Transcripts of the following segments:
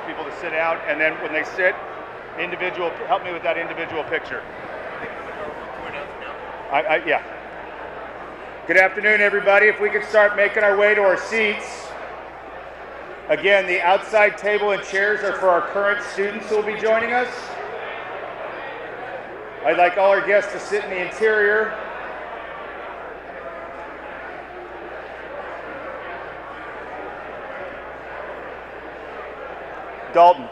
ask people to sit down, and then when they sit, help me with that individual picture. Yeah. Good afternoon, everybody. If we could start making our way to our seats. Again, the outside table and chairs are for our current students who will be joining us. I'd like all our guests to sit in the interior. Dalton,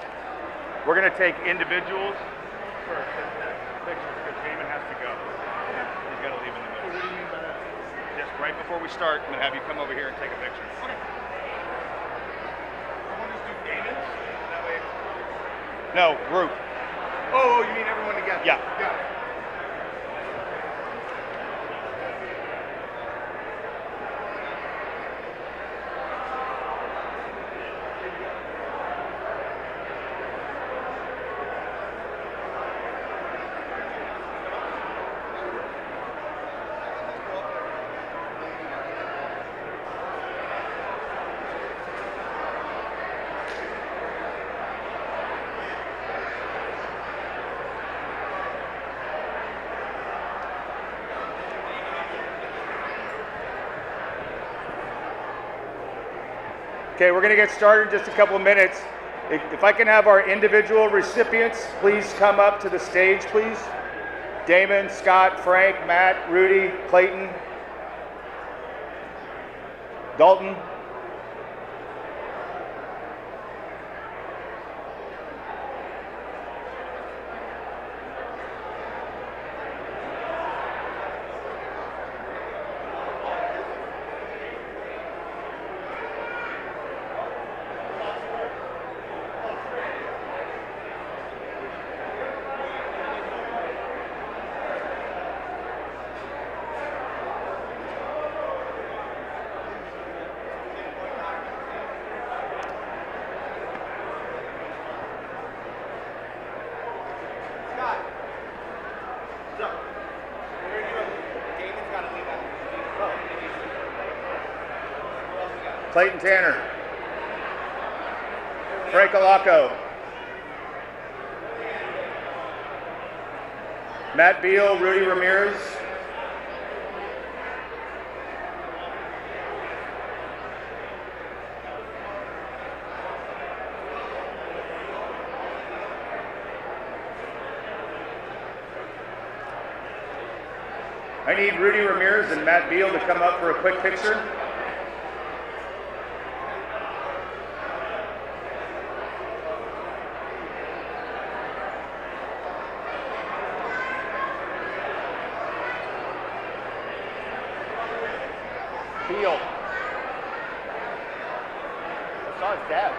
we're going to take individuals first. Pictures, because Damon has to go. He's got to leave in the middle. What do you mean by that? Just right before we start, I'm going to have you come over here and take a picture. Okay. I want to do Damon's? That way. No, group. Oh, you mean everyone together? Yeah. Got it. Okay, we're going to get started in just a couple of minutes. If I can have our individual recipients, please come up to the stage, please. Damon, Scott, Frank, Matt, Rudy, Clayton, Dalton. Clayton Tanner, Frank Alarcon, Matt Beal, Rudy Ramirez, I need Rudy Ramirez and Matt Beal to come up for a quick picture. Beal. I saw his dad.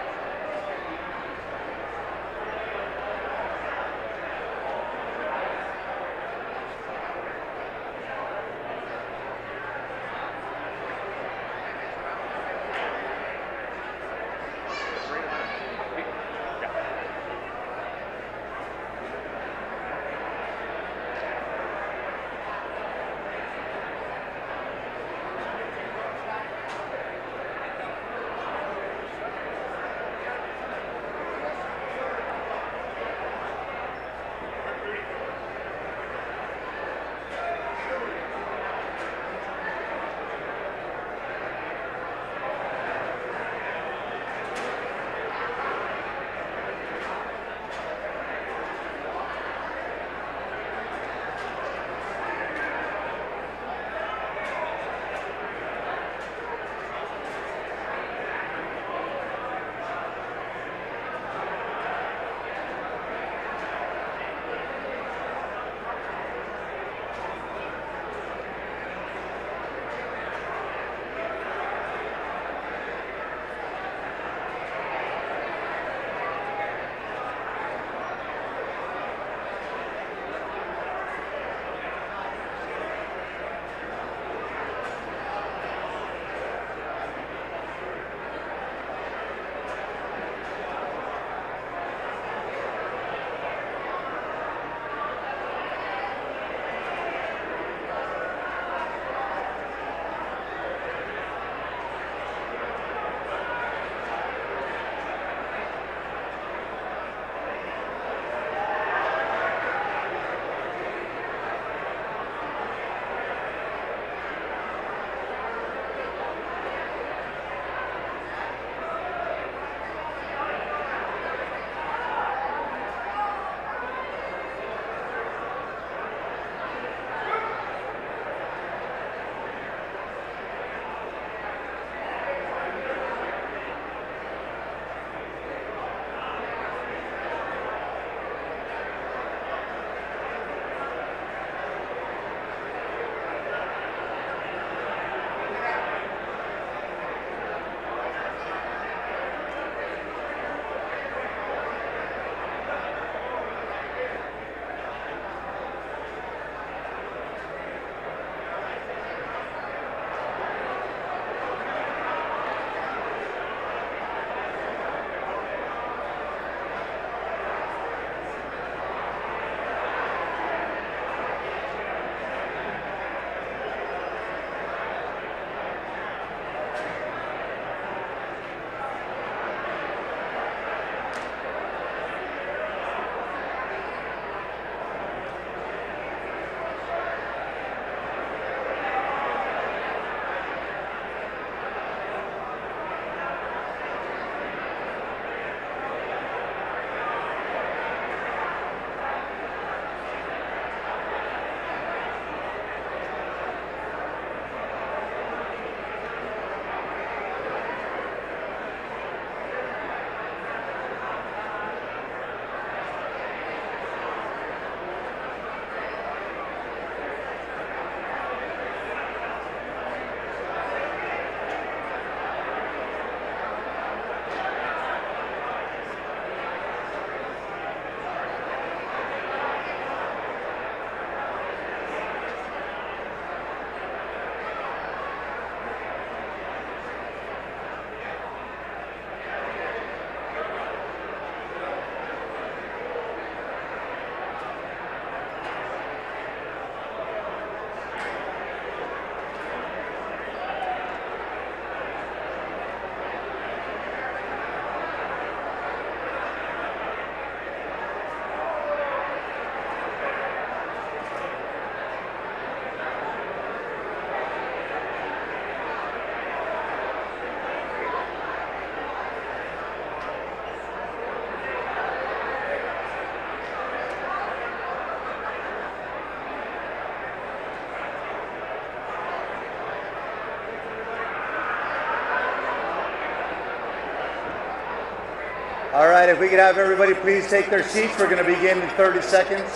All right, if we could have everybody please take their seats. We're going to begin in 30 seconds.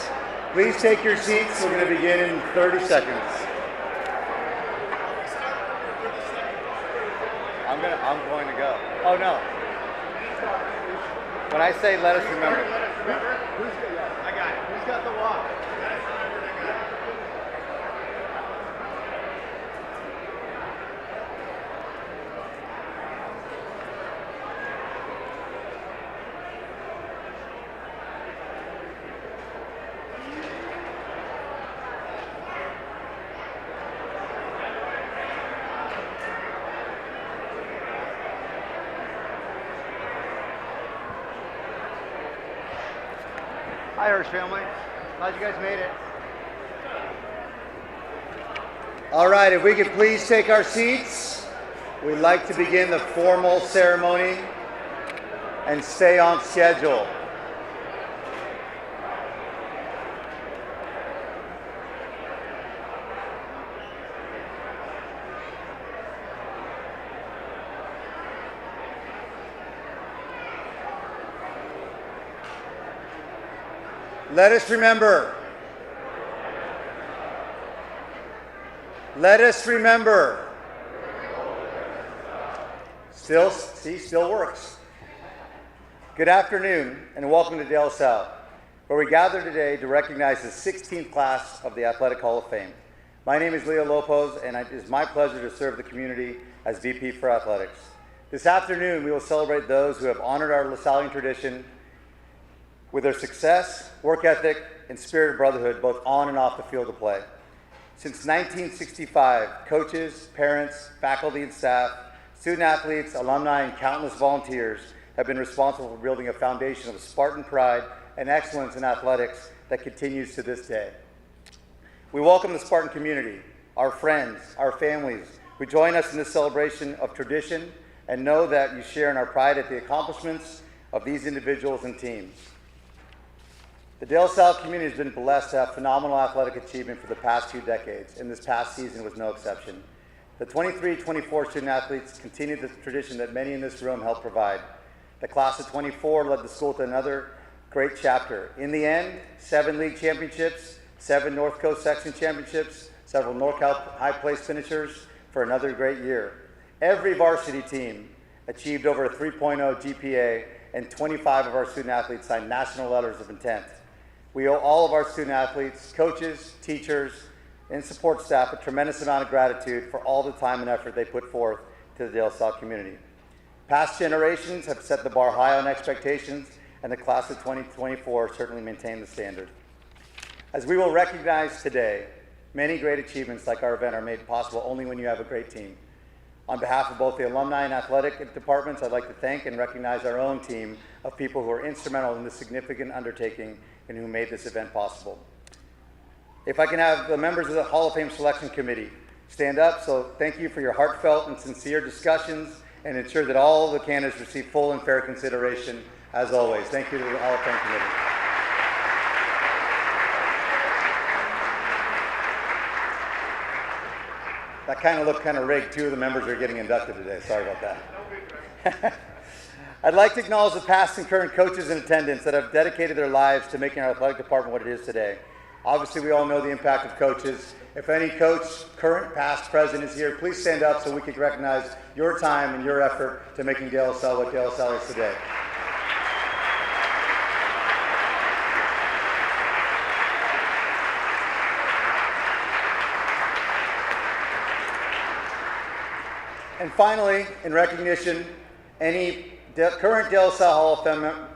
Please take your seats. We're going to begin in 30 seconds. I'm going to go. Oh, no. When I say let us remember. I got it. Who's got the walk? Hi, Hirsch family. Glad you guys made it. All right, if we could please take our seats. We'd like to begin the formal ceremony and stay on schedule. Let us remember. Let us remember. Still works. Good afternoon and welcome to De La Salle, where we gather today to recognize the 16th class of the Athletic Hall of Fame. My name is Leo Lopez and it is my pleasure to serve the community as VP for Athletics. This afternoon we will celebrate those who have honored our LaSallian tradition with their success, work ethic, and spirit of brotherhood, both on and off the field of play. Since 1965, coaches, parents, faculty and staff, student athletes, alumni, and countless volunteers have been responsible for building a foundation of Spartan pride and excellence in athletics that continues to this day. We welcome the Spartan community, our friends, our families, who join us in this celebration of tradition and know that you share in our pride at the accomplishments of these individuals and teams. The De La Salle community has been blessed to have phenomenal athletic achievement for the past 2 decades, and this past season was no exception. The 23-24 student athletes continued the tradition that many in this room helped provide. The class of 24 led the school to another great chapter. In the end, 7 league championships, 7 North Coast section championships, several NorCal high place finishers for another great year. Every varsity team achieved over a 3.0 GPA, and 25 of our student athletes signed national letters of intent. We owe all of our student athletes, coaches, teachers, and support staff a tremendous amount of gratitude for all the time and effort they put forth to the De La Salle community. Past generations have set the bar high on expectations, and the class of 2024 certainly maintained the standard. As we will recognize today, many great achievements like our event are made possible only when you have a great team. On behalf of both the alumni and athletic departments, I'd like to thank and recognize our own team of people who are instrumental in this significant undertaking and who made this event possible. If I can have the members of the Hall of Fame Selection Committee stand up, so thank you for your heartfelt and sincere discussions and ensure that all of the candidates receive full and fair consideration as always. Thank you to the Hall of Fame Committee. That kind of looked kind of rigged. 2 of the members are getting inducted today. Sorry about that. I'd like to acknowledge the past and current coaches in attendance that have dedicated their lives to making our athletic department what it is today. Obviously, we all know the impact of coaches. If any coach, current, past, present is here, please stand up so we can recognize your time and your effort to making De La Salle what De La Salle is today. And finally, in recognition, any current De La Salle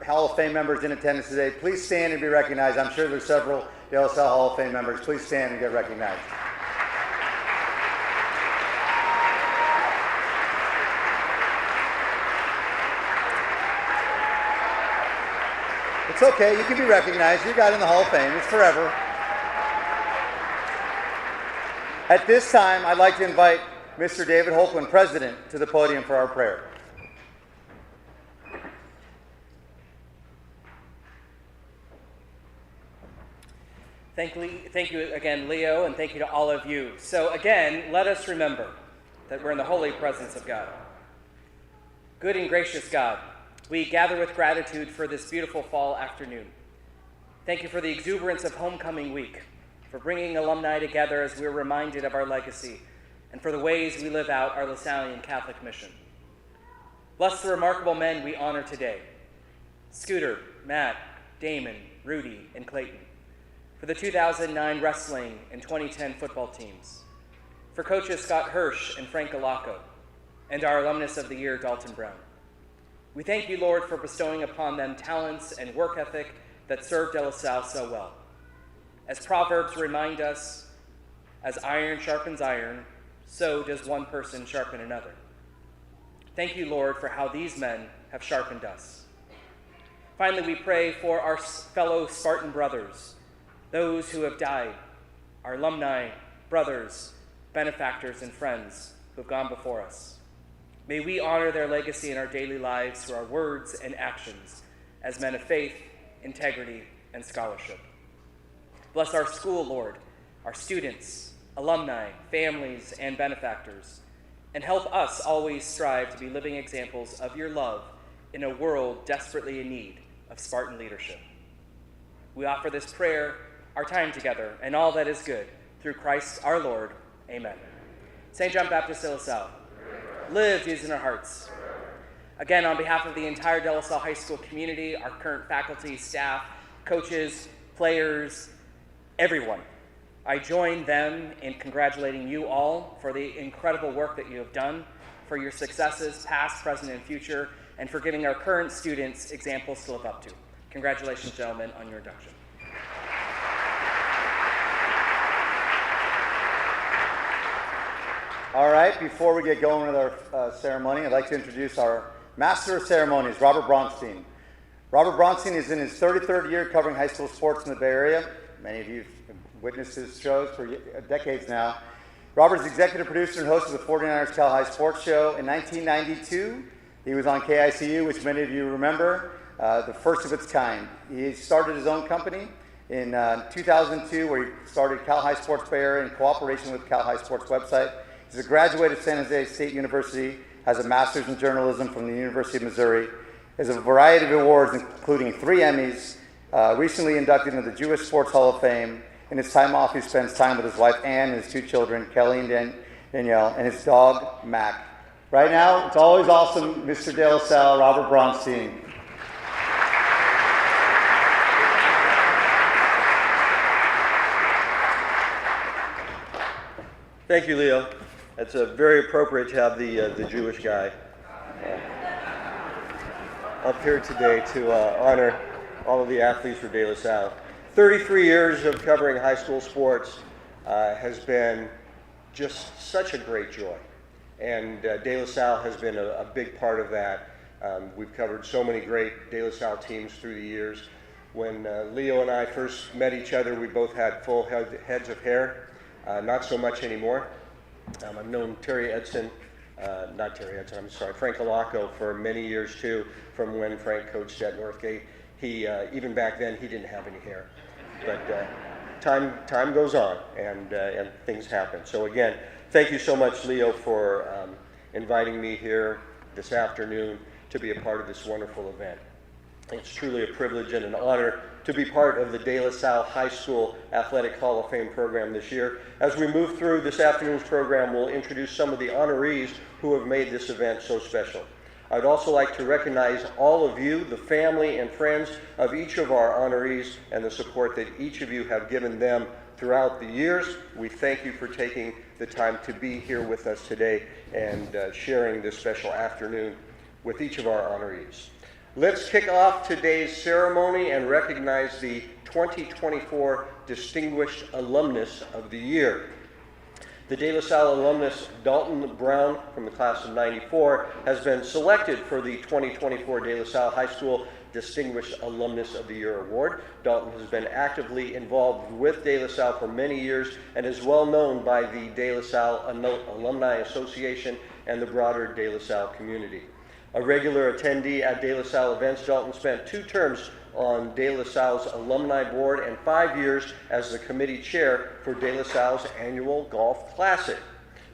Hall of Fame members in attendance today, please stand and be recognized. I'm sure there's several De La Salle Hall of Fame members. Please stand and get recognized. It's okay, you can be recognized. You got in the Hall of Fame, it's forever. At this time, I'd like to invite Mr. David Holquin, President, to the podium for our prayer. Thank you again, Leo, and thank you to all of you. So again, let us remember that we're in the holy presence of God. Good and gracious God, we gather with gratitude for this beautiful fall afternoon. Thank you for the exuberance of homecoming week, for bringing alumni together as we're reminded of our legacy, and for the ways we live out our Lasallian Catholic mission. Bless the remarkable men we honor today: Scooter, Matt, Damon, Rudy, and Clayton; for the 2009 wrestling and 2010 football teams; for coaches Scott Hirsch and Frank Alarcon; and our alumnus of the year, Dalton Brown. We thank you, Lord, for bestowing upon them talents and work ethic that served De La Salle so well. As Proverbs remind us, as iron sharpens iron, so does one person sharpen another. Thank you, Lord, for how these men have sharpened us. Finally, we pray for our fellow Spartan brothers, those who have died, our alumni, brothers, benefactors, and friends who have gone before us. May we honor their legacy in our daily lives through our words and actions as men of faith, integrity, and scholarship. Bless our school, Lord, our students, alumni, families, and benefactors, and help us always strive to be living examples of your love in a world desperately in need of Spartan leadership. We offer this prayer, our time together, and all that is good, through Christ our Lord. Amen. St. John Baptist de La Salle, live Jesus in our hearts. Again, on behalf of the entire De La Salle High School community, our current faculty, staff, coaches, players, everyone, I join them in congratulating you all for the incredible work that you have done, for your successes, past, present, and future, and for giving our current students examples to live up to. Congratulations, gentlemen, on your induction. All right, before we get going with our ceremony, I'd like to introduce our Master of Ceremonies, Robert Bronstein. Robert Bronstein is in his 33rd year covering high school sports in the Bay Area. Many of you have witnessed his shows for decades now. Robert is executive producer and host of the 49ers Cal High Sports Show. In 1992, he was on KICU, which many of you remember, the first of its kind. He started his own company in 2002, where he started Cal High Sports Bay Area in cooperation with Cal High Sports website. He's a graduate of San Jose State University, has a master's in journalism from the University of Missouri, has a variety of awards, including 3 Emmys, recently inducted into the Jewish Sports Hall of Fame. In his time off, he spends time with his wife, Ann, and his 2 children, Kelly and Danielle, and his dog, Mac. Right now, it's always awesome, Mr. De La Salle, Robert Bronstein. Thank you, Leo. It's very appropriate to have the Jewish guy up here today to honor all of the athletes for De La Salle. 33 years of covering high school sports has been just such a great joy. And De La Salle has been a big part of that. We've covered so many great De La Salle teams through the years. When Leo and I first met each other, we both had full heads of hair. Not so much anymore. I've known Frank Alarcon for many years too, from when Frank coached at Northgate. He, even back then, he didn't have any hair. But time goes on, and things happen. So again, thank you so much, Leo, for inviting me here this afternoon to be a part of this wonderful event. It's truly a privilege and an honor to be part of the De La Salle High School Athletic Hall of Fame program this year. As we move through this afternoon's program, we'll introduce some of the honorees who have made this event so special. I'd also like to recognize all of you, the family and friends of each of our honorees, and the support that each of you have given them throughout the years. We thank you for taking the time to be here with us today and sharing this special afternoon with each of our honorees. Let's kick off today's ceremony and recognize the 2024 Distinguished Alumnus of the Year. The De La Salle alumnus Dalton Brown from the class of '94 has been selected for the 2024 De La Salle High School Distinguished Alumnus of the Year Award. Dalton has been actively involved with De La Salle for many years and is well known by the De La Salle Alumni Association and the broader De La Salle community. A regular attendee at De La Salle events, Dalton spent 2 terms on De La Salle's alumni board and 5 years as the committee chair for De La Salle's annual Golf Classic.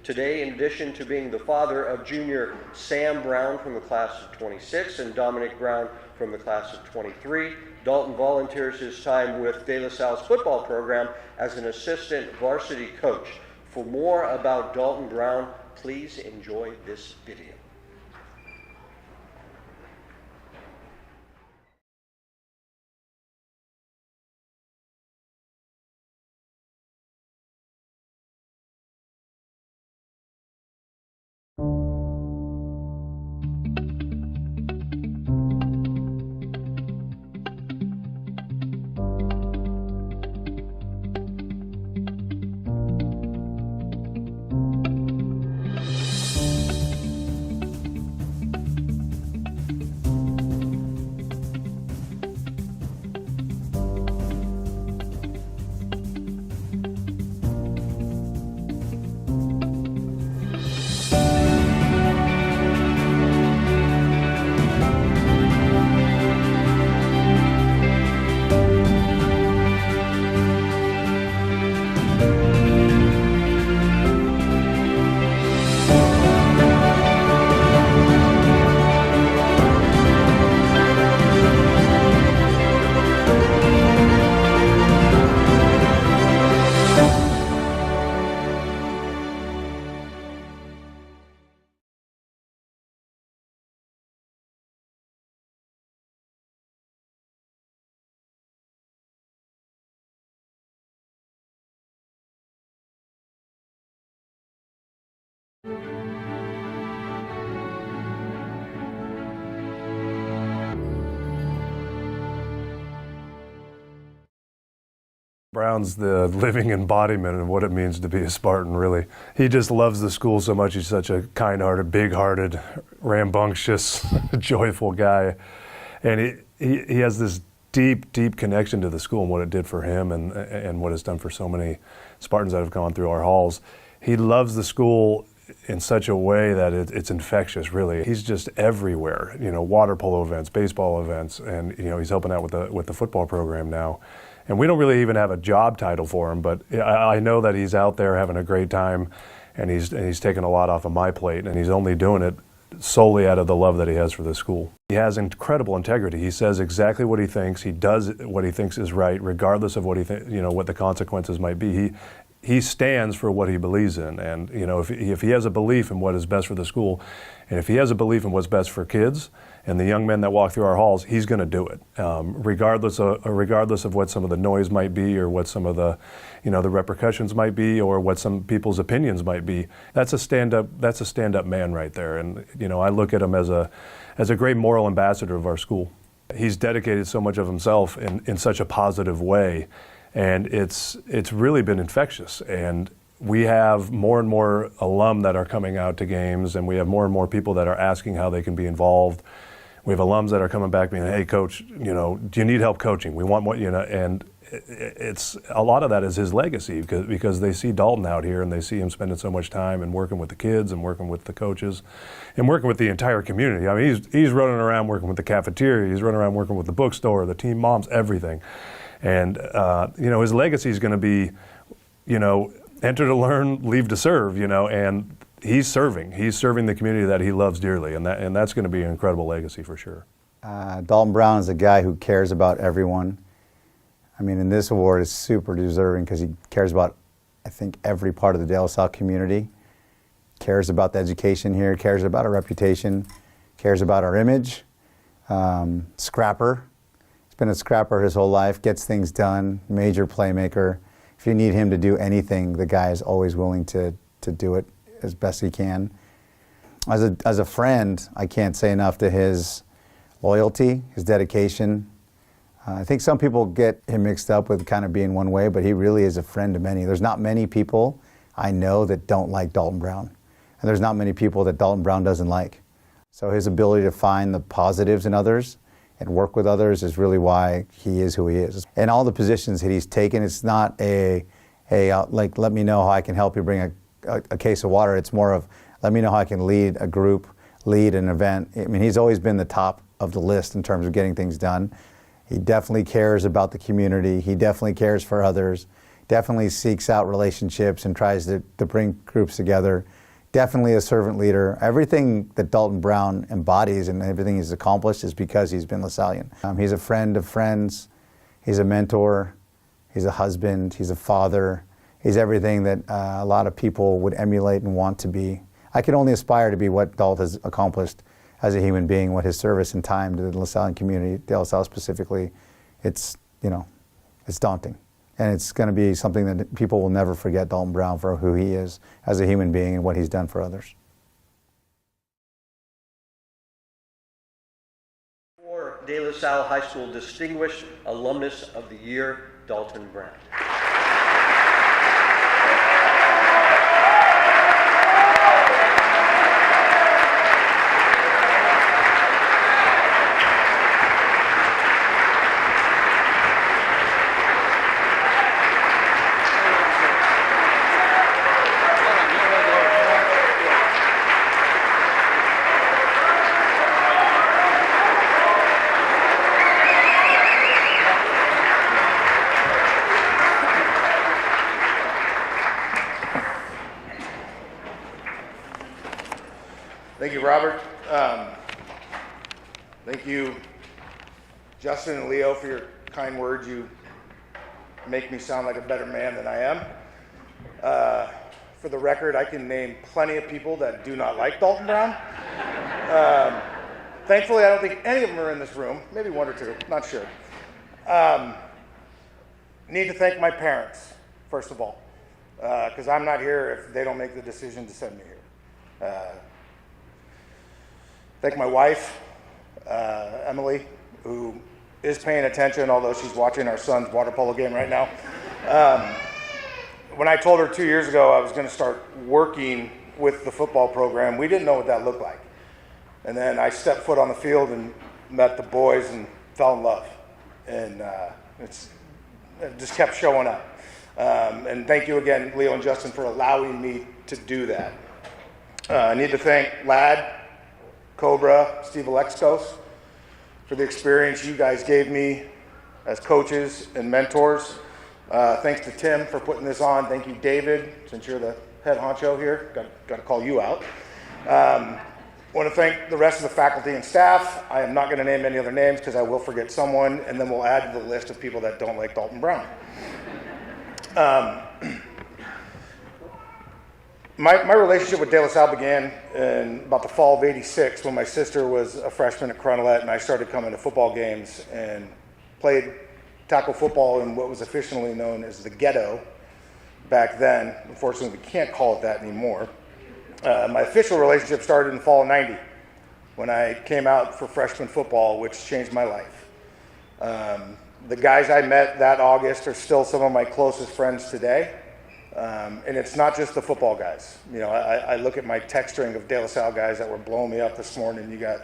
Today, in addition to being the father of junior Sam Brown from the class of 26 and Dominic Brown from the class of 23, Dalton volunteers his time with De La Salle's football program as an assistant varsity coach. For more about Dalton Brown, please enjoy this video. Brown's the living embodiment of what it means to be a Spartan, really. He just loves the school so much. He's such a kind-hearted, big-hearted, rambunctious, joyful guy. And he has this deep, deep connection to the school and what it did for him and what it's done for so many Spartans that have gone through our halls. He loves the school in such a way that it's infectious, really. He's just everywhere, water polo events, baseball events, and he's helping out with the football program now. And we don't really even have a job title for him, but I know that he's out there having a great time, and he's taking a lot off of my plate, and he's only doing it solely out of the love that he has for the school. He has incredible integrity. He says exactly what he thinks. He does what he thinks is right, regardless of what what the consequences might be. He stands for what he believes in, and if he has a belief in what is best for the school, and if he has a belief in what's best for kids and the young men that walk through our halls, he's going to do it, regardless of what some of the noise might be, or what some of the the repercussions might be, or what some people's opinions might be. That's a stand-up man right there, and I look at him as a great moral ambassador of our school. He's dedicated so much of himself in such a positive way. And it's really been infectious. And we have more and more alum that are coming out to games, and we have more and more people that are asking how they can be involved. We have alums that are coming back being, hey, coach, do you need help coaching? We want what, and it's a lot of that is his legacy because they see Dalton out here and they see him spending so much time and working with the kids and working with the coaches and working with the entire community. I mean, he's running around working with the cafeteria, he's running around working with the bookstore, the team moms, everything. And, his legacy is going to be, enter to learn, leave to serve, and he's serving the community that he loves dearly. And that's going to be an incredible legacy for sure. Dalton Brown is a guy who cares about everyone. I mean, and this award is super deserving because he cares about, I think, every part of the De La Salle community, cares about the education here, cares about our reputation, cares about our image. Scrapper. He's been a scrapper his whole life, gets things done, major playmaker. If you need him to do anything, the guy is always willing to do it as best he can. As a friend, I can't say enough to his loyalty, his dedication. I think some people get him mixed up with kind of being one way, but he really is a friend to many. There's not many people I know that don't like Dalton Brown. And there's not many people that Dalton Brown doesn't like. So his ability to find the positives in others and work with others is really why he is who he is. In all the positions that he's taken, it's not like, let me know how I can help you bring a case of water. It's more of, let me know how I can lead a group, lead an event. I mean, he's always been the top of the list in terms of getting things done. He definitely cares about the community. He definitely cares for others. definitely seeks out relationships and tries to bring groups together. Definitely a servant leader. Everything that Dalton Brown embodies and everything he's accomplished is because he's been LaSallian. He's a friend of friends. He's a mentor. He's a husband. He's a father. He's everything that a lot of people would emulate and want to be. I can only aspire to be what Dalt has accomplished as a human being, what his service and time to the LaSallian community, De La Salle specifically. It's daunting. And it's going to be something that people will never forget Dalton Brown for who he is as a human being and what he's done for others. For De La Salle High School Distinguished Alumnus of the Year, Dalton Brown. Thank you, Robert. Thank you, Justin and Leo, for your kind words. You make me sound like a better man than I am. For the record, I can name plenty of people that do not like Dalton Brown. Thankfully, I don't think any of them are in this room. Maybe one or two, not sure. Need to thank my parents, first of all, because I'm not here if they don't make the decision to send me here. Thank my wife, Emily, who is paying attention, although she's watching our son's water polo game right now. When I told her 2 years ago I was going to start working with the football program, we didn't know what that looked like. And then I stepped foot on the field and met the boys and fell in love. And it just kept showing up. And thank you again, Leo and Justin, for allowing me to do that. I need to thank Ladd, Cobra, Steve Alexkos for the experience you guys gave me as coaches and mentors. Thanks to Tim for putting this on. Thank you, David, since you're the head honcho here. Got to call you out. Want to thank the rest of the faculty and staff. I am not going to name any other names because I will forget someone, and then we'll add to the list of people that don't like Dalton Brown. My relationship with De La Salle began in about the fall of '86 when my sister was a freshman at Cronolette and I started coming to football games and played tackle football in what was officially known as the ghetto back then. Unfortunately, we can't call it that anymore. My official relationship started in the fall of '90 when I came out for freshman football, which changed my life. The guys I met that August are still some of my closest friends today. And it's not just the football guys. You know, I look at my text string of De La Salle guys that were blowing me up this morning. You got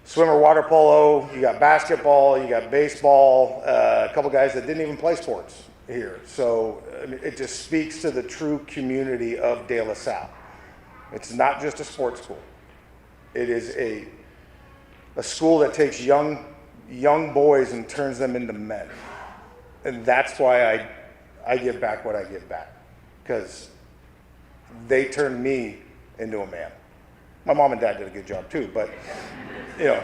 swimmer water polo, you got basketball, you got baseball, a couple guys that didn't even play sports here. So I mean, it just speaks to the true community of De La Salle. It's not just a sports school. It is a school that takes young boys and turns them into men. And that's why I give back what I give back, because they turned me into a man. My mom and dad did a good job too, but you know,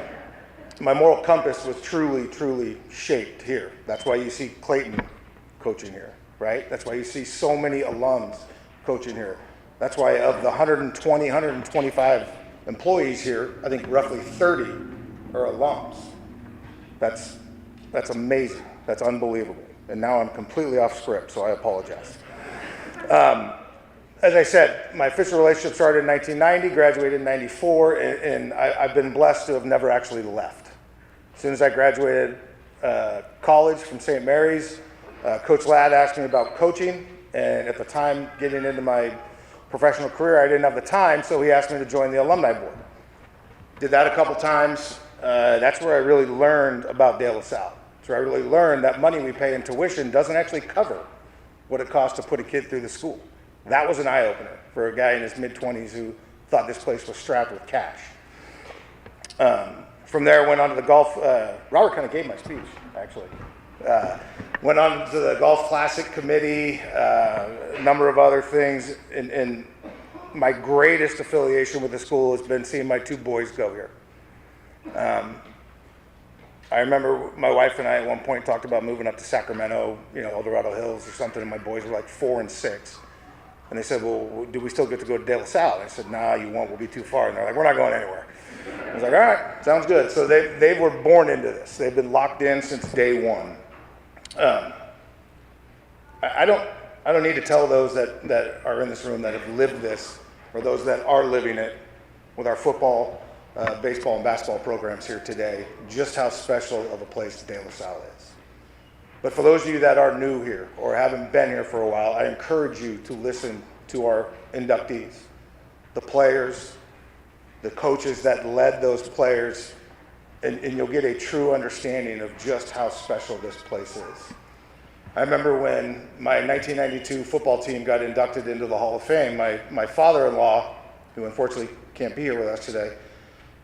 my moral compass was truly shaped here. That's why you see Clayton coaching here, right? That's why you see so many alums coaching here. That's why of the 125 employees here, I think roughly 30 are alums. That's amazing. That's unbelievable. And now I'm completely off script, so I apologize. As I said, my official relationship started in 1990, graduated in 94, and I've been blessed to have never actually left. As soon as I graduated college from St. Mary's, Coach Ladd asked me about coaching, and at the time, getting into my professional career, I didn't have the time, so he asked me to join the alumni board. Did that a couple times. That's where I really learned about De La Salle. So I really learned that money we pay in tuition doesn't actually cover what it costs to put a kid through the school. That was an eye-opener for a guy in his mid-20s who thought this place was strapped with cash. From there, I went on to the golf. Robert kind of gave my speech, actually. went on to the Golf Classic Committee, a number of other things, and my greatest affiliation with the school has been seeing my two boys go here. I remember my wife and I at one point talked about moving up to Sacramento, El Dorado Hills or something, and my boys were like 4 and 6. And they said, well, do we still get to go to De La Salle? I said, nah, you won't, we'll be too far. And they're like, we're not going anywhere. I was like, all right, sounds good. So they were born into this. They've been locked in since day one. I don't need to tell those that are in this room that have lived this, or those that are living it with our football, baseball, and basketball programs here today, just how special of a place De La Salle is. But for those of you that are new here or haven't been here for a while, I encourage you to listen to our inductees, the players, the coaches that led those players, and you'll get a true understanding of just how special this place is. I remember when my 1992 football team got inducted into the Hall of Fame, my father-in-law, who unfortunately can't be here with us today,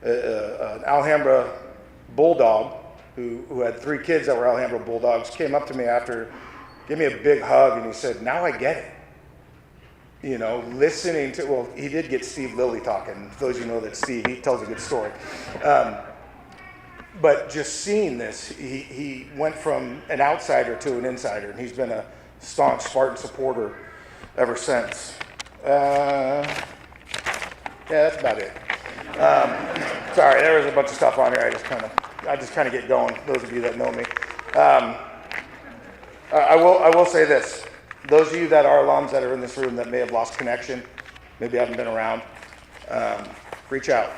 an Alhambra Bulldog, who had 3 kids that were Alhambra Bulldogs, came up to me after, gave me a big hug, and he said, now I get it. Listening to, well, he did get Steve Lilly talking. For those of you know that Steve, he tells a good story. But just seeing this, he went from an outsider to an insider, and he's been a staunch Spartan supporter ever since. Yeah, that's about it. Sorry, there was a bunch of stuff on here. I just kind of get going. Those of you that know me, I will say this: those of you that are alums that are in this room that may have lost connection, maybe haven't been around, reach out.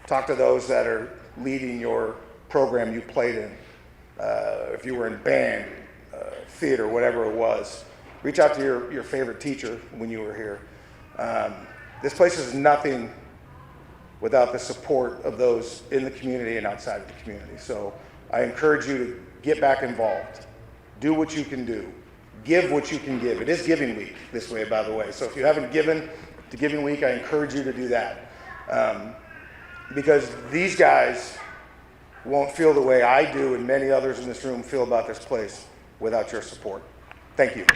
Talk to those that are leading your program you played in. If you were in band, theater, whatever it was, reach out to your favorite teacher when you were here. This place is nothing without the support of those in the community and outside of the community. So I encourage you to get back involved. Do what you can do. Give what you can give. It is Giving Week this way, by the way. So if you haven't given to Giving Week, I encourage you to do that. Because these guys won't feel the way I do and many others in this room feel about this place without your support. Thank you.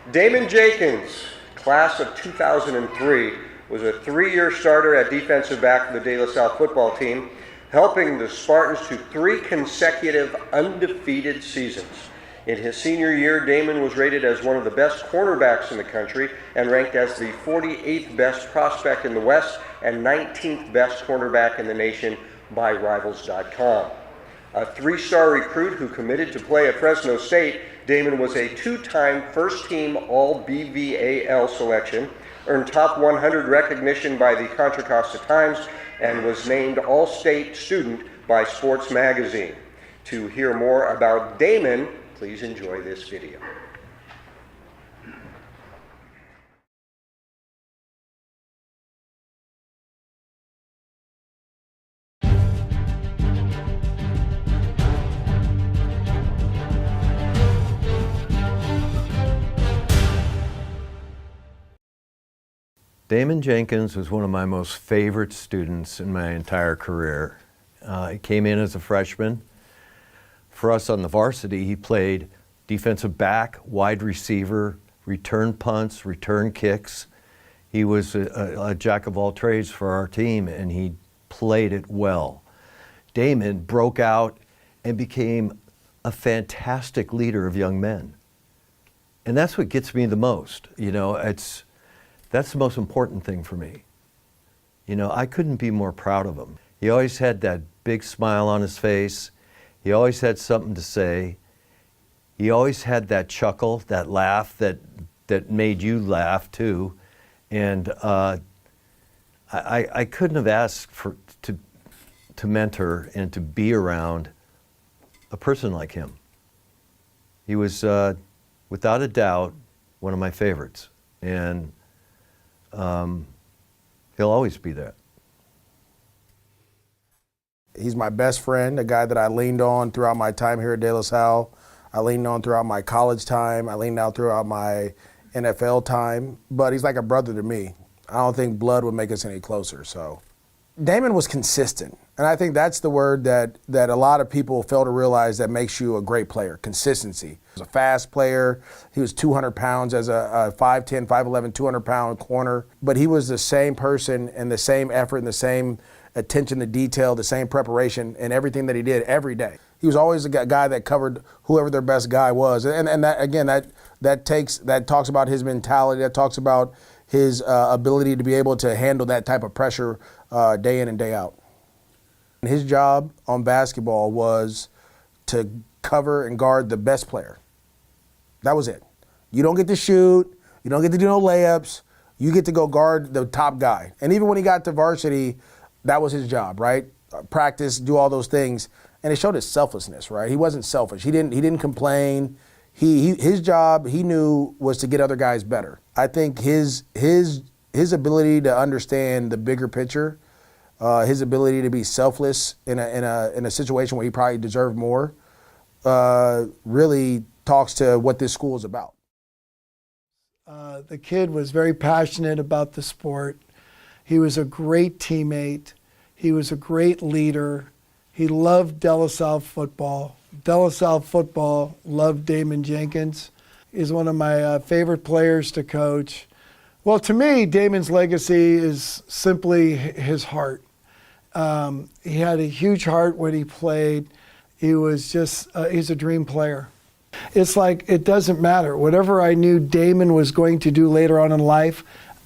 Damon Jenkins, class of 2003, was a 3-year starter at defensive back for the De La Salle football team, helping the Spartans to 3 consecutive undefeated seasons. In his senior year, Damon was rated as one of the best cornerbacks in the country and ranked as the 48th best prospect in the West and 19th best cornerback in the nation by Rivals.com. A 3-star recruit who committed to play at Fresno State, Damon was a 2-time first-team All-BVAL selection, earned top 100 recognition by the Contra Costa Times, and was named All-State Student by Sports Magazine. To hear more about Damon, please enjoy this video. Damon Jenkins was one of my most favorite students in my entire career. He came in as a freshman. For us on the varsity, he played defensive back, wide receiver, return punts, return kicks. He was a jack of all trades for our team, and he played it well. Damon broke out and became a fantastic leader of young men. And that's what gets me the most. That's the most important thing for me. I couldn't be more proud of him. He always had that big smile on his face. He always had something to say. He always had that chuckle, that laugh that made you laugh too. And I couldn't have asked to mentor and to be around a person like him. He was, without a doubt, one of my favorites. And he'll always be that. He's my best friend, a guy that I leaned on throughout my time here at De La Salle. I leaned on throughout my college time. I leaned on throughout my NFL time, but he's like a brother to me. I don't think blood would make us any closer. So Damon was consistent. And I think that's the word that a lot of people fail to realize that makes you a great player, consistency. He was a fast player. He was 200 pounds as a 5'10", 5'11", 200-pound corner. But he was the same person and the same effort and the same attention to detail, the same preparation and everything that he did every day. He was always a guy that covered whoever their best guy was. And that, again, that talks about his mentality. That talks about his ability to be able to handle that type of pressure day in and day out. And his job on basketball was to cover and guard the best player. That was it. You don't get to shoot. You don't get to do no layups. You get to go guard the top guy. And even when he got to varsity, that was his job, right? Practice, do all those things. And it showed his selflessness, right? He wasn't selfish. He didn't complain. His job, he knew, was to get other guys better. I think his ability to understand the bigger picture, his ability to be selfless in a situation where he probably deserved more, really talks to what this school is about. The kid was very passionate about the sport. He was a great teammate. He was a great leader. He loved De La Salle football. De La Salle football loved Damon Jenkins. He's one of my favorite players to coach. Well, to me, Damon's legacy is simply his heart. He had a huge heart when he played. He was just, he's a dream player. It's like, it doesn't matter. Whatever I knew Damon was going to do later on in life,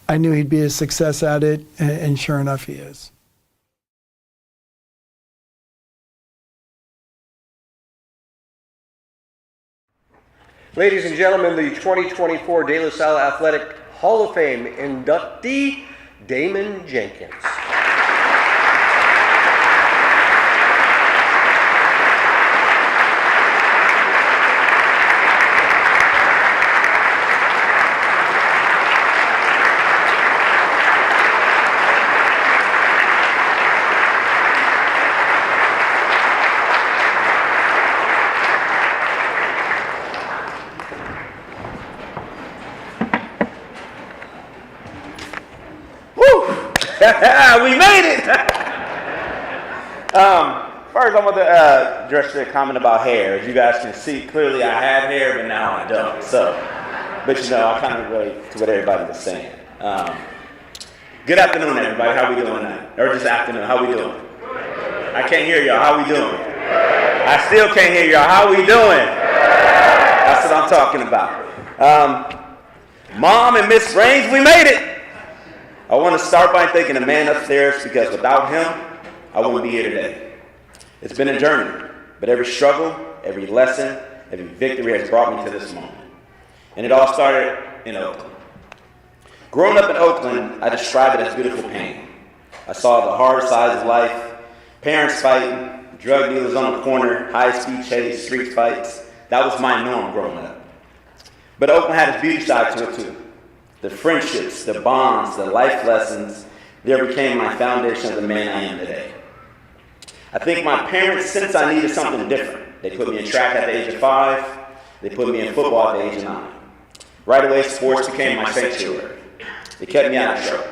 I knew he'd be a success at it, and sure enough, he is. Ladies and gentlemen, the 2024 De La Salle Athletic Hall of Fame inductee, Damon Jenkins. We made it! First, I want to address your comment about hair. As you guys can see, clearly I have hair, but now I don't. So, but you know, I kind of relate to what everybody was saying. Good afternoon, everybody. How we doing tonight? Or just afternoon. How we doing? I can't hear y'all. How we doing? I still can't hear y'all. How we doing? That's what I'm talking about. Mom and Miss Raines, we made it. I want to start by thanking the man upstairs, because without him, I wouldn't be here today. It's been a journey, but every struggle, every lesson, every victory has brought me to this moment. And it all started in Oakland. Growing up in Oakland, I describe it as beautiful pain. I saw the hard sides of life, parents fighting, drug dealers on the corner, high-speed chase, street fights. That was my norm growing up. But Oakland had its beauty side to it too. The friendships, the bonds, the life lessons, there became my foundation of the man I am today. I think my parents sensed I needed something different. They put me in track at the age of 5. They put me in football at the age of 9. Right away, sports became my sanctuary. They kept me out of trouble.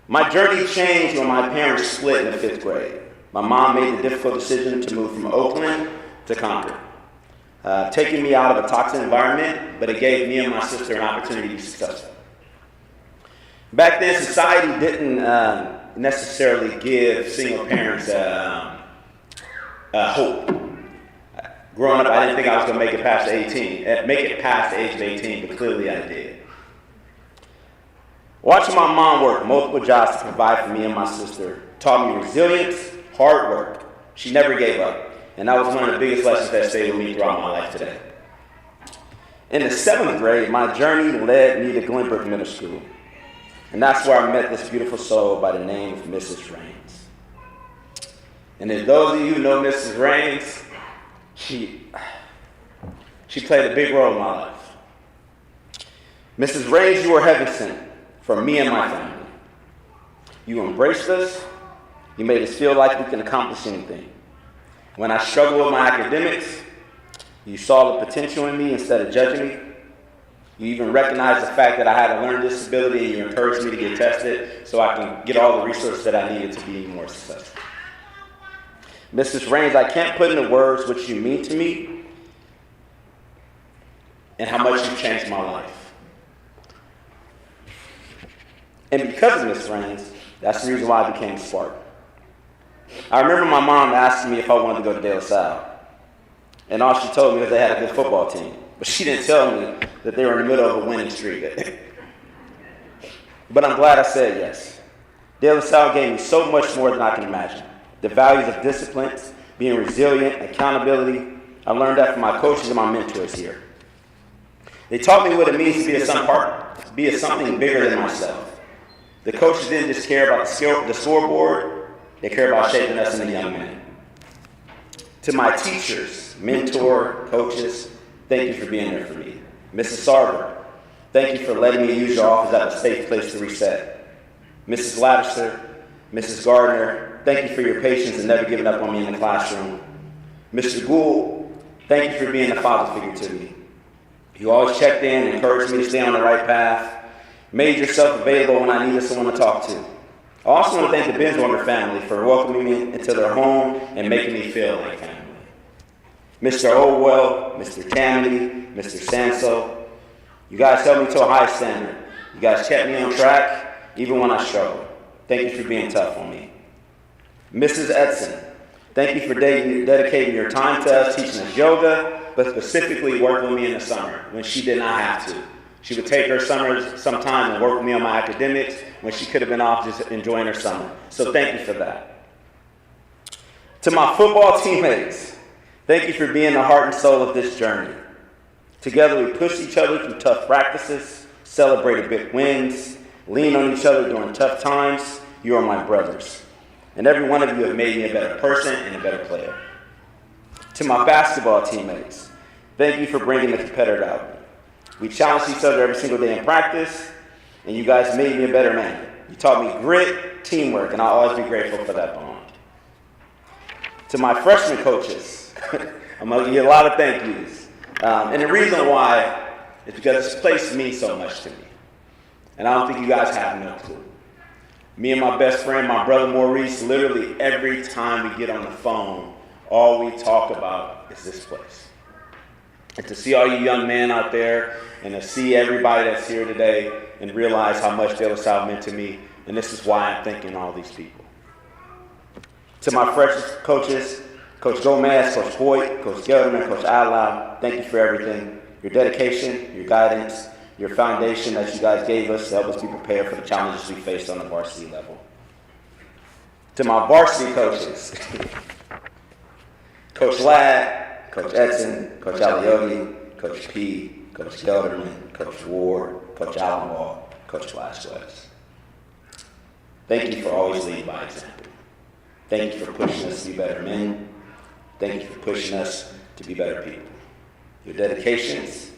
My journey changed when my parents split in the 5th grade. My mom made the difficult decision to move from Oakland to Concord. Taking me out of a toxic environment, but it gave me and my sister an opportunity to be successful. Back then, society didn't necessarily give single parents hope. Growing up, I didn't think I was going to make it past the age of 18, but clearly I did. Watching my mom work multiple jobs to provide for me and my sister taught me resilience, hard work. She never gave up. And that was one of the biggest lessons that stayed with me throughout my life today. In the 7th grade, my journey led me to Glenbrook Middle School. And that's where I met this beautiful soul by the name of Mrs. Raines. And as those of you who know Mrs. Raines, she played a big role in my life. Mrs. Raines, you were heaven sent for me and my family. You embraced us. You made us feel like we can accomplish anything. When I struggled with my academics, you saw the potential in me instead of judging me. You even recognize the fact that I had a learning disability, and you encouraged me to get tested so I can get all the resources that I needed to be more successful. Mrs. Raines, I can't put into words what you mean to me and how much you've changed my life. And because of Miss Raines, that's the reason why I became a Spartan. I remember my mom asking me if I wanted to go to De La Salle. And all she told me was they had a good football team. But she didn't tell me that they were in the middle of a winning streak. But I'm glad I said yes. De La Salle gave me so much more than I can imagine. The values of discipline, being resilient, accountability. I learned that from my coaches and my mentors here. They taught me what it means to be a something bigger than myself. The coaches didn't just care about the scoreboard, they care about shaping us into young men. To my teachers, mentor, coaches, thank you for being there for me. Mrs. Sarver, thank you for letting me use your office as a safe place to reset. Mrs. Lattiser, Mrs. Gardner, thank you for your patience and never giving up on me in the classroom. Mr. Gould, thank you for being a father figure to me. You always checked in and encouraged me to stay on the right path, made yourself available when I needed someone to talk to. I also want to thank the Benswater family for welcoming me into their home and making me feel like family. Mr. Oldwell, Mr. Tammany, Mr. Sanso, you guys held me to a high standard. You guys kept me on track, even when I struggled. Thank you for being tough on me. Mrs. Edson, thank you for dedicating your time to us, teaching us yoga, but specifically working with me in the summer when she did not have to. She would take her summers sometime and work with me on my academics when she could have been off just enjoying her summer. So thank you for that. To my football teammates, thank you for being the heart and soul of this journey. Together we pushed each other through tough practices, celebrated big wins, leaned on each other during tough times. You are my brothers. And every one of you have made me a better person and a better player. To my basketball teammates, thank you for bringing the competitor out. We challenged each other every single day in practice, and you guys made me a better man. You taught me grit, teamwork, and I'll always be grateful for that bond. To my freshman coaches, I'm going to get a lot of thank yous. And the reason why is because this place means so much to me. And I don't think you guys have no clue. Me and my best friend, my brother Maurice, literally every time we get on the phone, all we talk about is this place. And to see all you young men out there and to see everybody that's here today and realize how much De La Salle meant to me, and this is why I'm thanking all these people. To my fresh coaches, Coach Gomez, Coach Boyd, Coach Gelderman, Coach Adlau, thank you for everything. Your dedication, your guidance, your foundation that you guys gave us to help us be prepared for the challenges we faced on the varsity level. To my varsity coaches, Coach Ladd, Coach Edson, Coach Aliotti, Coach P, Coach Gelderman, Coach Ward, Coach Allenwall, Coach Blasquez. Thank you for always leading by example. Thank you for pushing us to be better men. Thank you for pushing us to be better people. Your dedications,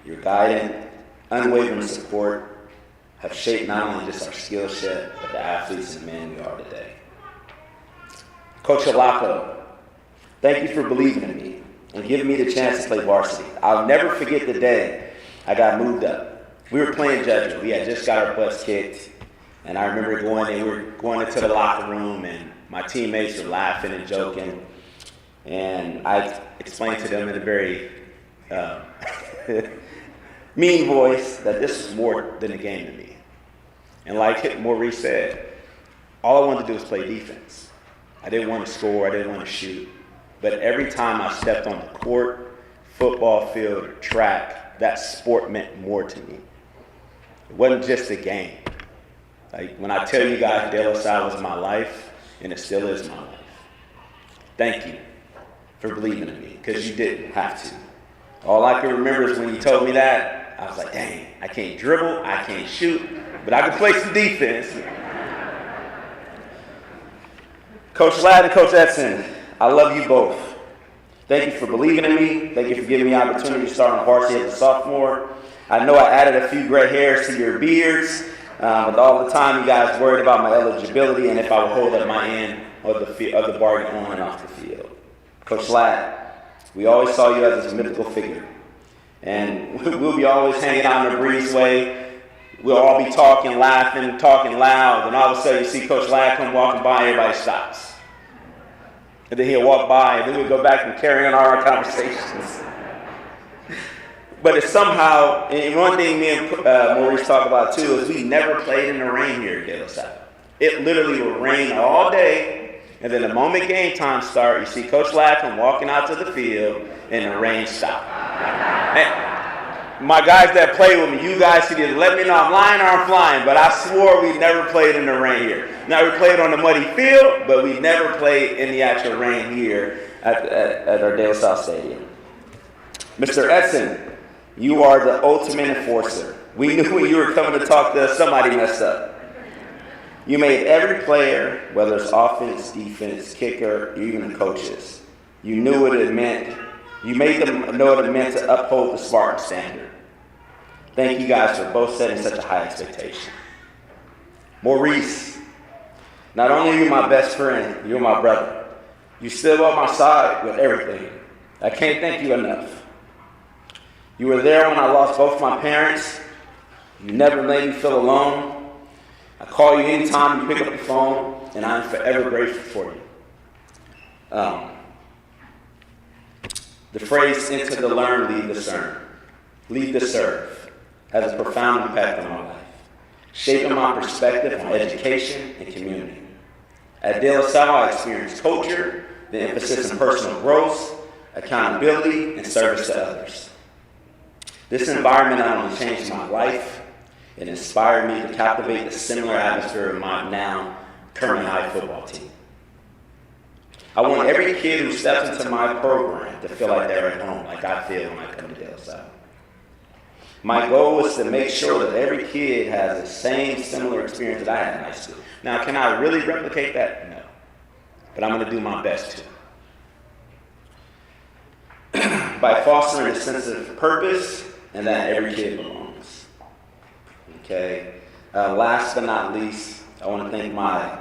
your guidance, unwavering support have shaped not only just our skill set, but the athletes and men we are today. Coach Alacco, thank you for believing in me and giving me the chance to play varsity. I'll never forget the day I got moved up. We were playing Judgment. We had just got our butts kicked, and I remember we were going into the locker room, and my teammates were laughing and joking, and I explained to them in a very mean voice that this was more than a game to me. And like Maurice said, all I wanted to do was play defense. I didn't want to score, I didn't want to shoot. But every time I stepped on the court, football field, or track, that sport meant more to me. It wasn't just a game. Like when I tell you guys De La Salle was my life, and it still is my life. Thank you for believing in me, because you didn't have to. All I can remember is when you told me that, I was like, dang, I can't dribble, I can't shoot, but I can play some defense. Coach Ladd and Coach Edson, I love you both. Thank you for believing in me. Thank you for giving me the opportunity to start on varsity as a sophomore. I know I added a few gray hairs to your beards, but all the time you guys worried about my eligibility and if I would hold up my end of the bargain on and off the field. Coach Ladd, we always saw you as a mythical figure. And we'll be always hanging out in the breezeway. We'll all be talking, laughing, talking loud, and all of a sudden you see Coach Ladd come walking by, everybody stops. And then he'll walk by, and then we'll go back and carry on our conversations. But it's somehow, and one thing me and Maurice talk about too, is we never played in the rain here at De La Salle. It literally would rain all day, and then the moment game time started, you see Coach Ladd come walking out to the field, and the rain stopped. And my guys that play with me, you guys can either let me know I'm lying or I'm flying, but I swore we never played in the rain here. Now we played on the muddy field, but we never played in the actual rain here at our De La Salle Stadium. Mr. Edson, you are the ultimate enforcer. We knew when you were coming to talk to us, somebody messed up. You made every player, whether it's offense, defense, kicker, or even the coaches, you knew what it meant. You made them know what it meant to uphold the Spartan standard. Thank you guys for both setting such a high expectation. Maurice, not only are you my best friend, you're my brother. You stood by my side with everything. I can't thank you enough. You were there when I lost both my parents. You never made me feel alone. I call you anytime you pick up the phone, and I'm forever grateful for you. The phrase "enter to learn, lead to serve" has a profound impact on my life, shaping my perspective on education and community. At De La Salle, I experienced culture, the emphasis on personal growth, accountability, and service to others. This environment not only changed my life, it inspired me to captivate the similar atmosphere of my now current high football team. I want every kid who steps into my program to feel like they're at home, like I feel when I come to De La Salle. My goal is to make sure that every kid has the same similar experience that I had in high school. Now, can I really replicate that? No. But I'm going to do my best to. By fostering a sense of purpose and that every kid belongs. Okay. Last but not least, I want to thank my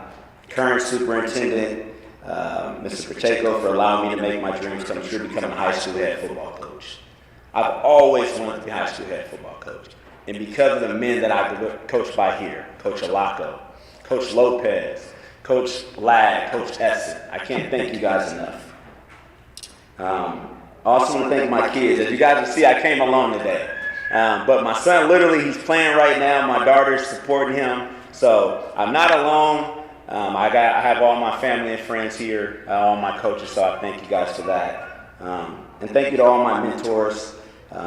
current superintendent, Mr. Pacheco, for allowing me to make my dreams come true, becoming a high school head football coach. I've always wanted to be a high school head football coach. And because of the men that I've coached by here, Coach Alarcon, Coach Lopez, Coach Ladd, Coach Essen, I can't thank you guys enough. I also want to thank my kids. As you guys can see, I came alone today. But my son, literally, he's playing right now. My daughter's supporting him. So I'm not alone. I have all my family and friends here, all my coaches, so I thank you guys for that. And thank you to all my mentors,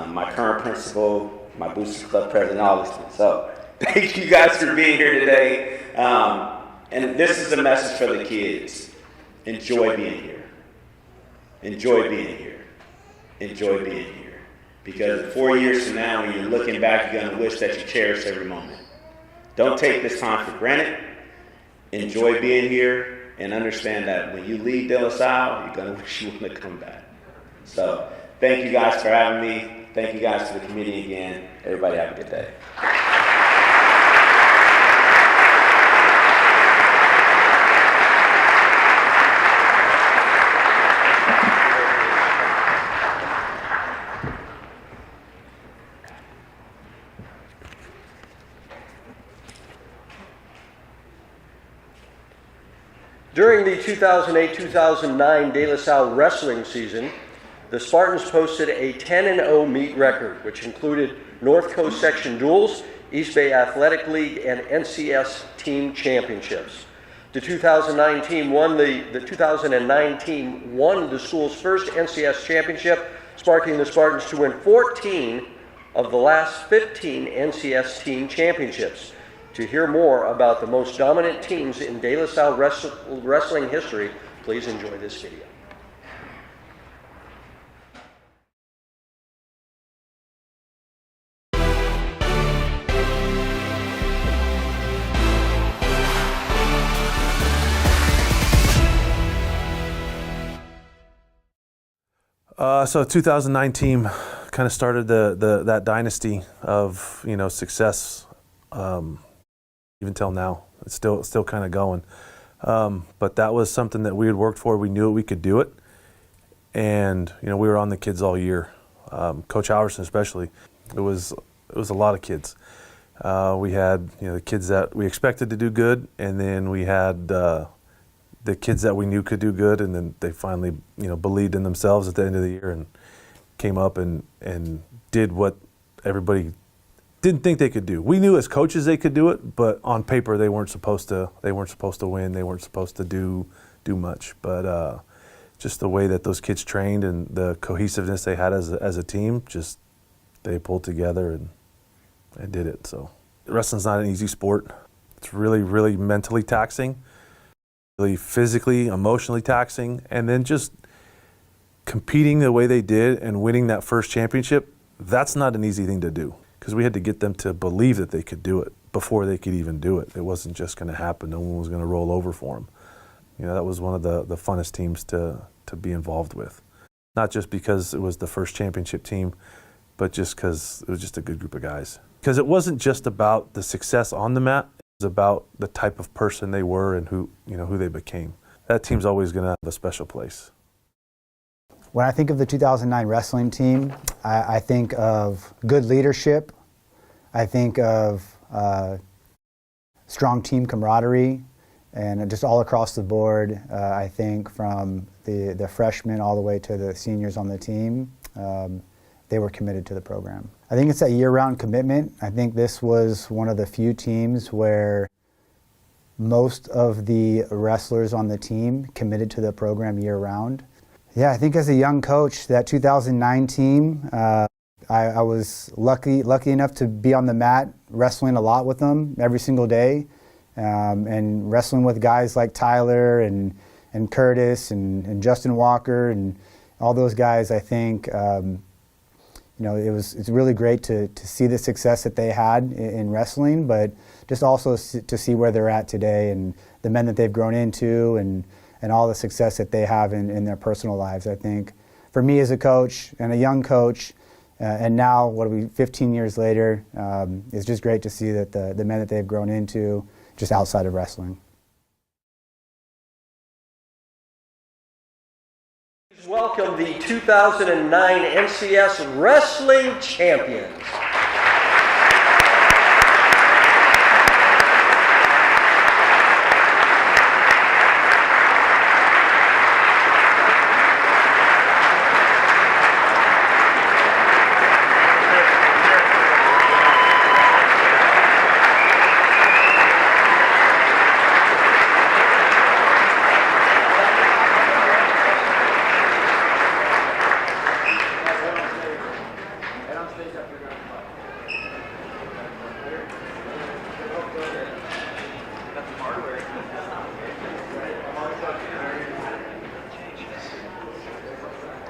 my current principal, my Booster Club president, all these things. So thank you guys for being here today. And this is a message for the kids. Enjoy being here. Enjoy being here. Enjoy being here. Because 4 years from now, when you're looking back, you're going to wish that you cherished every moment. Don't take this time for granted. Enjoy being here and understand that when you leave De La Salle, you're going to wish you wouldn't have come back. So thank you guys for having me. Thank you guys to the committee again. Everybody have a good day. During the 2008-2009 De La Salle wrestling season, the Spartans posted a 10-0 meet record, which included North Coast Section duels, East Bay Athletic League, and NCS team championships. The 2009 team won the 2009 team won the school's first NCS championship, sparking the Spartans to win 14 of the last 15 NCS team championships. To hear more about the most dominant teams in De La Salle wrestling history, please enjoy this video. So 2009 team kind of started that dynasty of success. Even till now, it's still kind of going. But that was something that we had worked for. We knew we could do it, and we were on the kids all year. Coach Halverson especially. It was a lot of kids. We had the kids that we expected to do good, and then we had the kids that we knew could do good, and then they finally believed in themselves at the end of the year and came up and did what everybody didn't think they could do. We knew as coaches they could do it, but on paper they weren't supposed to win. They weren't supposed to do much. But just the way that those kids trained and the cohesiveness they had as a team, just they pulled together and did it. So wrestling's not an easy sport. It's really, really mentally taxing, really physically, emotionally taxing, and then just competing the way they did and winning that first championship, that's not an easy thing to do, because we had to get them to believe that they could do it before they could even do it. It wasn't just going to happen. No one was going to roll over for them. That was one of the funnest teams to be involved with. Not just because it was the first championship team, but just because it was just a good group of guys. Because it wasn't just about the success on the mat, it was about the type of person they were and who they became. That team's always going to have a special place. When I think of the 2009 wrestling team, I think of good leadership. I think of strong team camaraderie, and just all across the board. I think from the freshmen all the way to the seniors on the team, they were committed to the program. I think it's that year-round commitment. I think this was one of the few teams where most of the wrestlers on the team committed to the program year-round. Yeah, I think as a young coach, that 2009 team, I was lucky enough to be on the mat wrestling a lot with them every single day, and wrestling with guys like Tyler and Curtis and Justin Walker and all those guys. I think it's really great to see the success that they had in wrestling, but just also to see where they're at today and the men that they've grown into and all the success that they have in their personal lives. I think for me as a coach and a young coach, and now 15 years later, it's just great to see that the men that they've grown into just outside of wrestling. Welcome the 2009 NCS Wrestling Champions.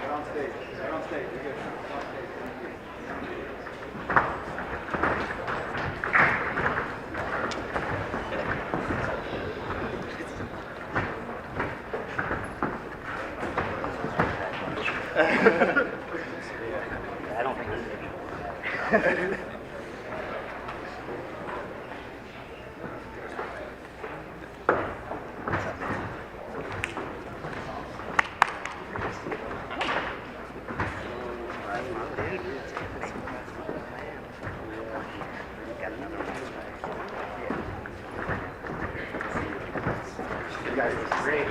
I don't think you guys are great.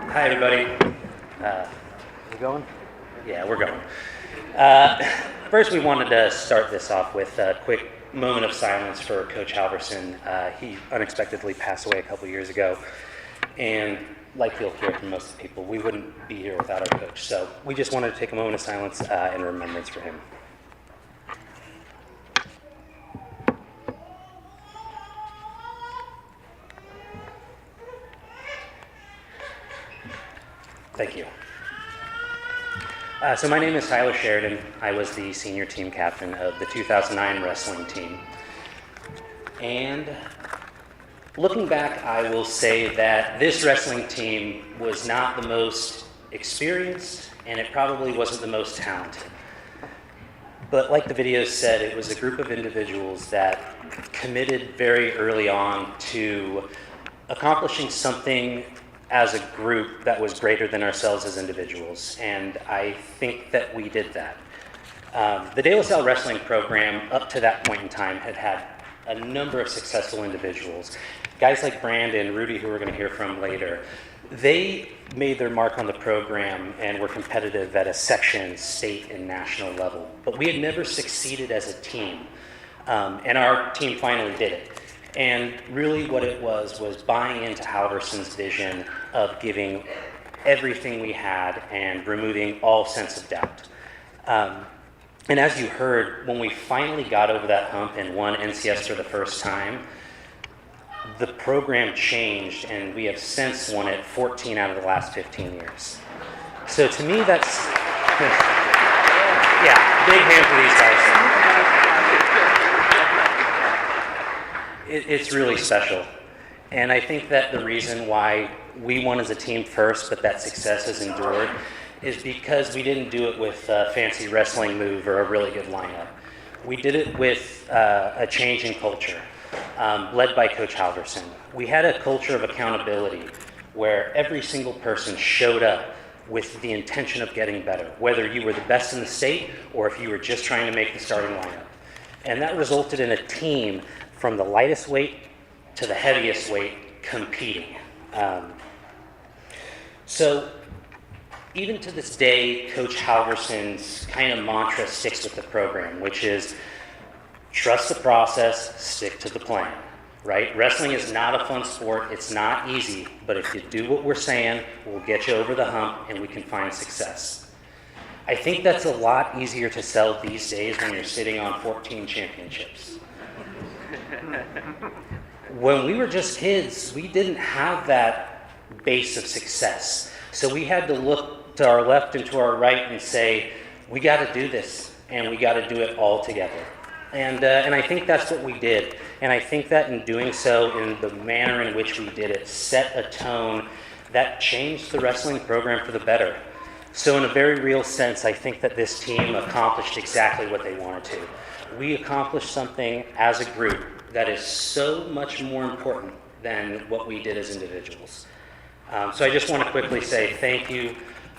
Hi, everybody. We going? Yeah, we're going. First, we wanted to start this off with a quick moment of silence for Coach Halverson. He unexpectedly passed away a couple years ago, and like you'll hear from most of the people, we wouldn't be here without our coach. So we just wanted to take a moment of silence in remembrance for him. Thank you. So my name is Tyler Sheridan. I was the senior team captain of the 2009 wrestling team. And looking back, I will say that this wrestling team was not the most experienced, and it probably wasn't the most talented. But like the video said, it was a group of individuals that committed very early on to accomplishing something as a group that was greater than ourselves as individuals, and I think that we did that. The De La Salle wrestling program, up to that point in time, had had a number of successful individuals. Guys like Brandon, Rudy, who we're going to hear from later, they made their mark on the program and were competitive at a section, state, and national level. But we had never succeeded as a team, and our team finally did it. And really what it was buying into Halverson's vision of giving everything we had and removing all sense of doubt. And as you heard, when we finally got over that hump and won NCS for the first time, the program changed, and we have since won it 14 out of the last 15 years. So to me, that's, yeah, big hand for these guys. It's really special. And I think that the reason why we won as a team first, but that success has endured, is because we didn't do it with a fancy wrestling move or a really good lineup. We did it with a change in culture, led by Coach Halverson. We had a culture of accountability where every single person showed up with the intention of getting better, whether you were the best in the state or if you were just trying to make the starting lineup. And that resulted in a team from the lightest weight to the heaviest weight competing. So even to this day, Coach Halverson's kind of mantra sticks with the program, which is trust the process, stick to the plan, right? Wrestling is not a fun sport, it's not easy, but if you do what we're saying, we'll get you over the hump and we can find success. I think that's a lot easier to sell these days when you're sitting on 14 championships. When we were just kids, we didn't have that base of success. So we had to look to our left and to our right and say, we got to do this, and we got to do it all together. And I think that's what we did. And I think that in doing so, in the manner in which we did it, set a tone that changed the wrestling program for the better. So in a very real sense, I think that this team accomplished exactly what they wanted to. We accomplished something as a group that is so much more important than what we did as individuals. So I just want to quickly say thank you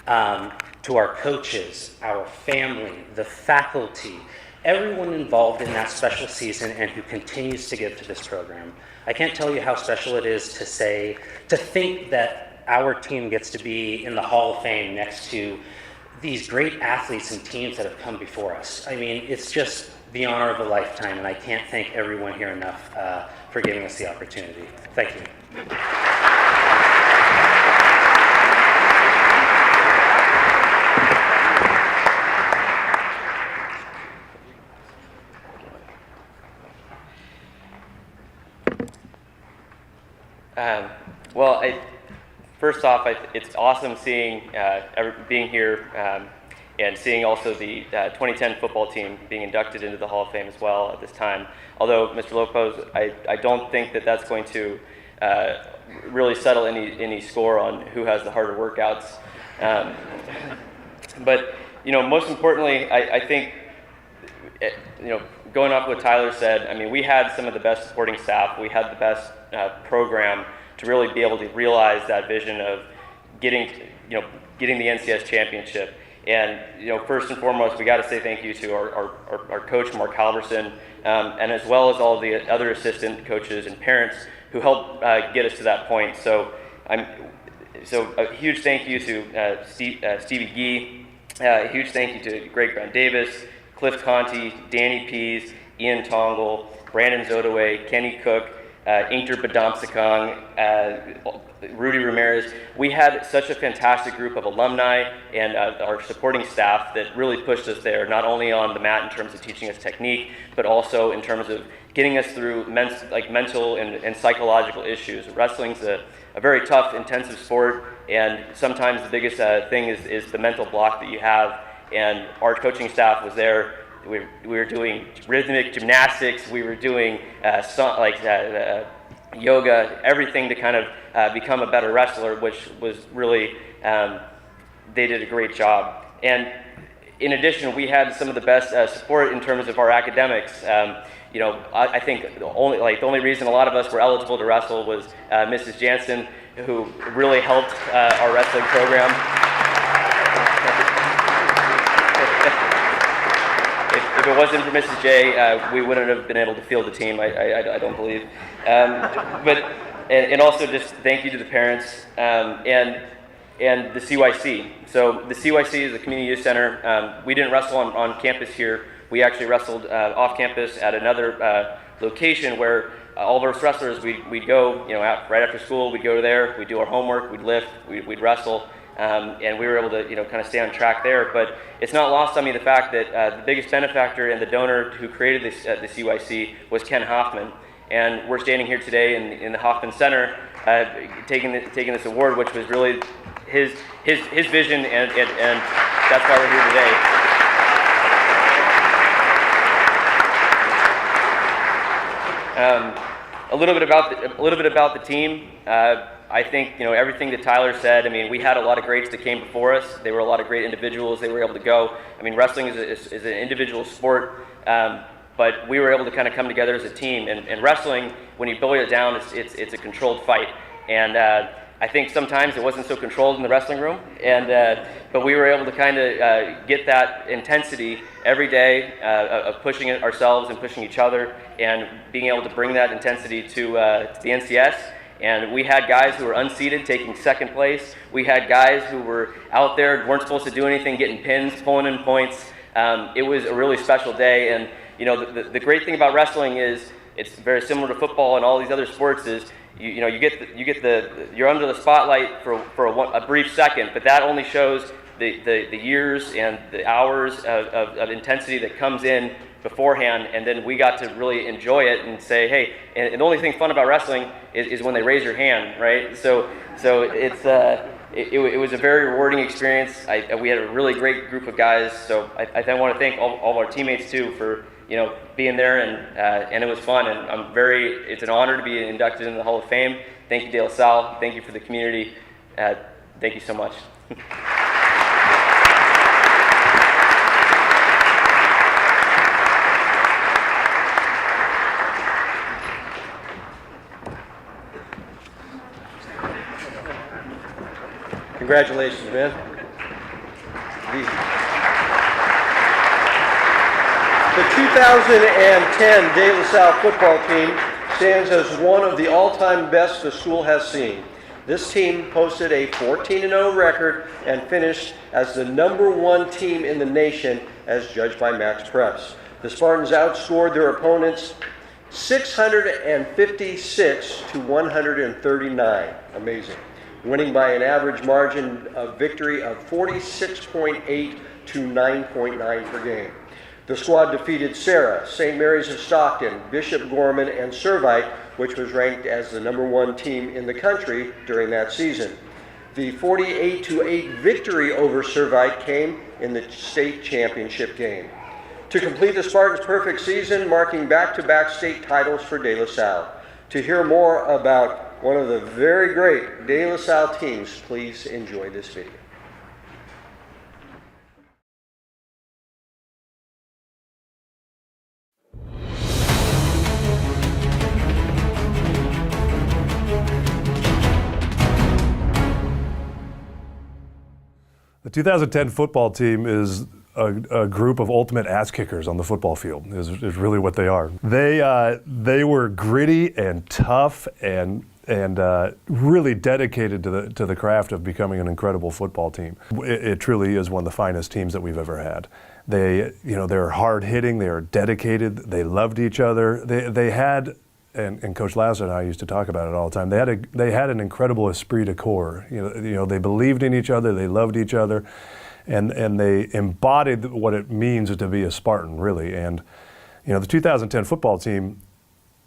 to our coaches, our family, the faculty, everyone involved in that special season and who continues to give to this program. I can't tell you how special it is to think that our team gets to be in the Hall of Fame next to these great athletes and teams that have come before us. I mean, it's just the honor of a lifetime, and I can't thank everyone here enough for giving us the opportunity. Thank you. First off, it's awesome seeing being here and seeing also the 2010 football team being inducted into the Hall of Fame as well at this time. Although, Mr. Lopez, I don't think that that's going to really settle any score on who has the harder workouts. But most importantly, I think going off what Tyler said, I mean, we had some of the best supporting staff. We had the best program to really be able to realize that vision of getting the NCS championship. And first and foremost, we got to say thank you to our coach, Mark Halverson, and as well as all the other assistant coaches and parents who helped get us to that point. So a huge thank you to Stevie Gee, a huge thank you to Greg Brown Davis, Cliff Conti, Danny Pease, Ian Tongle, Brandon Zodaway, Kenny Cook, Inkter Badamsakong, Rudy Ramirez. We had such a fantastic group of alumni and our supporting staff that really pushed us there, not only on the mat in terms of teaching us technique, but also in terms of getting us through mental and psychological issues. Wrestling's a very tough, intensive sport, and sometimes the biggest thing is the mental block that you have, and our coaching staff was there we were doing rhythmic gymnastics. We were doing yoga, everything to kind of become a better wrestler, which was really, they did a great job. And in addition, we had some of the best support in terms of our academics. I think the only reason a lot of us were eligible to wrestle was Mrs. Jansen, who really helped our wrestling program. If it wasn't for Mrs. J, we wouldn't have been able to field the team, I don't believe. And also just thank you to the parents and the CYC. So the CYC is a community youth center. We didn't wrestle on campus here. We actually wrestled off campus at another location where all of our wrestlers, we'd go, right after school, we'd go there, we'd do our homework, we'd lift, we'd wrestle. And we were able to, kind of stay on track there. But it's not lost on me the fact that the biggest benefactor and the donor who created this, the CYC was Ken Hoffman. And we're standing here today in the Hoffman Center taking this award, which was really his vision, and that's why we're here today. A little bit about the team. I think everything that Tyler said. I mean, we had a lot of greats that came before us. There were a lot of great individuals. They were able to go. I mean, wrestling is an individual sport, but we were able to kind of come together as a team. And wrestling, when you boil it down, it's a controlled fight. And I think sometimes it wasn't so controlled in the wrestling room, but we were able to kind of get that intensity every day of pushing it ourselves and pushing each other, and being able to bring that intensity to the NCS. And we had guys who were unseeded taking second place. We had guys who were out there, weren't supposed to do anything, getting pins, pulling in points. It was a really special day. And the great thing about wrestling is it's very similar to football and all these other sports. Is you're under the spotlight for a brief second, but that only shows the years and the hours of intensity that comes in beforehand, and then we got to really enjoy it and say, hey, and the only thing fun about wrestling is when they raise your hand, right? So it was a very rewarding experience. We had a really great group of guys, so I want to thank all of our teammates too for being there, and it was fun, and it's an honor to be inducted into the Hall of Fame. Thank you, De La Salle. Thank you for the community. Thank you so much. Congratulations, man. The 2010 De La Salle football team stands as one of the all-time best the school has seen. This team posted a 14-0 record and finished as the #1 team in the nation as judged by Max Press. The Spartans outscored their opponents 656 to 139. Amazing. Winning by an average margin of victory of 46.8 to 9.9 per game. The squad defeated Sarah, St. Mary's of Stockton, Bishop Gorman, and Servite, which was ranked as the #1 team in the country during that season. The 48-8 victory over Servite came in the state championship game. To complete the Spartans' perfect season, marking back-to-back state titles for De La Salle. To hear more about one of the very great De La Salle teams, please enjoy this video. The 2010 football team is a group of ultimate ass kickers on the football field, is really what they are. They were gritty and tough and really dedicated to the craft of becoming an incredible football team. It truly is one of the finest teams that we've ever had. They're hard hitting, they are dedicated, they loved each other. They had, and Coach Lasso and I used to talk about it all the time. They had an incredible esprit de corps. They believed in each other, they loved each other, and they embodied what it means to be a Spartan, really. And the 2010 football team,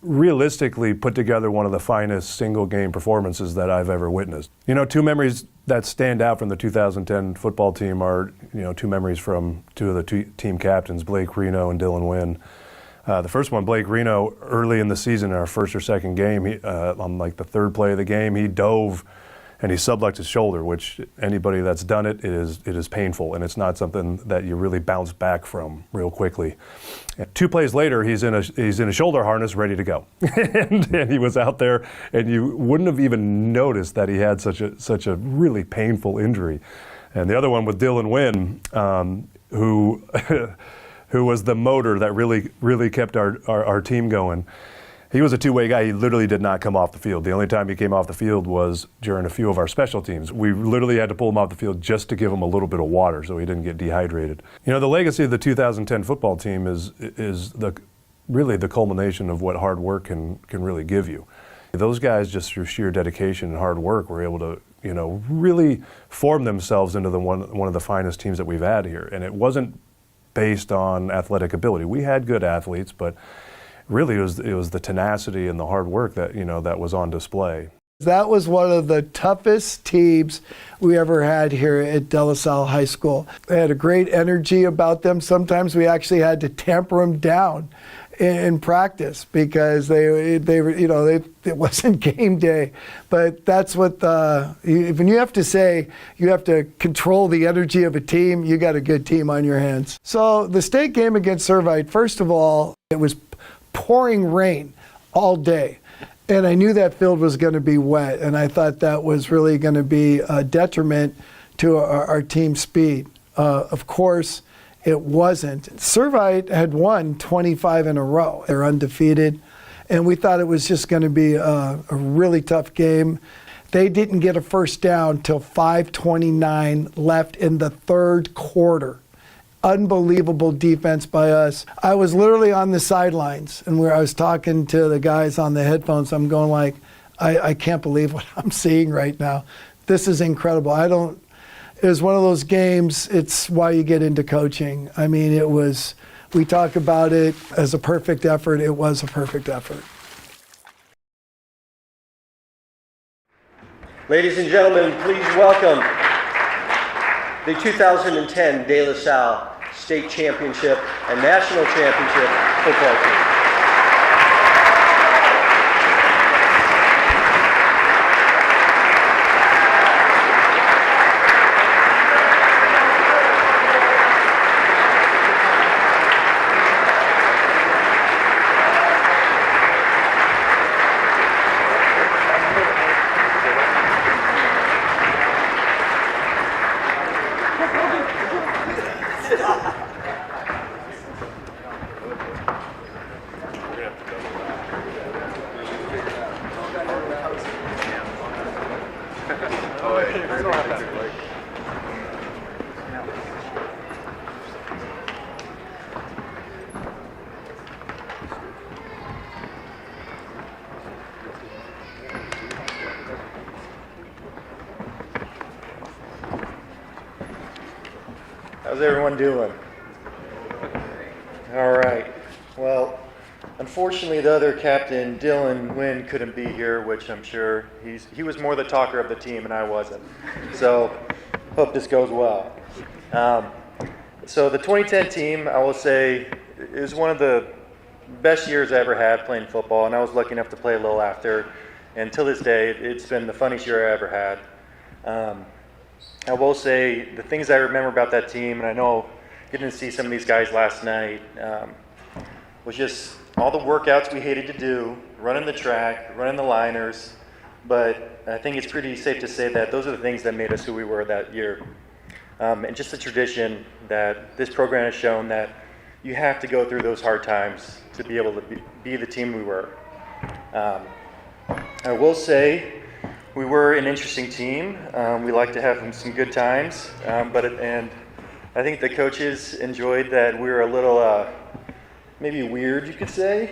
realistically put together one of the finest single game performances that I've ever witnessed. You know, two memories that stand out from the 2010 football team are, you know, two memories from two of the team captains, Blake Reno and Dylan Wynn. The first one, Blake Reno, early in the season, in our first or second game, on like the third play of the game, he dove and he subluxed his shoulder, which anybody that's done it is painful, and it's not something that you really bounce back from real quickly. And 2 plays later, he's in a shoulder harness, ready to go, and he was out there, and you wouldn't have even noticed that he had such a really painful injury. And the other one with Dylan Wynn, who who was the motor that really kept our team going. He was a two-way guy. He literally did not come off the field. The only time he came off the field was during a few of our special teams. We literally had to pull him off the field just to give him a little bit of water so he didn't get dehydrated. You know, the legacy of the 2010 football team is really the culmination of what hard work can really give you. Those guys, just through sheer dedication and hard work, were able to, you know, really form themselves into one of the finest teams that we've had here. And it wasn't based on athletic ability. We had good athletes, but really, it was the tenacity and the hard work that, you know, that was on display. That was one of the toughest teams we ever had here at De La Salle High School. They had a great energy about them. Sometimes we actually had to tamper them down in practice because they were, you know, it wasn't game day. But that's what when you have to say you have to control the energy of a team, you got a good team on your hands. So the state game against Servite, first of all, it was pouring rain all day. And I knew that field was going to be wet, and I thought that was really going to be a detriment to our team speed. Of course, it wasn't. Servite had won 25 in a row. They're undefeated, and we thought it was just going to be a really tough game. They didn't get a first down till 5:29 left in the third quarter. Unbelievable defense by us. I was literally on the sidelines, and where I was talking to the guys on the headphones, I'm going like, I can't believe what I'm seeing right now. This is incredible. It was one of those games, it's why you get into coaching. I mean, we talk about it as a perfect effort. It was a perfect effort. Ladies and gentlemen, please welcome the 2010 De La Salle State Championship and National Championship football team. How's everyone doing? All right. Well, unfortunately, the other captain, Dylan Wynn, couldn't be here, which I'm sure he was more the talker of the team and I wasn't. So, hope this goes well. So the 2010 team, I will say, is one of the best years I ever had playing football, and I was lucky enough to play a little after. And till this day, it's been the funniest year I ever had. I will say the things I remember about that team, and I know getting to see some of these guys last night, was just all the workouts we hated to do, running the track, running the liners, but I think it's pretty safe to say that those are the things that made us who we were that year. And just the tradition that this program has shown that you have to go through those hard times to be able to be the team we were. I will say we were an interesting team. We like to have some good times, and I think the coaches enjoyed that we were a little maybe weird, you could say.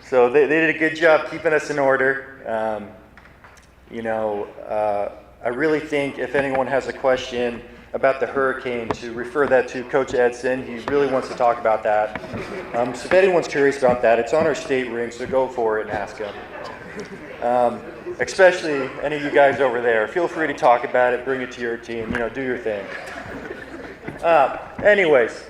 So they did a good job keeping us in order. I really think if anyone has a question about the hurricane to refer that to Coach Edson. He really wants to talk about that. So if anyone's curious about that, it's on our state ring, so go for it and ask him. Especially any of you guys over there. Feel free to talk about it, bring it to your team, do your thing. Anyways,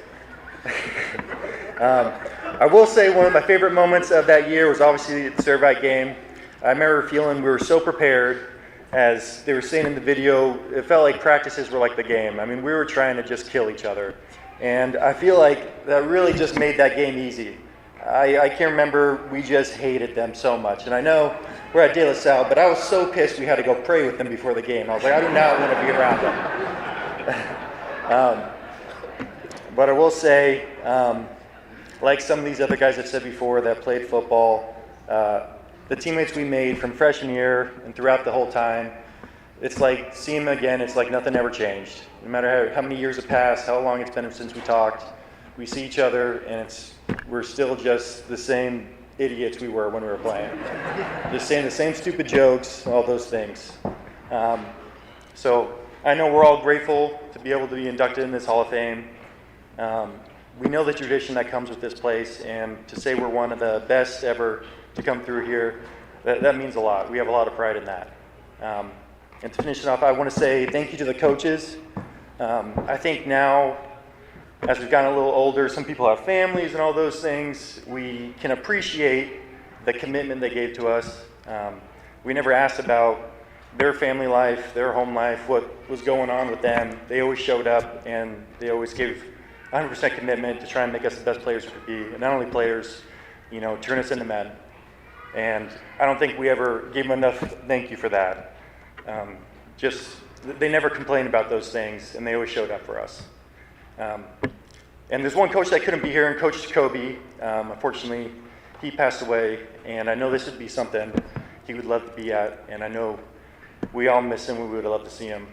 I will say one of my favorite moments of that year was obviously the Servite game. I remember feeling we were so prepared. As they were saying in the video, it felt like practices were like the game. I mean, we were trying to just kill each other. And I feel like that really just made that game easy. I can't remember, we just hated them so much. And I know we're at De La Salle, but I was so pissed we had to go pray with them before the game. I was like, I do not want to be around them. But I will say, like some of these other guys I've said before that played football, the teammates we made from freshman year and throughout the whole time, it's like seeing them again, it's like nothing ever changed. No matter how many years have passed, how long it's been since we talked, we see each other and we're still just the same idiots we were when we were playing. Just saying the same stupid jokes, all those things. So I know we're all grateful to be able to be inducted in this Hall of Fame. We know the tradition that comes with this place, and to say we're one of the best ever to come through here, that means a lot. We have a lot of pride in that. And to finish it off, I want to say thank you to the coaches. I think now, as we've gotten a little older, some people have families and all those things, we can appreciate the commitment they gave to us. We never asked about their family life, their home life, what was going on with them. They always showed up, and they always gave 100% commitment to try and make us the best players we could be. And not only players, turn us into men. And I don't think we ever gave them enough thank you for that. They never complained about those things, and they always showed up for us. And there's one coach that couldn't be here, and Coach Jacoby. Unfortunately, he passed away, and I know this would be something he would love to be at, and I know we all miss him. We would love to see him.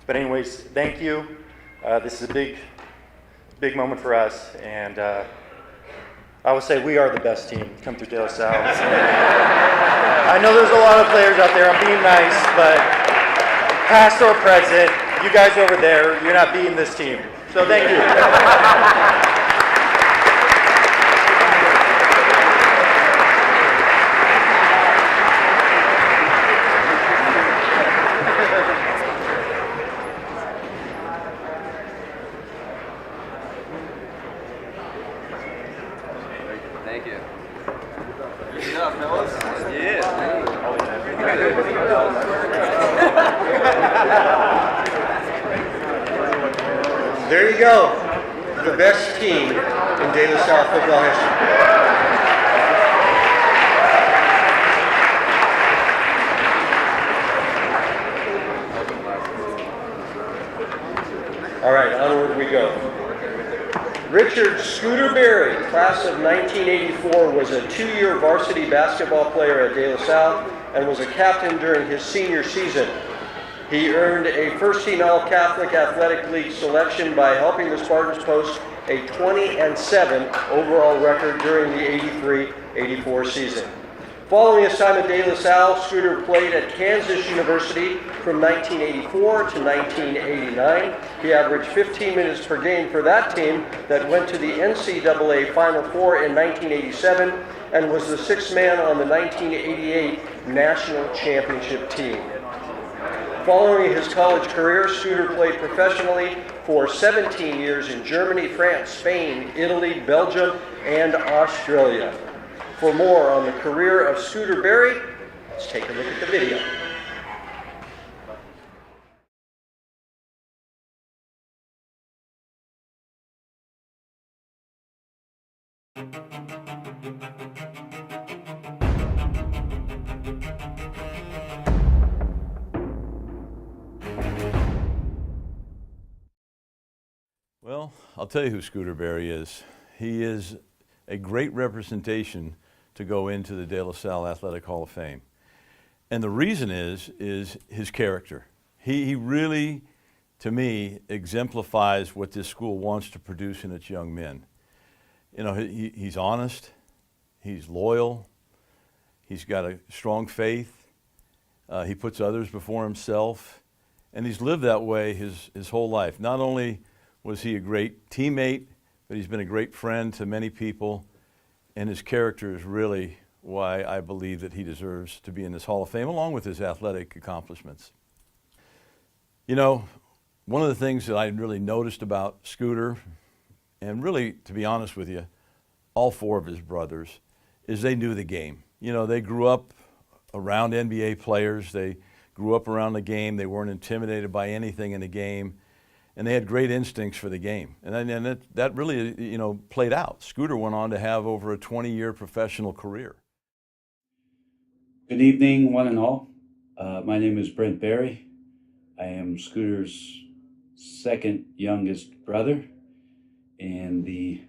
But anyways, thank you. This is a big moment for us, and I would say we are the best team come through De La Salle. I know there's a lot of players out there. I'm being nice, but past or present, you guys over there, you're not beating this team. So thank you. Thank you. Good job, fellas. Yeah. There you go. The best team in De La Salle football history. All right, onward we go. Richard Scooter Berry, class of 1984, was a two-year varsity basketball player at De La Salle and was a captain during his senior season. He earned a first-team All-Catholic Athletic League selection by helping the Spartans post a 20-7 overall record during the 83-84 season. Following his time at De La Salle, Scooter played at Kansas University from 1984 to 1989. He averaged 15 minutes per game for that team that went to the NCAA Final Four in 1987 and was the sixth man on the 1988 National Championship team. Following his college career, Scooter played professionally for 17 years in Germany, France, Spain, Italy, Belgium, and Australia. For more on the career of Scooter Berry, let's take a look at the video. Well, I'll tell you who Scooter Berry is. He is a great representation to go into the De La Salle Athletic Hall of Fame. And the reason is his character. He really, to me, exemplifies what this school wants to produce in its young men. You know, he's honest, he's loyal, he's got a strong faith, he puts others before himself, And he's lived that way his whole life. Not only was he a great teammate, but he's been a great friend to many people. And his character is really why I believe that he deserves to be in this Hall of Fame, along with his athletic accomplishments. You know, one of the things that I really noticed about Scooter, and really, to be honest with you, all four of his brothers, is they knew the game. You know, they grew up around NBA players. They grew up around the game. They weren't intimidated by anything in the game. And they had great instincts for the game. And that really, you know, played out. Scooter went on to have over a 20-year professional career. Good evening, one and all. My name is Brent Berry. I am Scooter's second youngest brother in the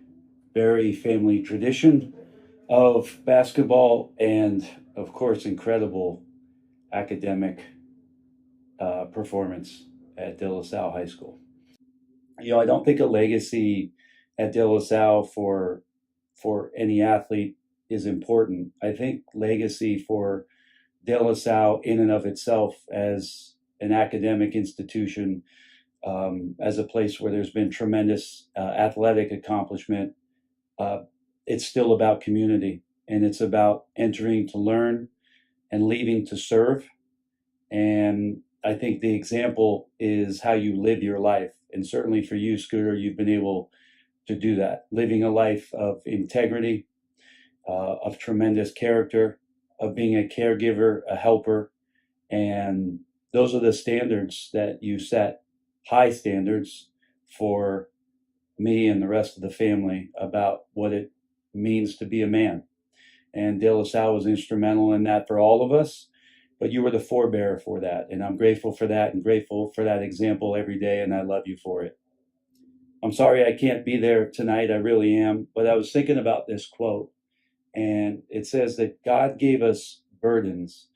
Berry family tradition of basketball and, of course, incredible academic performance at De La Salle High School. You know, I don't think a legacy at De La Salle for any athlete is important. I think legacy for De La Salle in and of itself as an academic institution, as a place where there's been tremendous athletic accomplishment, it's still about community, and it's about entering to learn and leaving to serve. And I think the example is how you live your life. And certainly for you, Scooter, you've been able to do that, living a life of integrity, of tremendous character, of being a caregiver, a helper. And those are the standards that you set, high standards for me and the rest of the family about what it means to be a man. And De La Salle was instrumental in that for all of us, but you were the forebearer for that. And I'm grateful for that and grateful for that example every day, and I love you for it. I'm sorry I can't be there tonight, I really am, but I was thinking about this quote, and it says that God gave us burdens,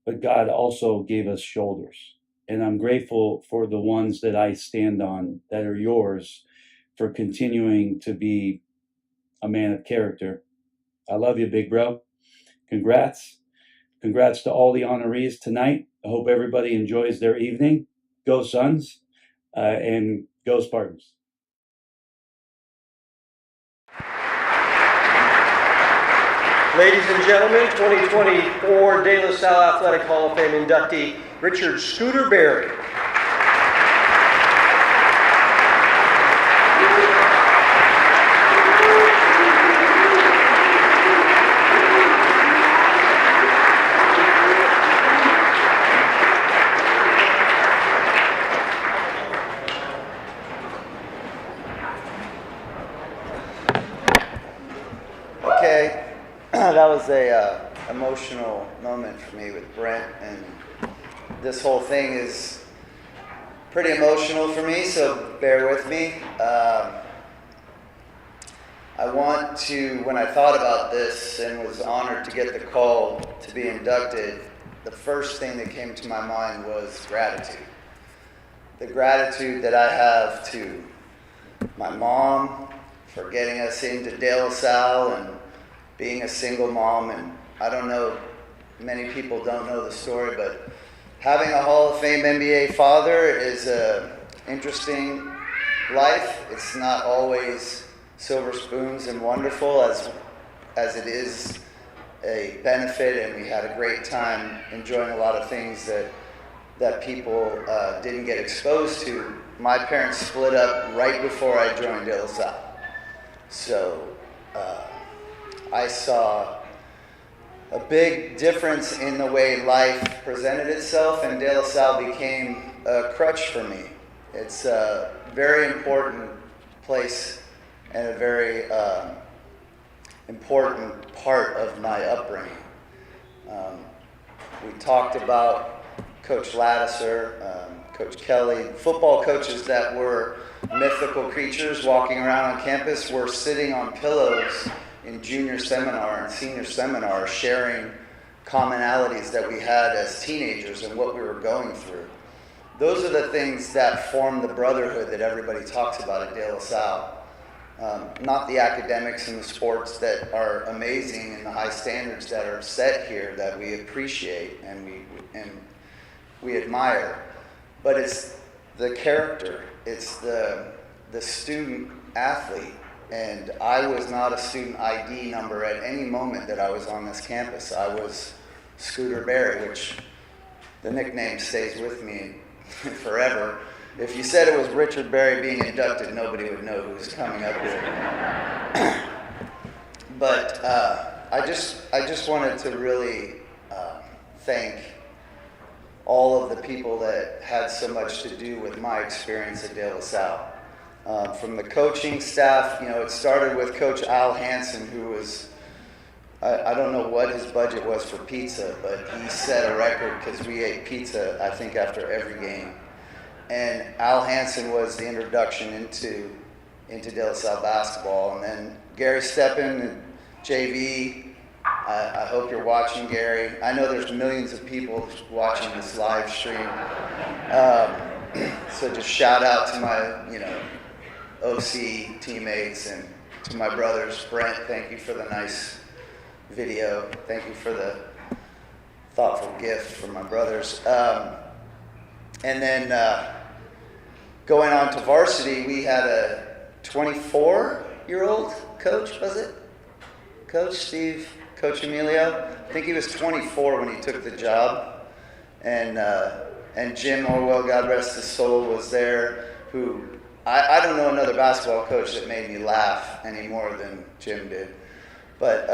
but God also gave us shoulders. And I'm grateful for the ones that I stand on that are yours, for continuing to be a man of character. I love you, big bro. Congrats. Congrats to all the honorees tonight. I hope everybody enjoys their evening. Go Suns, and go Spartans. Ladies and gentlemen, 2024 De La Salle Athletic Hall of Fame inductee, Richard Scooter Berry. Okay, that was a emotional moment for me with Brent, and this whole thing is pretty emotional for me, so bear with me. I want to, when I thought about this and was honored to get the call to be inducted, the first thing that came to my mind was gratitude. The gratitude that I have to my mom for getting us into De La Salle and being a single mom. And I don't know, many people don't know the story, but having a Hall of Fame NBA father is an interesting life. It's not always silver spoons and wonderful as it is a benefit, and we had a great time enjoying a lot of things that people didn't get exposed to. My parents split up right before I joined De La Salle. So I saw a big difference in the way life presented itself, and De La Salle became a crutch for me. It's a very important place and a very important part of my upbringing. We talked about Coach Lattiser, Coach Kelly, football coaches that were mythical creatures walking around on campus were sitting on pillows in junior seminar and senior seminar, sharing commonalities that we had as teenagers and what we were going through. Those are the things that form the brotherhood that everybody talks about at De La Salle. Not the academics and the sports that are amazing and the high standards that are set here that we appreciate and we admire. but it's the character, it's the student athlete. And I was not a student ID number at any moment that I was on this campus. I was Scooter Berry, which the nickname stays with me forever. If you said it was Richard Berry being inducted, nobody would know who was coming up here. But I just wanted to really thank all of the people that had so much to do with my experience at De La Salle. From the coaching staff, you know, it started with Coach Al Hansen, who was, I don't know what his budget was for pizza, but he set a record because we ate pizza, I think, after every game. And Al Hansen was the introduction into De La Salle basketball. And then Gary Steppen, JV, I hope you're watching, Gary. I know there's millions of people watching this live stream. So just shout out to my, you know, OC teammates and to my brothers. Brent, thank you for the nice video. Thank you for the thoughtful gift from my brothers. And then going on to varsity, we had a 24-year-old coach, was it? Coach Steve, Coach Emilio. I think he was 24 when he took the job. And Jim Orwell, God rest his soul, was there, who I don't know another basketball coach that made me laugh any more than Jim did. But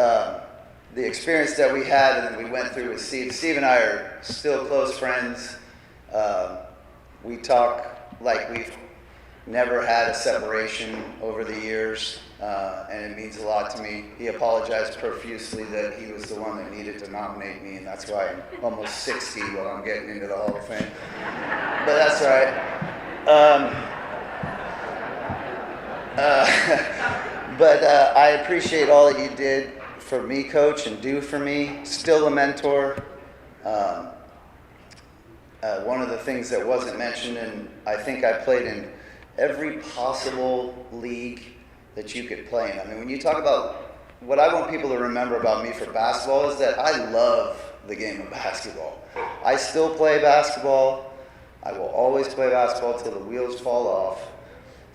the experience that we had and that we went through with Steve, Steve and I are still close friends. We talk like we've never had a separation over the years, and it means a lot to me. He apologized profusely that he was the one that needed to nominate me, and that's why I'm almost 60 while I'm getting into the Hall of Fame. But that's all right. But I appreciate all that you did for me, Coach, and do for me. Still a mentor. One of the things that wasn't mentioned, and I think I played in every possible league that you could play in. I mean, when you talk about what I want people to remember about me for basketball is that I love the game of basketball. I still play basketball. I will always play basketball till the wheels fall off.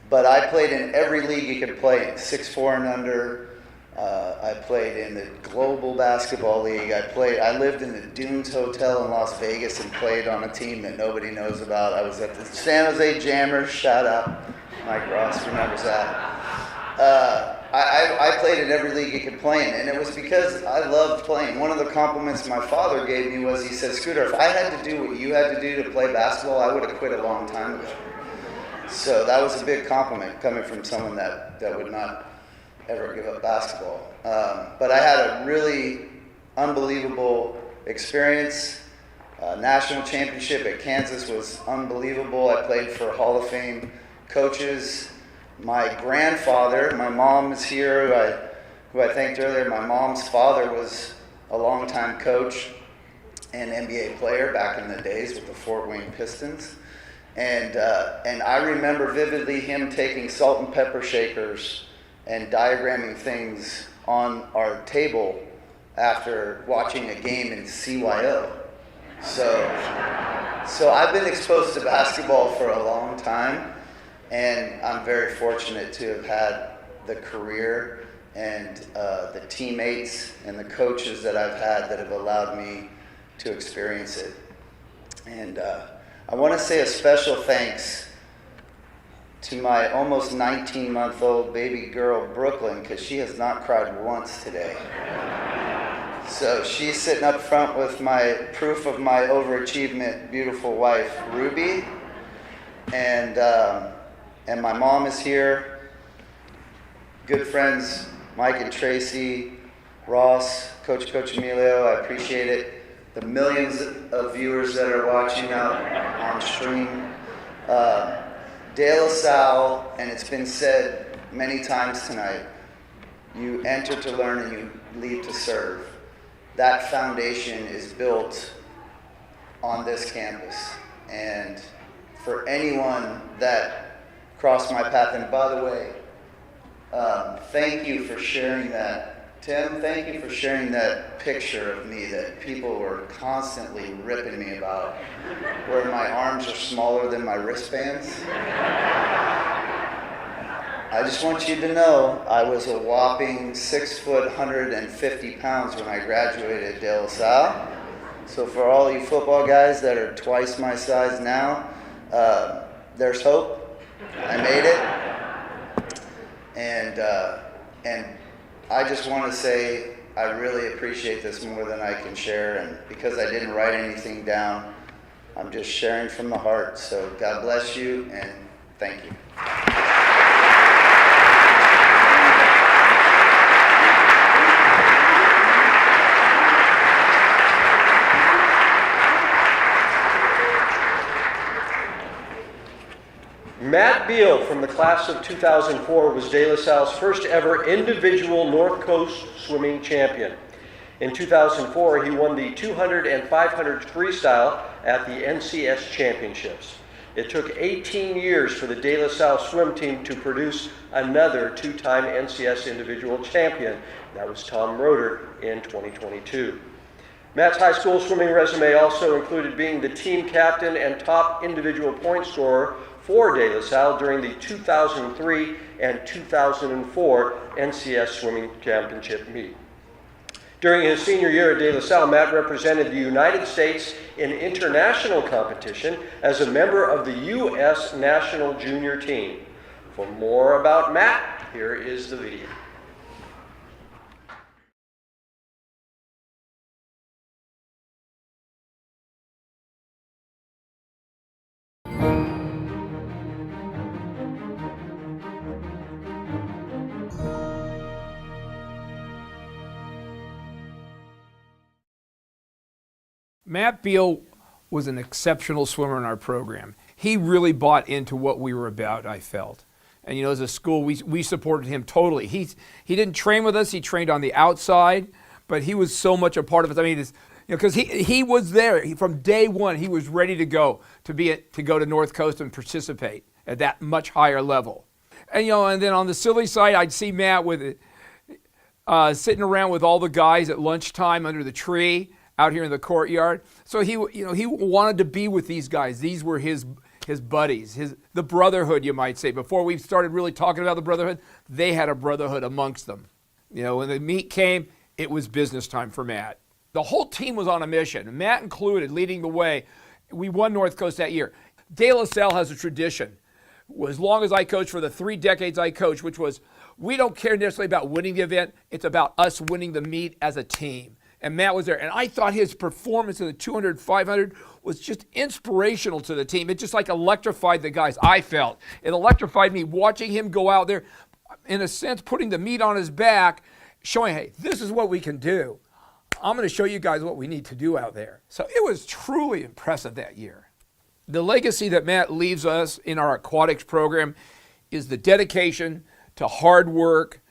But I played in every league you could play in, 6'4" and under. I played in the Global Basketball League. I lived in the Dunes Hotel in Las Vegas and played on a team that nobody knows about. I was at the San Jose Jammers. Shout out. Mike Ross remembers that. I played in every league you could play in, and it was because I loved playing. One of the compliments my father gave me was, he said, Scooter, if I had to do what you had to do to play basketball, I would have quit a long time ago. So that was a big compliment coming from someone that would not ever give up basketball. But I had a really unbelievable experience. National championship at Kansas was unbelievable. I played for Hall of Fame coaches. My grandfather, my mom is here, who I thanked earlier. My mom's father was a longtime coach and NBA player back in the days with the Fort Wayne Pistons. And I remember vividly him taking salt and pepper shakers and diagramming things on our table after watching a game in CYO. So I've been exposed to basketball for a long time, and I'm very fortunate to have had the career and the teammates and the coaches that I've had that have allowed me to experience it. And I want to say a special thanks to my almost 19-month-old baby girl, Brooklyn, because she has not cried once today. So she's sitting up front with my proof of my overachievement, beautiful wife, Ruby. And my mom is here. Good friends, Mike and Tracy, Ross, Coach Emilio, I appreciate it. The millions of viewers that are watching out on stream. De La Salle, and it's been said many times tonight, you enter to learn and you leave to serve. That foundation is built on this campus. And for anyone that crossed my path, and by the way, thank you for sharing that Tim, thank you for sharing that picture of me that people were constantly ripping me about, where my arms are smaller than my wristbands. I just want you to know I was a whopping 6 foot, 150 pounds when I graduated De La Salle. So for all you football guys that are twice my size now, there's hope. I made it. And I just want to say I really appreciate this more than I can share. And because I didn't write anything down, I'm just sharing from the heart. So God bless you and thank you. Matt Beal from the class of 2004 was De La Salle's first ever individual North Coast swimming champion. In 2004, he won the 200 and 500 freestyle at the NCS Championships. It took 18 years for the De La Salle swim team to produce another two-time NCS individual champion. That was Tom Roeder in 2022. Matt's high school swimming resume also included being the team captain and top individual point scorer for De La Salle during the 2003 and 2004 NCS Swimming Championship meet. During his senior year at De La Salle, Matt represented the United States in international competition as a member of the U.S. National Junior Team. For more about Matt, here is the video. Matt Beal was an exceptional swimmer in our program. He really bought into what we were about, I felt. And, as a school, we supported him totally. He didn't train with us. He trained on the outside, but he was so much a part of it. I mean, because he was there. From day one, he was ready to go to go to North Coast and participate at that much higher level. And, and then on the silly side, I'd see Matt with sitting around with all the guys at lunchtime under the tree out here in the courtyard. So he wanted to be with these guys. These were his buddies, the brotherhood, you might say. Before we started really talking about the brotherhood, they had a brotherhood amongst them. When the meet came, it was business time for Matt. The whole team was on a mission, Matt included, leading the way. We won North Coast that year. De La Salle has a tradition. As long as I coached, for the 3 decades I coached, which was, we don't care necessarily about winning the event, it's about us winning the meet as a team. And Matt was there. And I thought his performance in the 200, 500 was just inspirational to the team. It just like electrified the guys, I felt. It electrified me watching him go out there, in a sense, putting the meat on his back, showing, hey, this is what we can do. I'm going to show you guys what we need to do out there. So it was truly impressive that year. The legacy that Matt leaves us in our aquatics program is the dedication to hard work,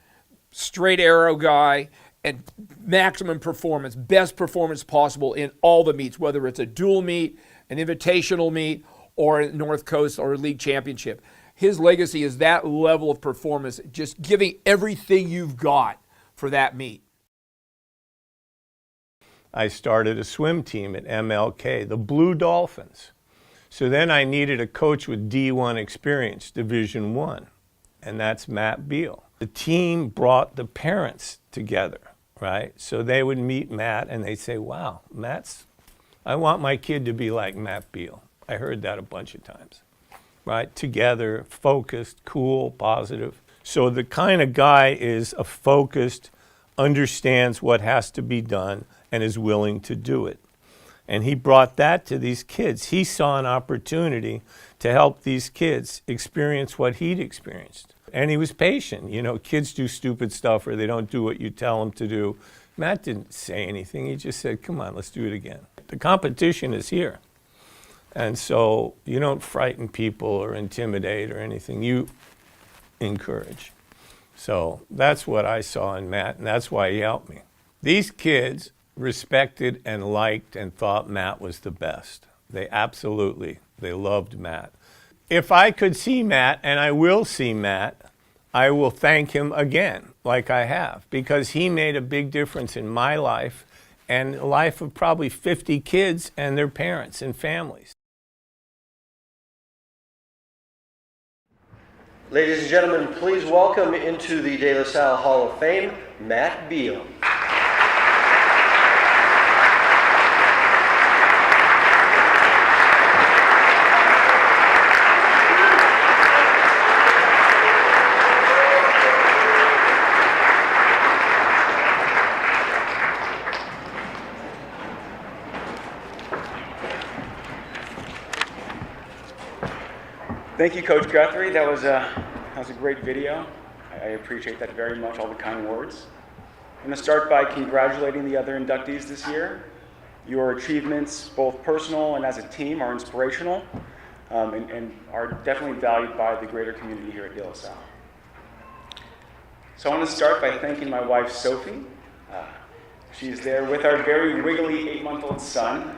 straight arrow guy, and maximum performance, best performance possible in all the meets, whether it's a dual meet, an invitational meet, or a North Coast or a league championship. His legacy is that level of performance, just giving everything you've got for that meet. I started a swim team at MLK, the Blue Dolphins. So then I needed a coach with D1 experience, Division I, and that's Matt Beal. The team brought the parents together, right? So they would meet Matt and they'd say, wow, I want my kid to be like Matt Beal. I heard that a bunch of times, right? Together, focused, cool, positive. So the kind of guy is a focused, understands what has to be done, and is willing to do it. And he brought that to these kids. He saw an opportunity to help these kids experience what he'd experienced. And he was patient. Kids do stupid stuff or they don't do what you tell them to do. Matt didn't say anything. He just said, come on, let's do it again. The competition is here. And so you don't frighten people or intimidate or anything. You encourage. So that's what I saw in Matt, and that's why he helped me. These kids respected and liked and thought Matt was the best. They loved Matt. If I could see Matt, and I will see Matt, I will thank him again, like I have, because he made a big difference in my life and the life of probably 50 kids and their parents and families. Ladies and gentlemen, please welcome into the De La Salle Hall of Fame, Matt Beal. Thank you, Coach Guthrie. That was a great video. I appreciate that very much, all the kind words. I'm going to start by congratulating the other inductees this year. Your achievements, both personal and as a team, are inspirational and are definitely valued by the greater community here at De La Salle. So I want to start by thanking my wife, Sophie. She's there with our very wiggly 8-month-old son.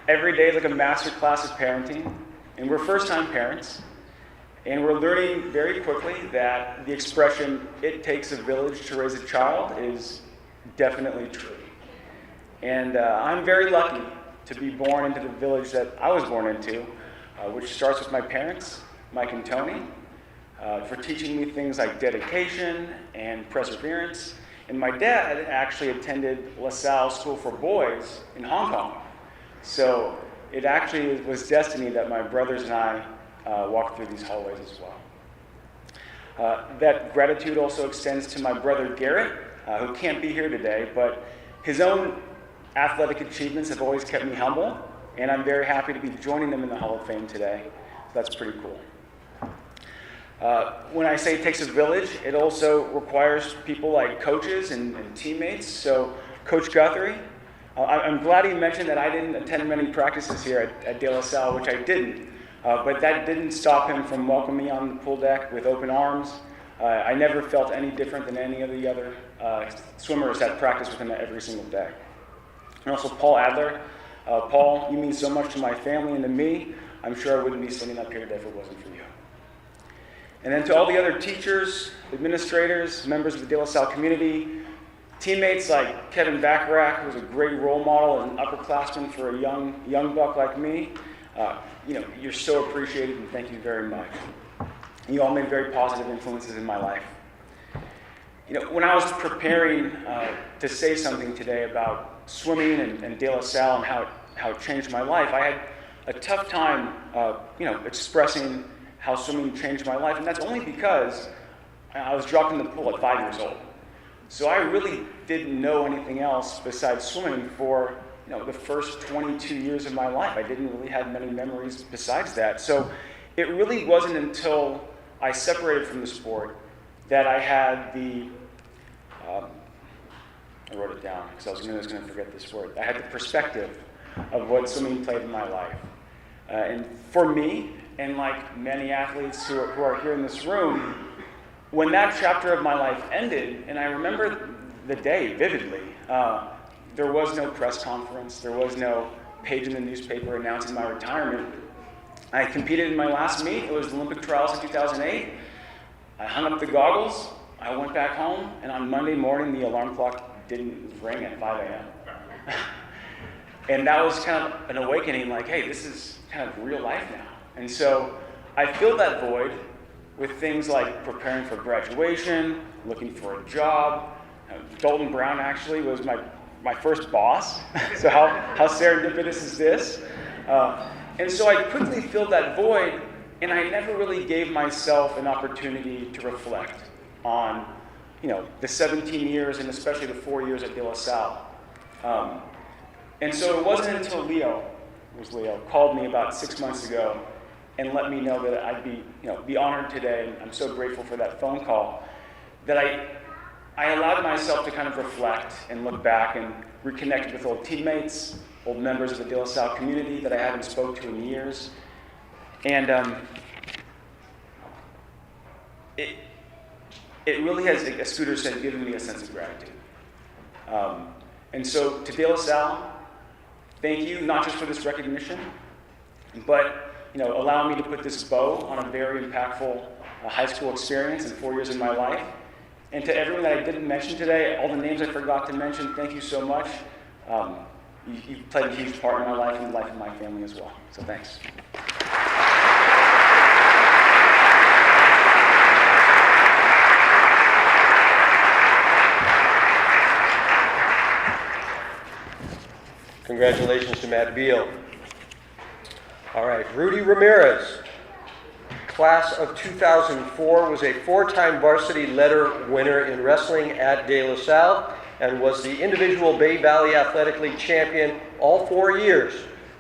Every day is like a master class of parenting. And we're first-time parents, and we're learning very quickly that the expression, "it takes a village to raise a child," is definitely true. And I'm very lucky to be born into the village that I was born into, which starts with my parents, Mike and Tony, for teaching me things like dedication and perseverance. And my dad had actually attended La Salle School for Boys in Hong Kong. So it actually was destiny that my brothers and I walked through these hallways as well. That gratitude also extends to my brother Garrett, who can't be here today, but his own athletic achievements have always kept me humble, and I'm very happy to be joining them in the Hall of Fame today. So that's pretty cool. When I say it takes a village, it also requires people like coaches and teammates. So Coach Guthrie, I'm glad he mentioned that I didn't attend many practices here at De La Salle, which I didn't, but that didn't stop him from welcoming me on the pool deck with open arms. I never felt any different than any of the other swimmers that practice with him every single day. And also Paul Adler. Paul, you mean so much to my family and to me. I'm sure I wouldn't be sitting up here today if it wasn't for you. And then to all the other teachers, administrators, members of the De La Salle community, teammates like Kevin Bacharach, who was a great role model and an upperclassman for a young buck like me. You're so appreciated, and thank you very much. You all made very positive influences in my life. When I was preparing to say something today about swimming and De La Salle and how it changed my life, I had a tough time, expressing how swimming changed my life, and that's only because I was dropped in the pool at 5 years old. So I really didn't know anything else besides swimming for the first 22 years of my life. I didn't really have many memories besides that. So it really wasn't until I separated from the sport that I had I wrote it down because I was going to forget this word. I had the perspective of what swimming played in my life. And for me, and like many athletes who are here in this room, when that chapter of my life ended, and I remember the day vividly, there was no press conference, there was no page in the newspaper announcing my retirement. I competed in my last meet. It was the Olympic trials in 2008. I hung up the goggles, I went back home, and on Monday morning, the alarm clock didn't ring at 5 a.m. And that was kind of an awakening, like, hey, this is kind of real life now. And so I filled that void with things like preparing for graduation, looking for a job. Dalton Brown actually was my first boss. So how serendipitous is this? And so I quickly filled that void, and I never really gave myself an opportunity to reflect on, the 17 years and especially the 4 years at De La Salle. And so it wasn't until Leo called me about 6 months ago and let me know that I'd be honored today, and I'm so grateful for that phone call, that I allowed myself to kind of reflect and look back and reconnect with old teammates, old members of the De La Salle community that I haven't spoke to in years. And it really has, as Scooter said, given me a sense of gratitude. And so to De La Salle, thank you, not just for this recognition, but allowing me to put this bow on a very impactful high school experience and 4 years in my life. And to everyone that I didn't mention today, all the names I forgot to mention, thank you so much. You've played a huge part in my life and the life of my family as well. So thanks. Congratulations to Matt Beal. All right, Rudy Ramirez, class of 2004, was a 4-time varsity letter winner in wrestling at De La Salle and was the individual Bay Valley Athletic League champion all 4 years.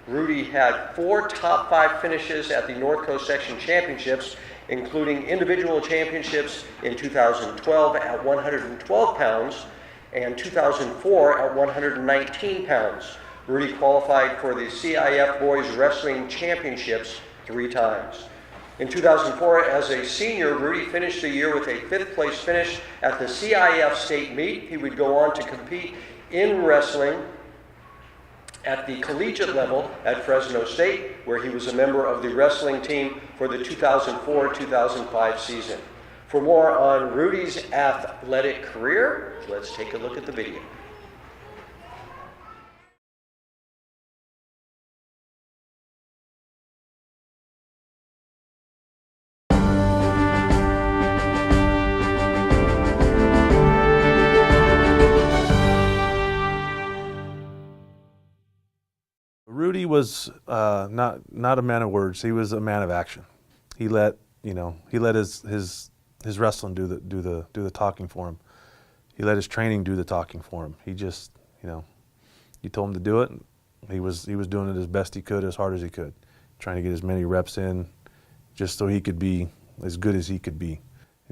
Rudy had 4 top 5 finishes at the North Coast Section Championships, including individual championships in 2012 at 112 pounds and 2004 at 119 pounds. Rudy qualified for the CIF Boys Wrestling Championships 3 times. In 2004, as a senior, Rudy finished the year with a 5th place finish at the CIF State Meet. He would go on to compete in wrestling at the collegiate level at Fresno State, where he was a member of the wrestling team for the 2004-2005 season. For more on Rudy's athletic career, let's take a look at the video. Rudy was not a man of words. He was a man of action. He let his wrestling do the talking for him. He let his training do the talking for him. He just, you told him to do it. He was doing it as best he could, as hard as he could, trying to get as many reps in, just so he could be as good as he could be.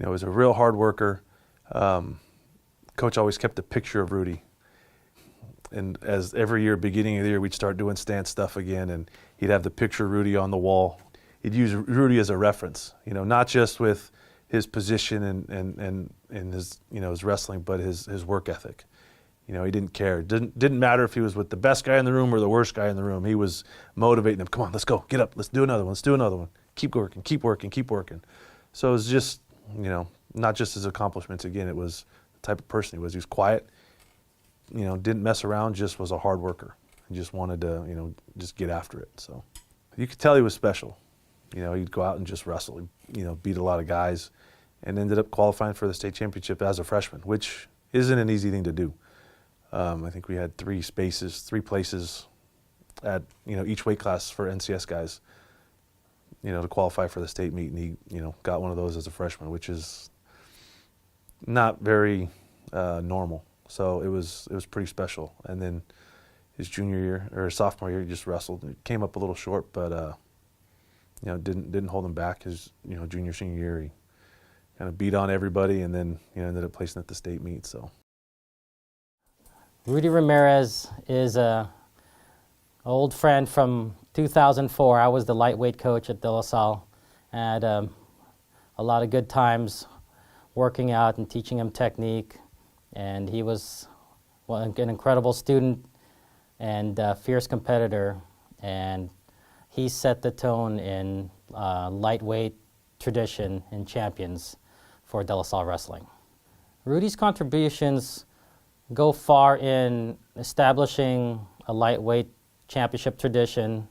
He was a real hard worker. Coach always kept a picture of Rudy. And as every year, beginning of the year, we'd start doing stance stuff again, and he'd have the picture of Rudy on the wall. He'd use Rudy as a reference, not just with his position and his his wrestling, but his work ethic. He didn't care. Didn't matter if he was with the best guy in the room or the worst guy in the room. He was motivating them. Come on, let's go, get up, let's do another one, let's do another one. Keep working, keep working, keep working. So it was just, not just his accomplishments. Again, it was the type of person he was. He was quiet. Didn't mess around, just was a hard worker. He just wanted to, just get after it. So you could tell he was special. He'd go out and just wrestle, beat a lot of guys, and ended up qualifying for the state championship as a freshman, which isn't an easy thing to do. I think we had 3 places at, each weight class for NCS guys, to qualify for the state meet, and he, got one of those as a freshman, which is not very normal. So it was pretty special. And then his junior year or sophomore year, he just wrestled. It came up a little short, but didn't hold him back. His junior senior year, he kind of beat on everybody, and then ended up placing at the state meet. So Rudy Ramirez is an old friend from 2004. I was the lightweight coach at De La Salle. I had a lot of good times working out and teaching him technique. And he was an incredible student and fierce competitor. And he set the tone in lightweight tradition and champions for De La Salle Wrestling. Rudy's contributions go far in establishing a lightweight championship tradition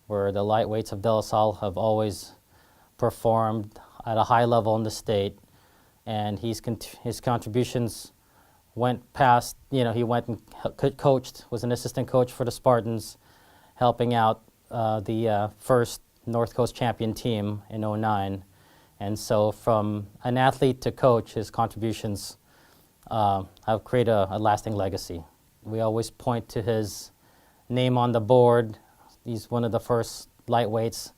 where the lightweights of De La Salle have always performed at a high level in the state. And his contributions went past, he went and coached, was an assistant coach for the Spartans, helping out the first North Coast champion team in '09. And so from an athlete to coach, his contributions have created a lasting legacy. We always point to his name on the board. He's one of the first lightweights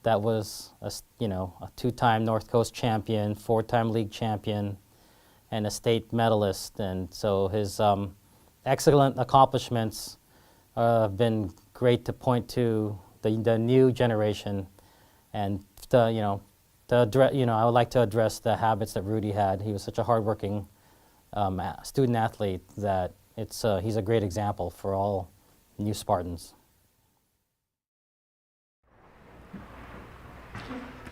that was a 2-time North Coast champion, 4-time league champion, and a state medalist. And so his excellent accomplishments have been great to point to the new generation. And I would like to address the habits that Rudy had. He was such a hardworking student athlete that he's a great example for all new Spartans.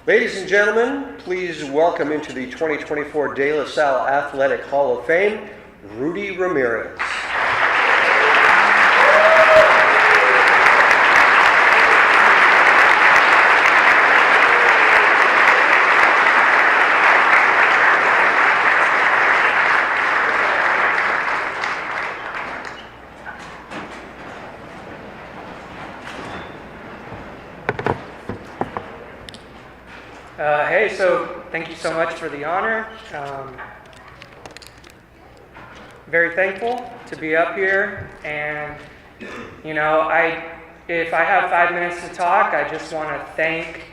Ladies and gentlemen, please welcome into the 2024 De La Salle Athletic Hall of Fame, Rudy Ramirez. Hey, so thank you so much for the honor. Very thankful to be up here, and if I have 5 minutes to talk, I just want to thank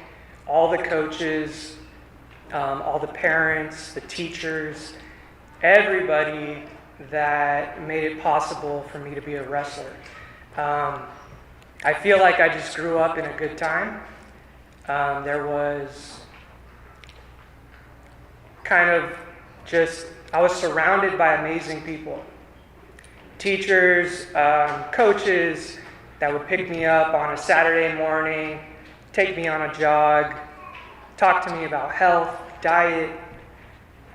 all the coaches, all the parents, the teachers, everybody that made it possible for me to be a wrestler. I feel like I just grew up in a good time. There was I was surrounded by amazing people. Teachers, coaches that would pick me up on a Saturday morning, take me on a jog, talk to me about health, diet.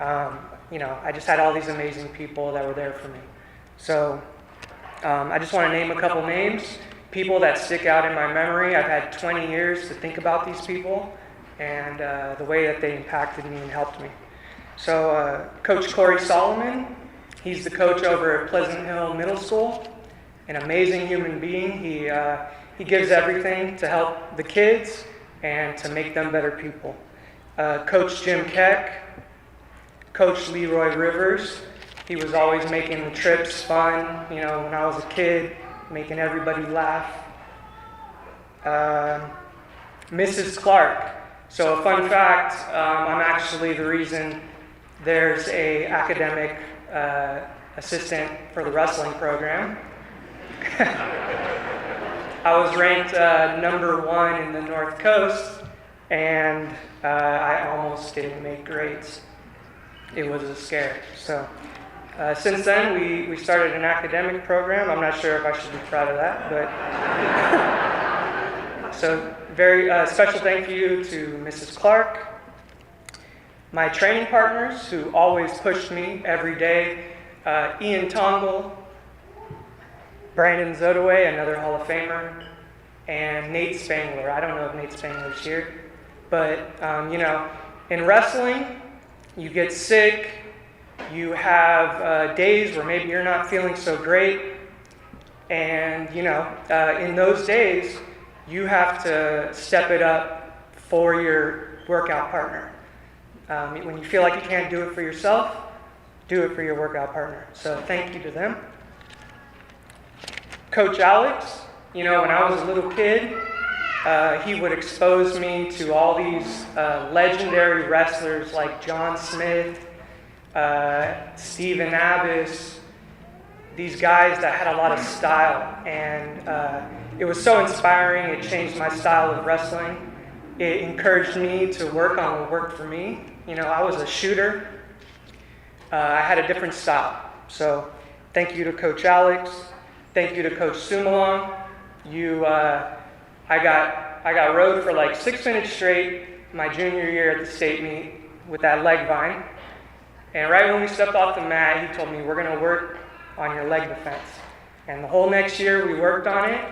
I just had all these amazing people that were there for me. So I just want to name a couple names, people that stick out in my memory. I've had 20 years to think about these people and the way that they impacted me and helped me. So Coach Corey Solomon, he's the coach over at Pleasant Hill Middle School, an amazing human being. He gives everything to help the kids and to make them better people. Coach Jim Keck, Coach Leroy Rivers, he was always making the trips fun, when I was a kid, making everybody laugh. Mrs. Clark. So a fun fact, I'm actually the reason there's a academic assistant for the wrestling program. I was ranked number 1 in the North Coast, and I almost didn't make grades. It was a scare. So since then, we started an academic program. I'm not sure if I should be proud of that, but so very special thank you to Mrs. Clark. My training partners who always pushed me every day, Ian Tongle, Brandon Zodaway, another Hall of Famer, and Nate Spangler. I don't know if Nate Spangler's here, but in wrestling, you get sick, you have days where maybe you're not feeling so great, and in those days, you have to step it up for your workout partner. When you feel like you can't do it for yourself, do it for your workout partner. So thank you to them. Coach Alex, when I was a little kid, he would expose me to all these legendary wrestlers like John Smith, Stephen Abbas, these guys that had a lot of style. And it was so inspiring. It changed my style of wrestling. It encouraged me to work on what worked for me. I was a shooter. I had a different style. So thank you to Coach Alex. Thank you to Coach Sumalong. I got rode for like 6 minutes straight my junior year at the state meet with that leg vine. And right when we stepped off the mat, he told me, we're going to work on your leg defense. And the whole next year we worked on it,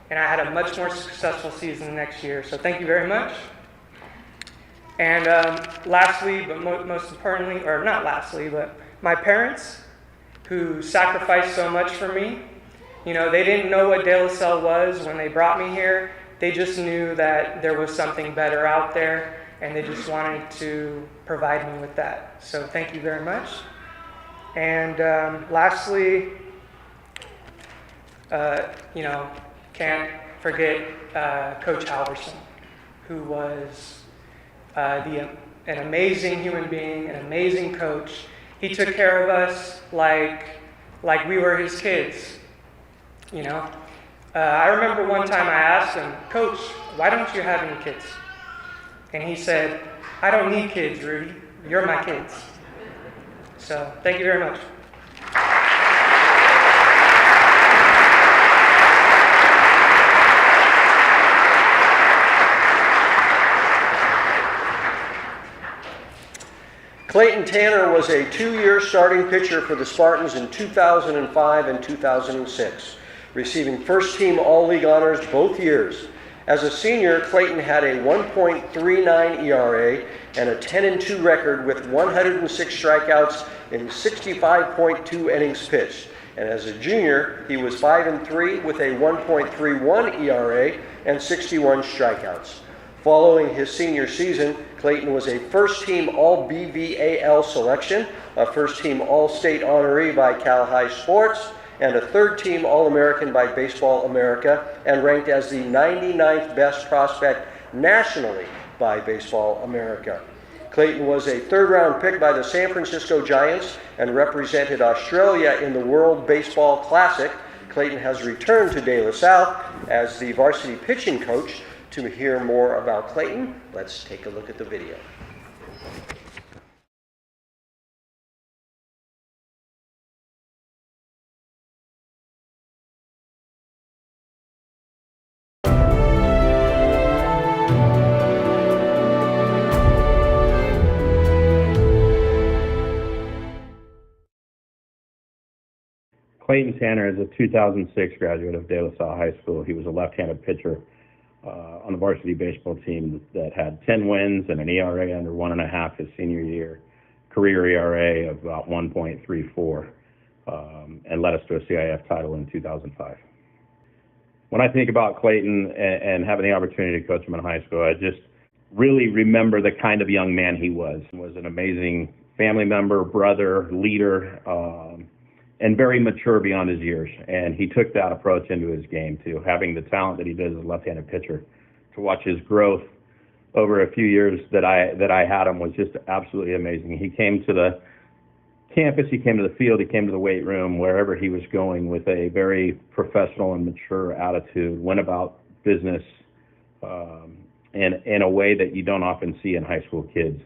and I had a much more successful season the next year. So thank you very much. And lastly, but most importantly, or not lastly, but my parents who sacrificed so much for me. They didn't know what De La Salle was when they brought me here. They just knew that there was something better out there, and they just wanted to provide me with that. So thank you very much. And lastly, can't forget Coach Halverson, who was an amazing human being, an amazing coach. He took care of us like we were his kids. I remember one time I asked him, Coach, why don't you have any kids? And he said, I don't need kids, Rudy. You're my kids. So thank you very much. Clayton Tanner was a 2-year starting pitcher for the Spartans in 2005 and 2006, receiving first-team All-League honors both years. As a senior, Clayton had a 1.39 ERA and a 10-2 record with 106 strikeouts in 65.2 innings pitched. And as a junior, he was 5-3 with a 1.31 ERA and 61 strikeouts. Following his senior season, Clayton was a first-team All-BVAL selection, a first-team All-State honoree by Cal High Sports, and a third-team All-American by Baseball America, and ranked as the 99th best prospect nationally by Baseball America. Clayton was a third-round pick by the San Francisco Giants and represented Australia in the World Baseball Classic. Clayton has returned to De La Salle as the varsity pitching coach. To hear more about Clayton, let's take a look at the video. Clayton Tanner is a 2006 graduate of De La Salle High School. He was a left-handed pitcher on the varsity baseball team that had 10 wins and an ERA under 1.5 his senior year, career ERA of about 1.34, and led us to a CIF title in 2005. When I think about Clayton and having the opportunity to coach him in high school, I just really remember the kind of young man he was. He was an amazing family member, brother, leader, and very mature beyond his years. And he took that approach into his game too, having the talent that he did as a left-handed pitcher. To watch his growth over a few years that I had him was just absolutely amazing. He came to the campus, he came to the field, he came to the weight room, wherever he was going, with a very professional and mature attitude, went about business in a way that you don't often see in high school kids.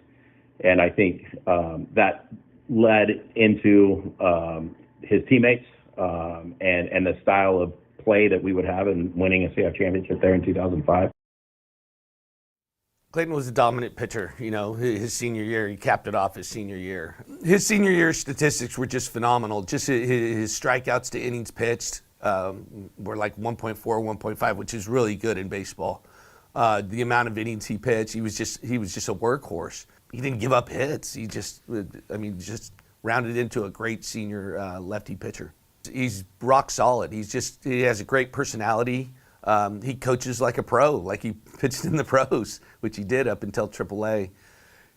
And I think that led into his teammates and the style of play that we would have in winning a CIF championship there in 2005. Clayton was a dominant pitcher. You know, his senior year, he capped it off his senior year. His senior year statistics were just phenomenal. Just his strikeouts to innings pitched were like 1.4, 1.5, which is really good in baseball. The amount of innings he pitched, he was just a workhorse. He didn't give up hits. He just rounded into a great senior lefty pitcher. He's rock solid. He has a great personality. He coaches like a pro, like he pitched in the pros, which he did up until AAA.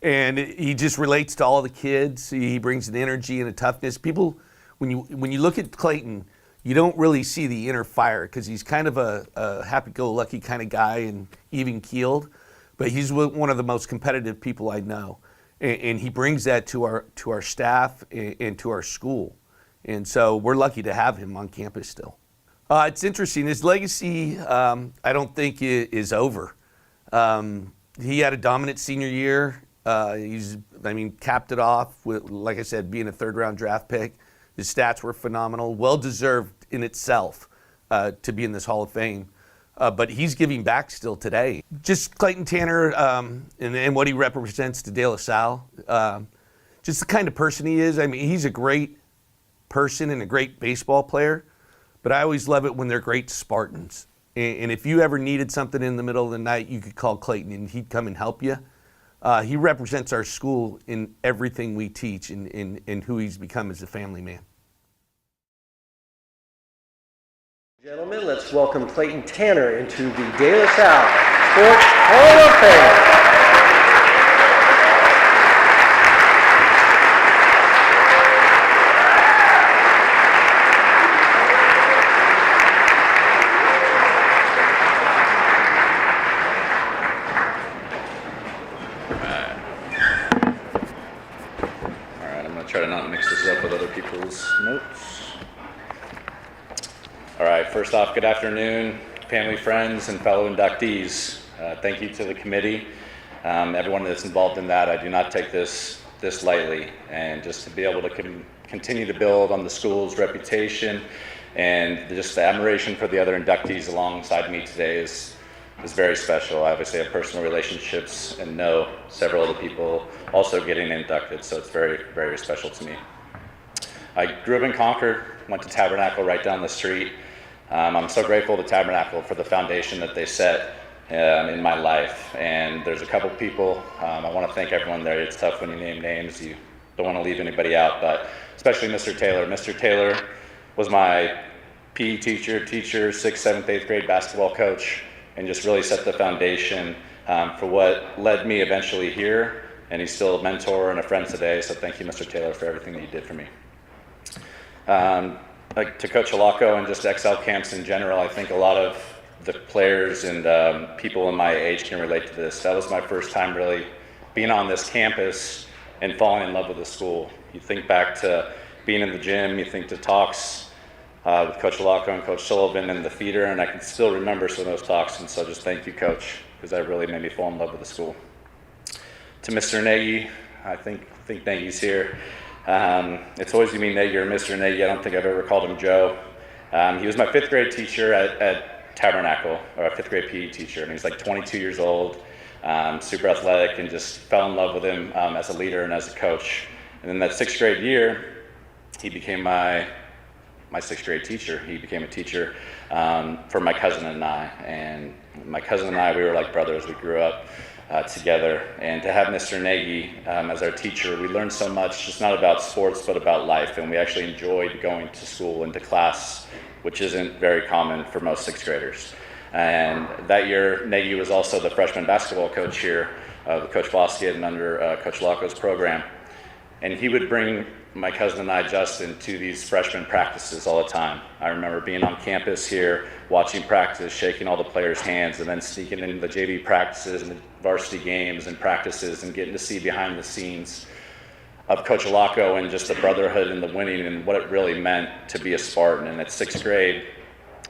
And he just relates to all the kids. He brings an energy and a toughness. People, when you look at Clayton, you don't really see the inner fire because he's kind of a happy-go-lucky kind of guy and even-keeled. But he's one of the most competitive people I know. And he brings that to our staff and to our school. And so we're lucky to have him on campus still. It's interesting. His legacy, I don't think is over. He had a dominant senior year. Capped it off with, like I said, being a third-round draft pick. His stats were phenomenal, well-deserved in itself to be in this Hall of Fame. But he's giving back still today. Just Clayton Tanner and what he represents to De La Salle. Just the kind of person he is. I mean, he's a great person and a great baseball player. But I always love it when they're great Spartans. And if you ever needed something in the middle of the night, you could call Clayton and he'd come and help you. He represents our school in everything we teach and who he's become as a family man. Gentlemen, let's welcome Clayton Tanner into the De La Salle Sports Hall of Fame. All right, I'm going to try to not mix this up with other people's notes. All right, first off, good afternoon, family, friends, and fellow inductees. Thank you to the committee, everyone that's involved in that. I do not take this lightly, and just to be able to continue to build on the school's reputation and just the admiration for the other inductees alongside me today is is very special. I obviously have personal relationships and know several of the people also getting inducted, so it's very, very special to me. I grew up in Concord, went to Tabernacle right down the street. I'm so grateful to Tabernacle for the foundation that they set in my life. And there's a couple people, I want to thank everyone there. It's tough when you name names, you don't want to leave anybody out, but especially Mr. Taylor. Mr. Taylor was my PE teacher, 6th, 7th, 8th grade basketball coach, and just really set the foundation for what led me eventually here. And he's still a mentor and a friend today, so thank you, Mr. Taylor, for everything that you did for me. Like to Coach Alarcon and just XL camps in general, I think a lot of the players and people in my age can relate to this. That was my first time really being on this campus and falling in love with the school. You think back to being in the gym, you think to talks with Coach Alarcon and Coach Sullivan in the theater, and I can still remember some of those talks, and so just thank you, Coach, because that really made me fall in love with the school. To Mr. Nagy, I think Nagy's here. It's always you mean Nagy or Mr. Nagy. I don't think I've ever called him Joe. He was my 5th grade teacher at Tabernacle, or a 5th grade PE teacher, and he's like 22 years old, super athletic, and just fell in love with him as a leader and as a coach. And then that 6th grade year, he became my 6th grade teacher. He became a teacher for my cousin and I. And my cousin and I, we were like brothers. We grew up together. And to have Mr. Nagy as our teacher, we learned so much, just not about sports, but about life. And we actually enjoyed going to school and to class, which isn't very common for most 6th graders. And that year, Nagy was also the freshman basketball coach here, with Coach Foskett and under Coach Locko's program. And he would bring my cousin and I, Justin, to these freshman practices all the time. I remember being on campus here, watching practice, shaking all the players' hands, and then sneaking into the JV practices and the varsity games and practices and getting to see behind the scenes of Coach Alacco and just the brotherhood and the winning and what it really meant to be a Spartan. And at 6th grade,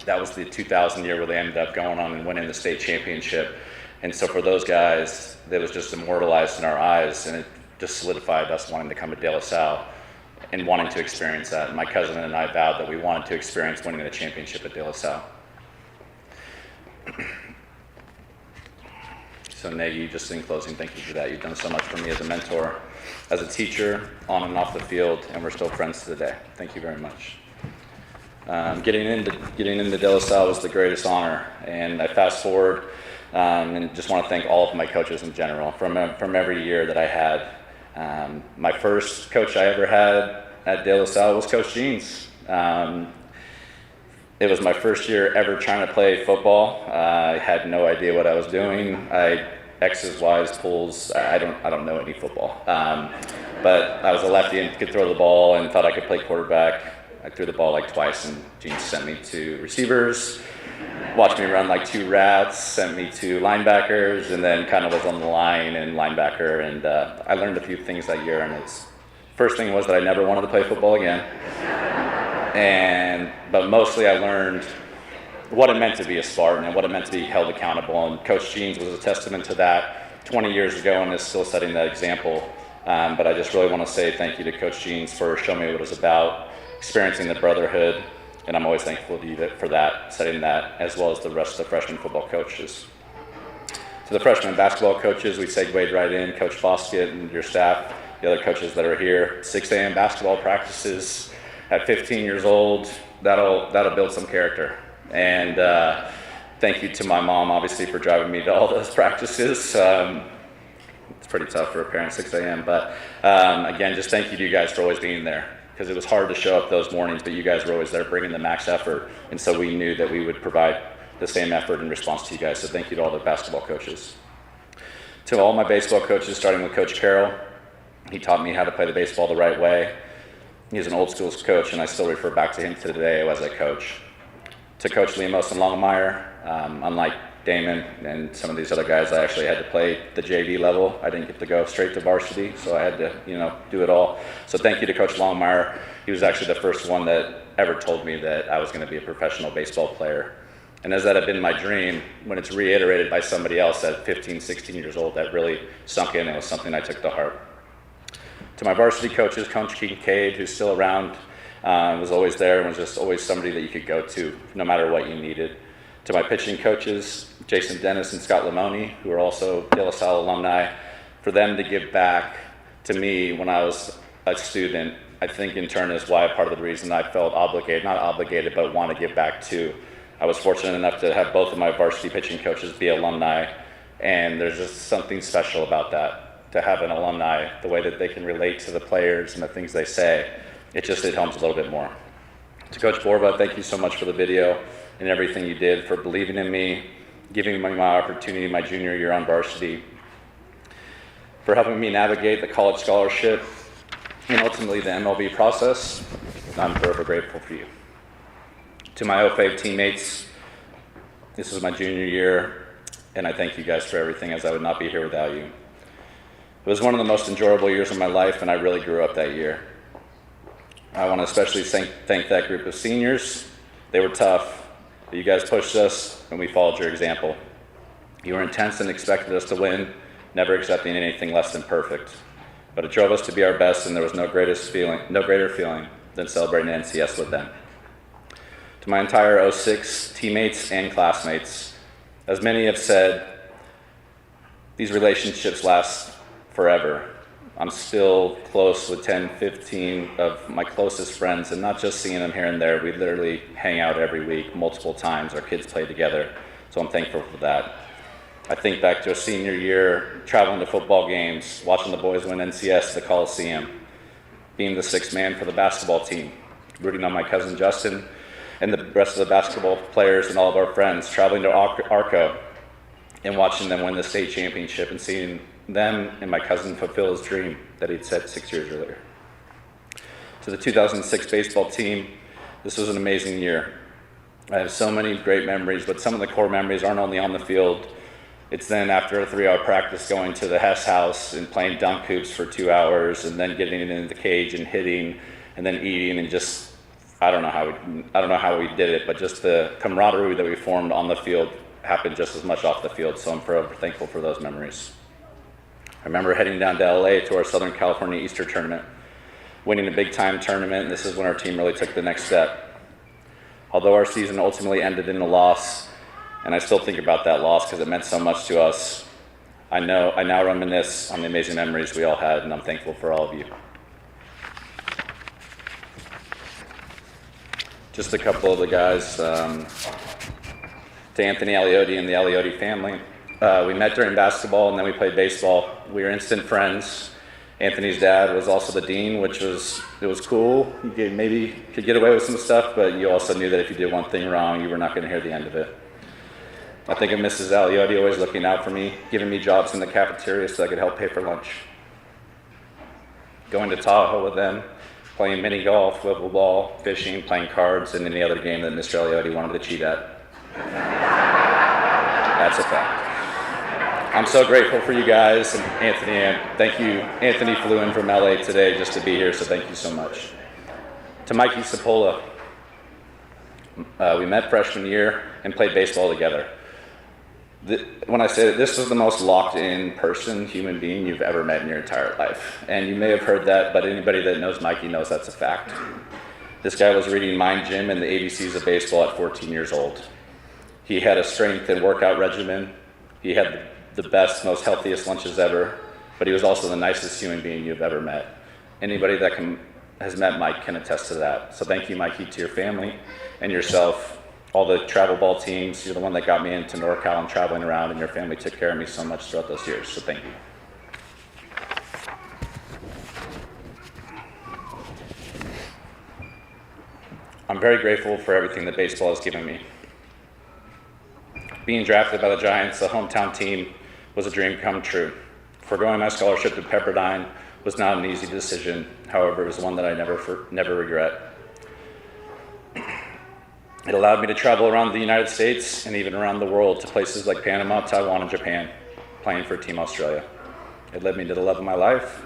that was the 2000 year where they ended up going on and winning the state championship. And so for those guys, it was just immortalized in our eyes, and it just solidified us wanting to come to De La Salle and wanting to experience that. And my cousin and I vowed that we wanted to experience winning the championship at De La Salle. So Nagy, just in closing, thank you for that. You've done so much for me as a mentor, as a teacher, on and off the field, and we're still friends to the day. Thank you very much. Getting into De La Salle was the greatest honor, and I fast forward and just want to thank all of my coaches in general from every year that I had. My first coach I ever had at De La Salle was Coach Jeans. It was my first year ever trying to play football. I had no idea what I was doing. X's, Y's, pulls, I don't know any football. But I was a lefty and could throw the ball and thought I could play quarterback. I threw the ball like twice, and Jeans sent me to receivers, watched me run like 2 rats, sent me to linebackers, and then kind of was on the line and linebacker. And I learned a few things that year. And first thing was that I never wanted to play football again. But mostly I learned what it meant to be a Spartan and what it meant to be held accountable. And Coach Jeans was a testament to that 20 years ago and is still setting that example. But I just really want to say thank you to Coach Jeans for showing me what it was about, experiencing the brotherhood, and I'm always thankful to you for that, setting that, as well as the rest of the freshman football coaches. To the freshman basketball coaches, we segued right in, Coach Foskett and your staff, the other coaches that are here. 6 a.m. basketball practices at 15 years old, that'll build some character. And thank you to my mom, obviously, for driving me to all those practices. It's pretty tough for a parent, 6 a.m. But again, just thank you to you guys for always being there, because it was hard to show up those mornings, but you guys were always there bringing the max effort. And so we knew that we would provide the same effort in response to you guys. So thank you to all the basketball coaches. To all my baseball coaches, starting with Coach Carroll, he taught me how to play the baseball the right way. He's an old school coach, and I still refer back to him today as a coach. To Coach Lemos and Longmire, unlike Damon and some of these other guys, I actually had to play the JV level. I didn't get to go straight to varsity, so I had to, do it all. So thank you to Coach Longmire. He was actually the first one that ever told me that I was going to be a professional baseball player. And as that had been my dream, when it's reiterated by somebody else at 15, 16 years old, that really sunk in and was something I took to heart. To my varsity coaches, Coach Kincaid, who's still around, was always there and was just always somebody that you could go to no matter what you needed. To my pitching coaches, Jason Dennis and Scott Lamoni, who are also De La Salle alumni, for them to give back to me when I was a student, I think in turn is why part of the reason I felt obligated, not obligated, but want to give back to. I was fortunate enough to have both of my varsity pitching coaches be alumni, and there's just something special about that, to have an alumni, the way that they can relate to the players and the things they say. It helps a little bit more. To Coach Borba, thank you so much for the video and everything you did, for believing in me, giving me my opportunity my junior year on varsity, for helping me navigate the college scholarship and ultimately the MLB process. I'm forever grateful for you. To my OFAVE teammates, this was my junior year, and I thank you guys for everything, as I would not be here without you. It was one of the most enjoyable years of my life, and I really grew up that year. I want to especially thank that group of seniors. They were tough, but you guys pushed us, and we followed your example. You were intense and expected us to win, never accepting anything less than perfect. But it drove us to be our best, and there was no greater feeling than celebrating NCS with them. To my entire 06 teammates and classmates, as many have said, these relationships last forever. I'm still close with 10, 15 of my closest friends, and not just seeing them here and there. We literally hang out every week, multiple times. Our kids play together, so I'm thankful for that. I think back to a senior year, traveling to football games, watching the boys win NCS at the Coliseum, being the sixth man for the basketball team, rooting on my cousin Justin and the rest of the basketball players and all of our friends, traveling to Arco and watching them win the state championship and seeing them and my cousin fulfill his dream that he'd set 6 years earlier. To the 2006 baseball team, this was an amazing year. I have so many great memories, but some of the core memories aren't only on the field. It's then after a 3-hour practice going to the Hess house and playing dunk hoops for 2 hours, and then getting into the cage and hitting, and then eating, and just I don't know how we did it, but just the camaraderie that we formed on the field happened just as much off the field. So I'm forever thankful for those memories. I remember heading down to LA to our Southern California Easter tournament, winning a big time tournament, and this is when our team really took the next step. Although our season ultimately ended in a loss, and I still think about that loss because it meant so much to us, I now reminisce on the amazing memories we all had, and I'm thankful for all of you. Just a couple of the guys, to Anthony Aliotti and the Aliotti family. We met during basketball, and then we played baseball. We were instant friends. Anthony's dad was also the dean, it was cool. You maybe could get away with some stuff, but you also knew that if you did one thing wrong, you were not going to hear the end of it. I think of Mrs. Aliotti always looking out for me, giving me jobs in the cafeteria so I could help pay for lunch. Going to Tahoe with them, playing mini golf, wiffle ball, fishing, playing cards, and any other game that Mr. Aliotti wanted to cheat at. That's a fact. I'm so grateful for you guys, and Anthony, and thank you. Anthony flew in from LA today just to be here, so thank you so much. To Mikey Sapola, we met freshman year and played baseball together. When I say that, this is the most locked-in person, human being you've ever met in your entire life. And you may have heard that, but anybody that knows Mikey knows that's a fact. This guy was reading Mind Gym and the ABCs of baseball at 14 years old. He had a strength and workout regimen. He had the best, most healthiest lunches ever, but he was also the nicest human being you've ever met. Anybody that has met Mike can attest to that. So thank you, Mikey, to your family and yourself. All the travel ball teams, you're the one that got me into NorCal and traveling around, and your family took care of me so much throughout those years, so thank you. I'm very grateful for everything that baseball has given me. Being drafted by the Giants, the hometown team, was a dream come true. Forgoing my scholarship to Pepperdine was not an easy decision. However, it was one that I never regret. It allowed me to travel around the United States and even around the world to places like Panama, Taiwan, and Japan, playing for Team Australia. It led me to the love of my life.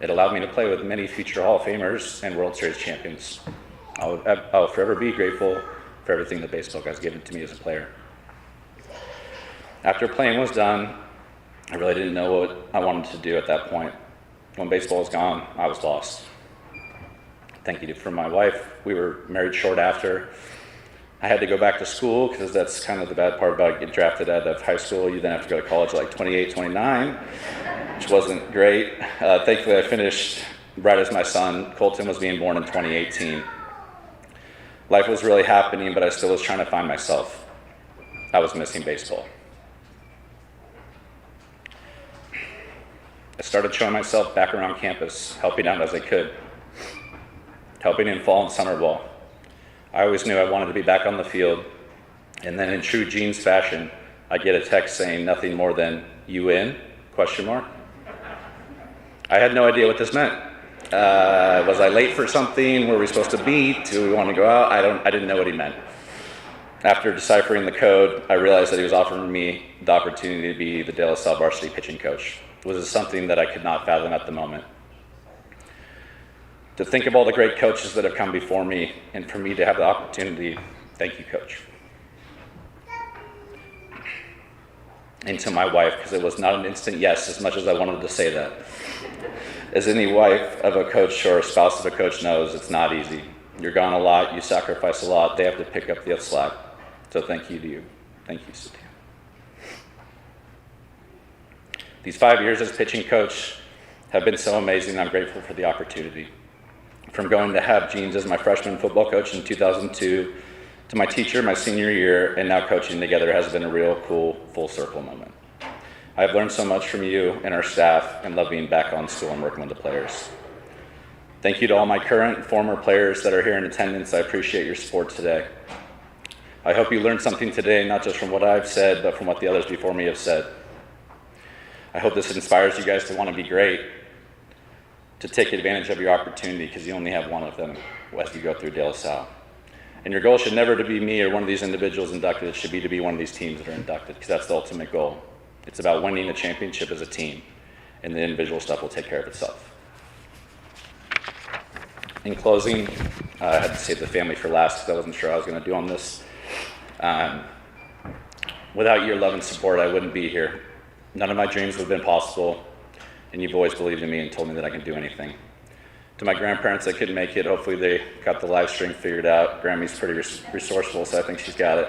It allowed me to play with many future Hall of Famers and World Series champions. I'll forever be grateful for everything that baseball has given to me as a player. After playing was done, I really didn't know what I wanted to do at that point. When baseball was gone, I was lost. Thank you for my wife. We were married short after. I had to go back to school because that's kind of the bad part about getting drafted out of high school. You then have to go to college at like 28, 29, which wasn't great. Thankfully, I finished right as my son, Colton, was being born in 2018. Life was really happening, but I still was trying to find myself. I was missing baseball. I started showing myself back around campus, helping out as I could, helping in fall and summer ball. I always knew I wanted to be back on the field, and then in true Jeans fashion, I'd get a text saying nothing more than, "You in?" ? I had no idea what this meant. Was I late for something? Were we supposed to meet? Do we want to go out? I didn't know what he meant. After deciphering the code, I realized that he was offering me the opportunity to be the De La Salle varsity pitching coach. It was something that I could not fathom at the moment. To think of all the great coaches that have come before me, and for me to have the opportunity, thank you, Coach. And to my wife, because it was not an instant yes, as much as I wanted to say that. As any wife of a coach or a spouse of a coach knows, it's not easy. You're gone a lot, you sacrifice a lot, they have to pick up the slack. So thank you to you. Thank you, Cynthia. These 5 years as pitching coach have been so amazing, I'm grateful for the opportunity. From going to have Jeans as my freshman football coach in 2002, to my teacher my senior year, and now coaching together has been a real cool full circle moment. I've learned so much from you and our staff, and love being back on school and working with the players. Thank you to all my current and former players that are here in attendance. I appreciate your support today. I hope you learned something today, not just from what I've said, but from what the others before me have said. I hope this inspires you guys to want to be great, to take advantage of your opportunity, because you only have one of them as you go through De La Salle. And your goal should never to be me or one of these individuals inducted. It should be to be one of these teams that are inducted, because that's the ultimate goal. It's about winning a championship as a team, and the individual stuff will take care of itself. In closing, I had to save the family for last because I wasn't sure how I was going to do on this. Without your love and support, I wouldn't be here. None of my dreams would have been possible, and you've always believed in me and told me that I can do anything. To my grandparents that couldn't make it, hopefully they got the live stream figured out. Grammy's pretty resourceful, so I think she's got it.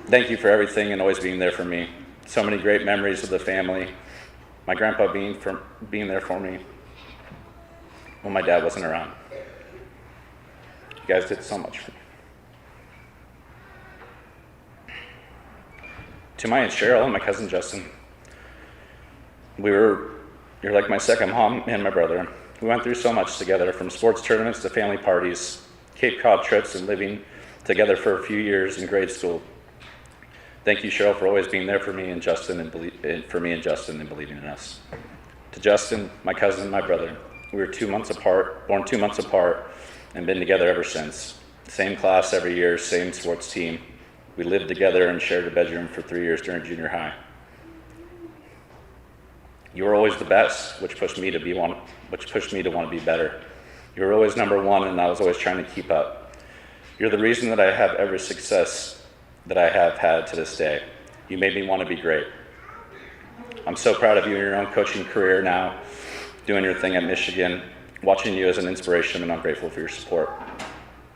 Thank you for everything and always being there for me. So many great memories with the family. My grandpa being there for me when my dad wasn't around. You guys did so much for me. To my Aunt Cheryl and my cousin Justin, you're like my second mom and my brother. We went through so much together, from sports tournaments to family parties, Cape Cod trips, and living together for a few years in grade school. Thank you, Cheryl, for always being there for me and Justin and believing in us. To Justin, my cousin, my brother, we were 2 months apart, born 2 months apart, and been together ever since. Same class every year, same sports team. We lived together and shared a bedroom for 3 years during junior high. You were always the best, which pushed me to want to be better. You were always number one, and I was always trying to keep up. You're the reason that I have every success that I have had to this day. You made me want to be great. I'm so proud of you in your own coaching career now, doing your thing at Michigan, watching you as an inspiration, and I'm grateful for your support.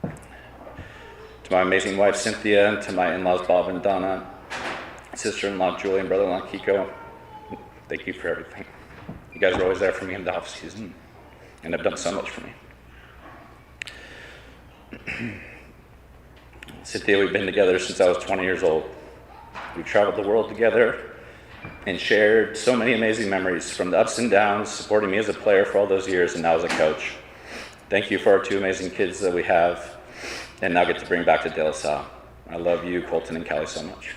To my amazing wife, Cynthia, and to my in-laws, Bob and Donna, sister-in-law, Julie, and brother-in-law, Kiko, thank you for everything. You guys were always there for me in the off season, and have done so much for me. Cynthia, we've been together since I was 20 years old. We've traveled the world together and shared so many amazing memories, from the ups and downs, supporting me as a player for all those years, and now as a coach. Thank you for our two amazing kids that we have, and now get to bring back to De La Salle. I love you, Colton and Callie, so much.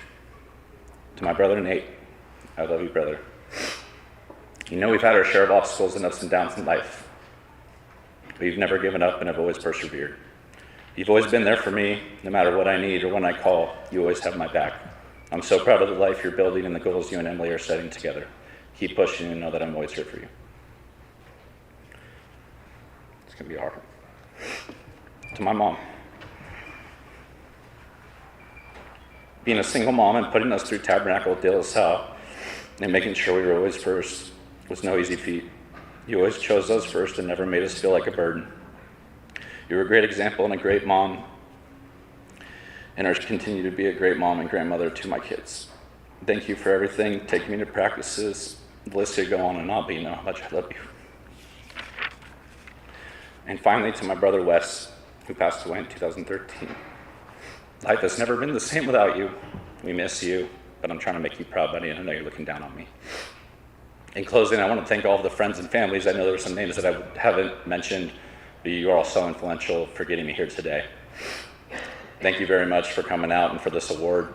To my brother Nate, I love you, brother. You know we've had our share of obstacles and ups and downs in life, but you've never given up and have always persevered. You've always been there for me, no matter what I need or when I call, you always have my back. I'm so proud of the life you're building and the goals you and Emily are setting together. Keep pushing and know that I'm always here for you. It's gonna be hard. To my mom. Being a single mom and putting us through Tabernacle at De La Salle and making sure we were always first was no easy feat. You always chose us first and never made us feel like a burden. You're a great example and a great mom, and are continue to be a great mom and grandmother to my kids. Thank you for everything, taking me to practices. The list could go on and on, but you know how much I love you. And finally, to my brother Wes, who passed away in 2013. Life has never been the same without you. We miss you, but I'm trying to make you proud, buddy, and I know you're looking down on me. In closing, I want to thank all of the friends and families. I know there are some names that I haven't mentioned, but you are all so influential for getting me here today. Thank you very much for coming out and for this award.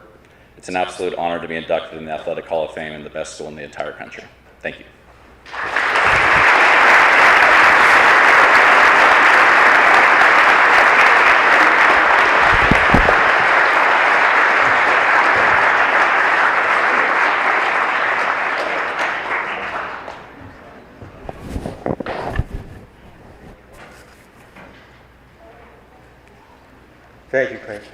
It's an absolute honor to be inducted in the Athletic Hall of Fame and the best school in the entire country. Thank you. Thank you, Clayton.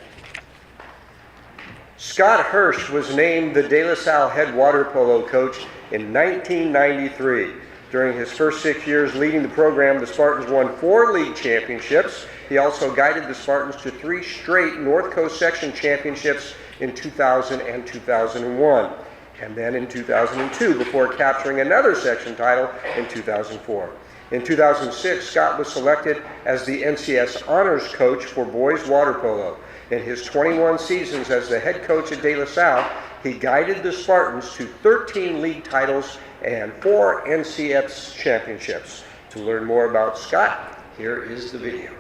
Scott Hirsch was named the De La Salle head water polo coach in 1993. During his first 6 years leading the program, the Spartans won 4 league championships. He also guided the Spartans to 3 straight North Coast section championships in 2000 and 2001, and then in 2002 before capturing another section title in 2004. In 2006, Scott was selected as the NCS Honors Coach for boys water polo. In his 21 seasons as the head coach at De La Salle, he guided the Spartans to 13 league titles and 4 NCS championships. To learn more about Scott, here is the video.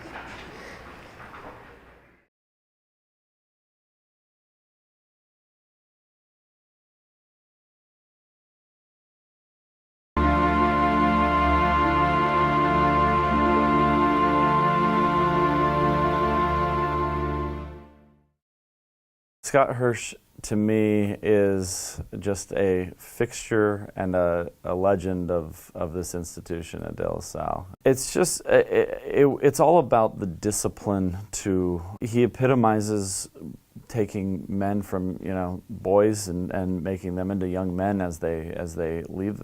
Scott Hirsch, to me, is just a fixture and a legend of this institution at De La Salle. It's just, it's all about the discipline he epitomizes taking men from, boys and making them into young men as they leave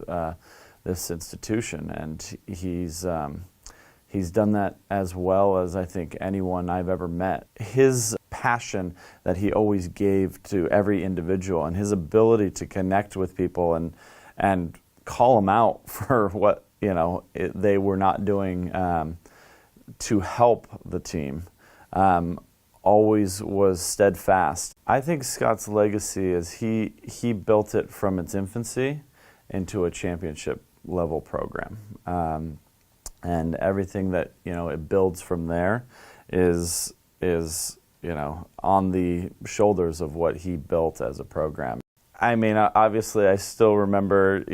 this institution. And he's done that as well as I think anyone I've ever met. His passion that he always gave to every individual and his ability to connect with people and call them out for what they were not doing to help the team always was steadfast. I think Scott's legacy is he built it from its infancy into a championship level program. And everything that it builds from there is on the shoulders of what he built as a program. I mean, obviously, I still remember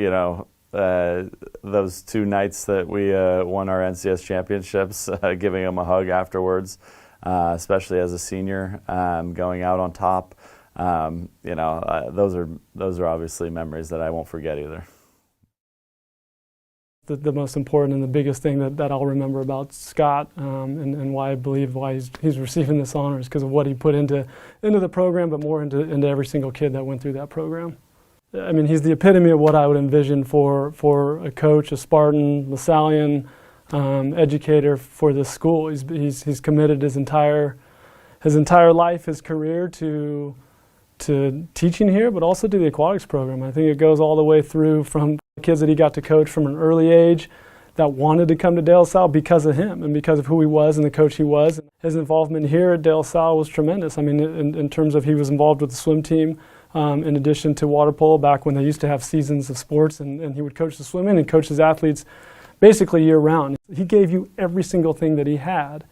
those 2 nights that we won our NCS championships, giving him a hug afterwards, especially as a senior, going out on top. Those are obviously memories that I won't forget either. The most important and the biggest thing that I'll remember about Scott and why I believe he's receiving this honor is because of what he put into the program, but more into every single kid that went through that program. I mean, he's the epitome of what I would envision for a coach, a Spartan, LaSallian, educator for this school. He's committed his entire life, his career to teaching here, but also to the aquatics program. I think it goes all the way through from kids that he got to coach from an early age that wanted to come to De La Salle because of him and because of who he was and the coach he was. His involvement here at De La Salle was tremendous. I mean, in terms of he was involved with the swim team in addition to water polo back when they used to have seasons of sports, and he would coach the swimming and coach his athletes basically year round. He gave you every single thing that he had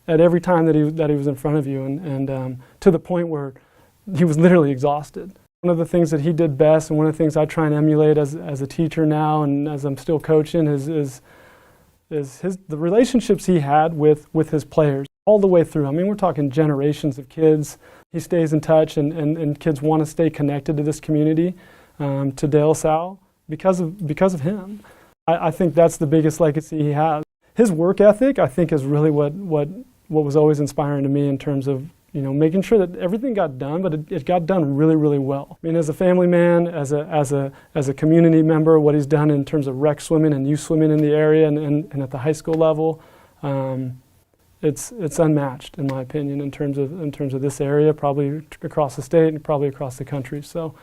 at every time that he was in front of you, and to the point where he was literally exhausted. One of the things that he did best, and one of the things I try and emulate as a teacher now and as I'm still coaching, is the relationships he had with his players all the way through. I mean, we're talking generations of kids. He stays in touch, and kids want to stay connected to this community, to De La Salle, because of him. I think that's the biggest legacy he has. His work ethic, I think, is really what was always inspiring to me in terms of making sure that everything got done, but it got done really, really well. I mean, as a family man, as a community member, what he's done in terms of rec swimming and youth swimming in the area and at the high school level, it's unmatched in my opinion in terms of this area, probably across the state and probably across the country. So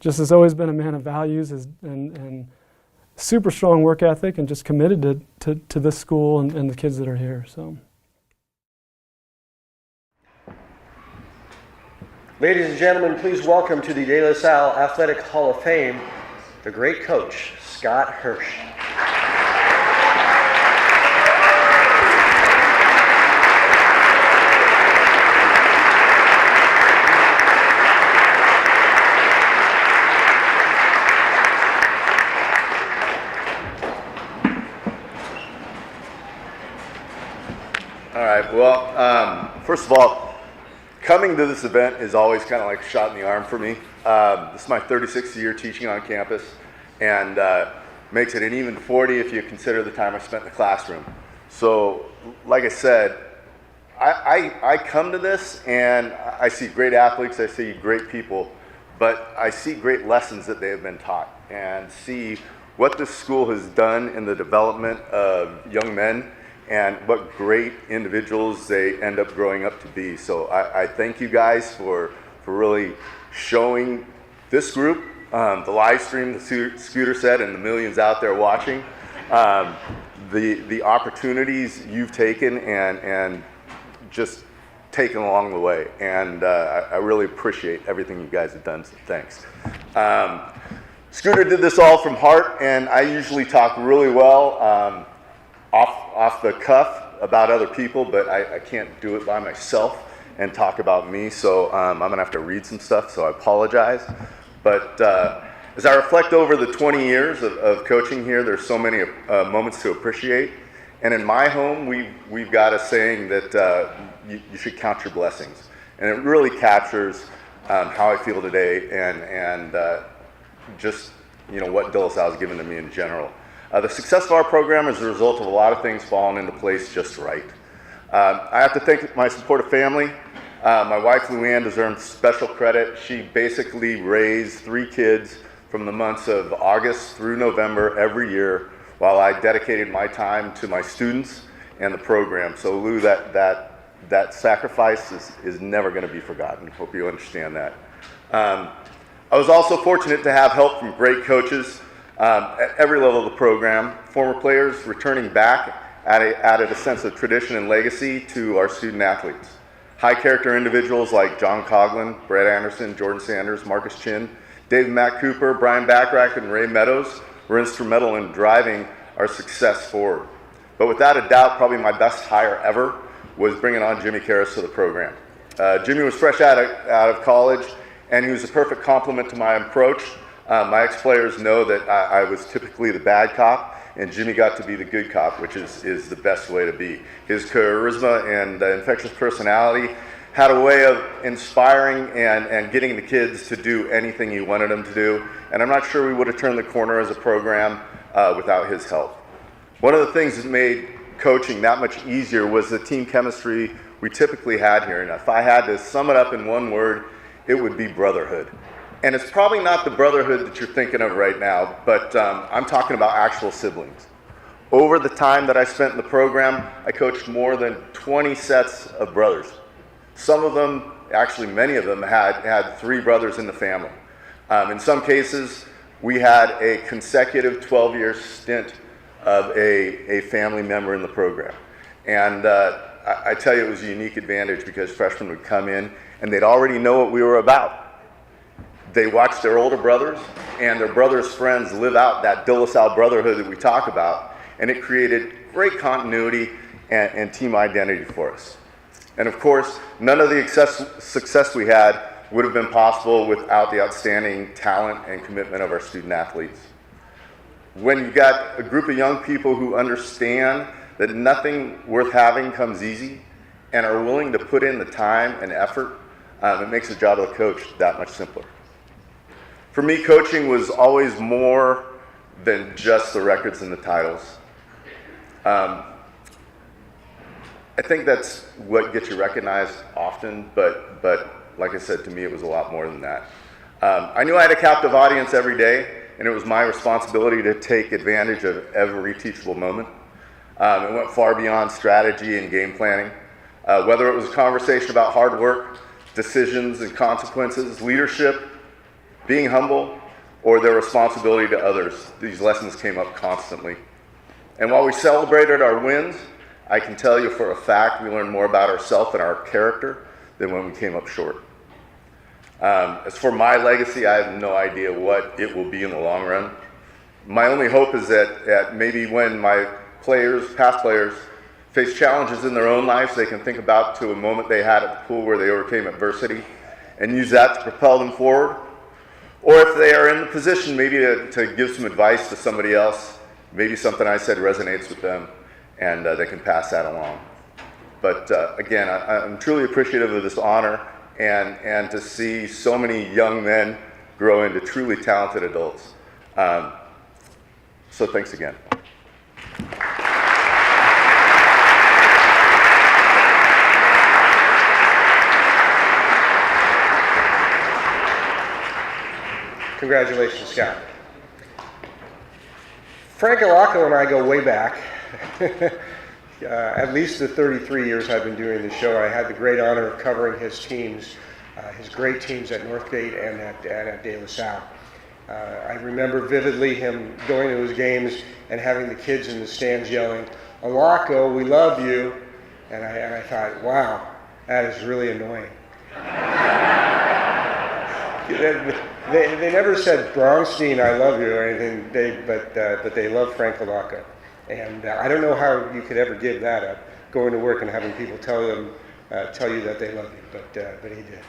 just has always been a man of values and super strong work ethic and just committed to this school and the kids that are here. So. Ladies and gentlemen, please welcome to the De La Salle Athletic Hall of Fame, the great coach, Scott Hirsch. All right, well, first of all, coming to this event is always kind of like a shot in the arm for me. This is my 36th year teaching on campus, and makes it an even 40 if you consider the time I spent in the classroom. So, like I said, I come to this and I see great athletes, I see great people, but I see great lessons that they have been taught and see what this school has done in the development of young men and what great individuals they end up growing up to be. So I thank you guys for really showing this group, the live stream, the Scooter said, and the millions out there watching, the opportunities you've taken and just taken along the way. And I really appreciate everything you guys have done, so thanks. Scooter did this all from heart, and I usually talk really well off the cuff about other people, but I can't do it by myself and talk about me, so I'm gonna have to read some stuff, so I apologize. But as I reflect over the 20 years of coaching here, there's so many moments to appreciate. And in my home, we've got a saying that you should count your blessings. And it really captures how I feel today and just what De La Salle has given to me in general. The success of our program is a result of a lot of things falling into place just right. I have to thank my supportive family. My wife, Luann, deserves special credit. She basically raised 3 kids from the months of August through November every year while I dedicated my time to my students and the program. So Lou, that sacrifice is never going to be forgotten. Hope you understand that. I was also fortunate to have help from great coaches at every level of the program. Former players returning back added a sense of tradition and legacy to our student athletes. High character individuals like John Coughlin, Brett Anderson, Jordan Sanders, Marcus Chin, David Matt Cooper, Brian Backrack, and Ray Meadows were instrumental in driving our success forward. But without a doubt, probably my best hire ever was bringing on Jimmy Karras to the program. Jimmy was fresh out of college, and he was a perfect complement to my approach. My ex-players know that I was typically the bad cop, and Jimmy got to be the good cop, which is the best way to be. His charisma and infectious personality had a way of inspiring and getting the kids to do anything he wanted them to do, and I'm not sure we would have turned the corner as a program without his help. One of the things that made coaching that much easier was the team chemistry we typically had here, and if I had to sum it up in one word, it would be brotherhood. And it's probably not the brotherhood that you're thinking of right now, but I'm talking about actual siblings. Over the time that I spent in the program, I coached more than 20 sets of brothers. Some of them, actually many of them, had 3 brothers in the family. In some cases, we had a consecutive 12-year stint of a family member in the program. And I tell you, it was a unique advantage because freshmen would come in and they'd already know what we were about. They watched their older brothers and their brothers' friends live out that De La Salle brotherhood that we talk about, and it created great continuity and team identity for us. And of course, none of the success we had would have been possible without the outstanding talent and commitment of our student athletes. When you've got a group of young people who understand that nothing worth having comes easy and are willing to put in the time and effort, it makes the job of the coach that much simpler. For me, coaching was always more than just the records and the titles. I think that's what gets you recognized often, but like I said, to me, it was a lot more than that. I knew I had a captive audience every day, and it was my responsibility to take advantage of every teachable moment. It went far beyond strategy and game planning. Whether it was a conversation about hard work, decisions and consequences, leadership, being humble, or their responsibility to others, these lessons came up constantly. And while we celebrated our wins, I can tell you for a fact we learned more about ourselves and our character than when we came up short. As for my legacy, I have no idea what it will be in the long run. My only hope is that maybe when my past players, face challenges in their own lives, they can think about to a moment they had at the pool where they overcame adversity and use that to propel them forward. Or if they are in the position maybe to give some advice to somebody else, maybe something I said resonates with them and they can pass that along. But again, I'm truly appreciative of this honor and to see so many young men grow into truly talented adults. So thanks again. Congratulations, Scott. Frank Alarcon and I go way back. At least the 33 years I've been doing the show, I had the great honor of covering his teams, his great teams at Northgate and at De La Salle. I remember vividly him going to his games and having the kids in the stands yelling, "Alarcon, we love you." And I thought, wow, that is really annoying. They never said Bronstein, "I love you" or anything, but they love Frank Alarcon. And I don't know how you could ever give that up, going to work and having people tell you that they love you, but he did.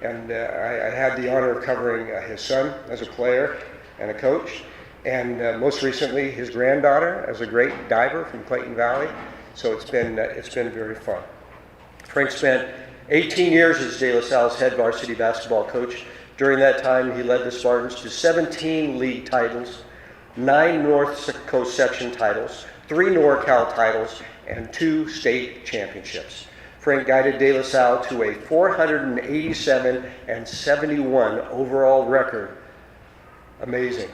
And I had the honor of covering his son as a player and a coach, and most recently his granddaughter as a great diver from Clayton Valley. So it's been very fun. Frank spent 18 years as De La Salle's head varsity basketball coach. During that time, he led the Spartans to 17 league titles, 9 North Coast section titles, 3 NorCal titles, and 2 state championships. Frank guided De La Salle to a 487-71 overall record. Amazing.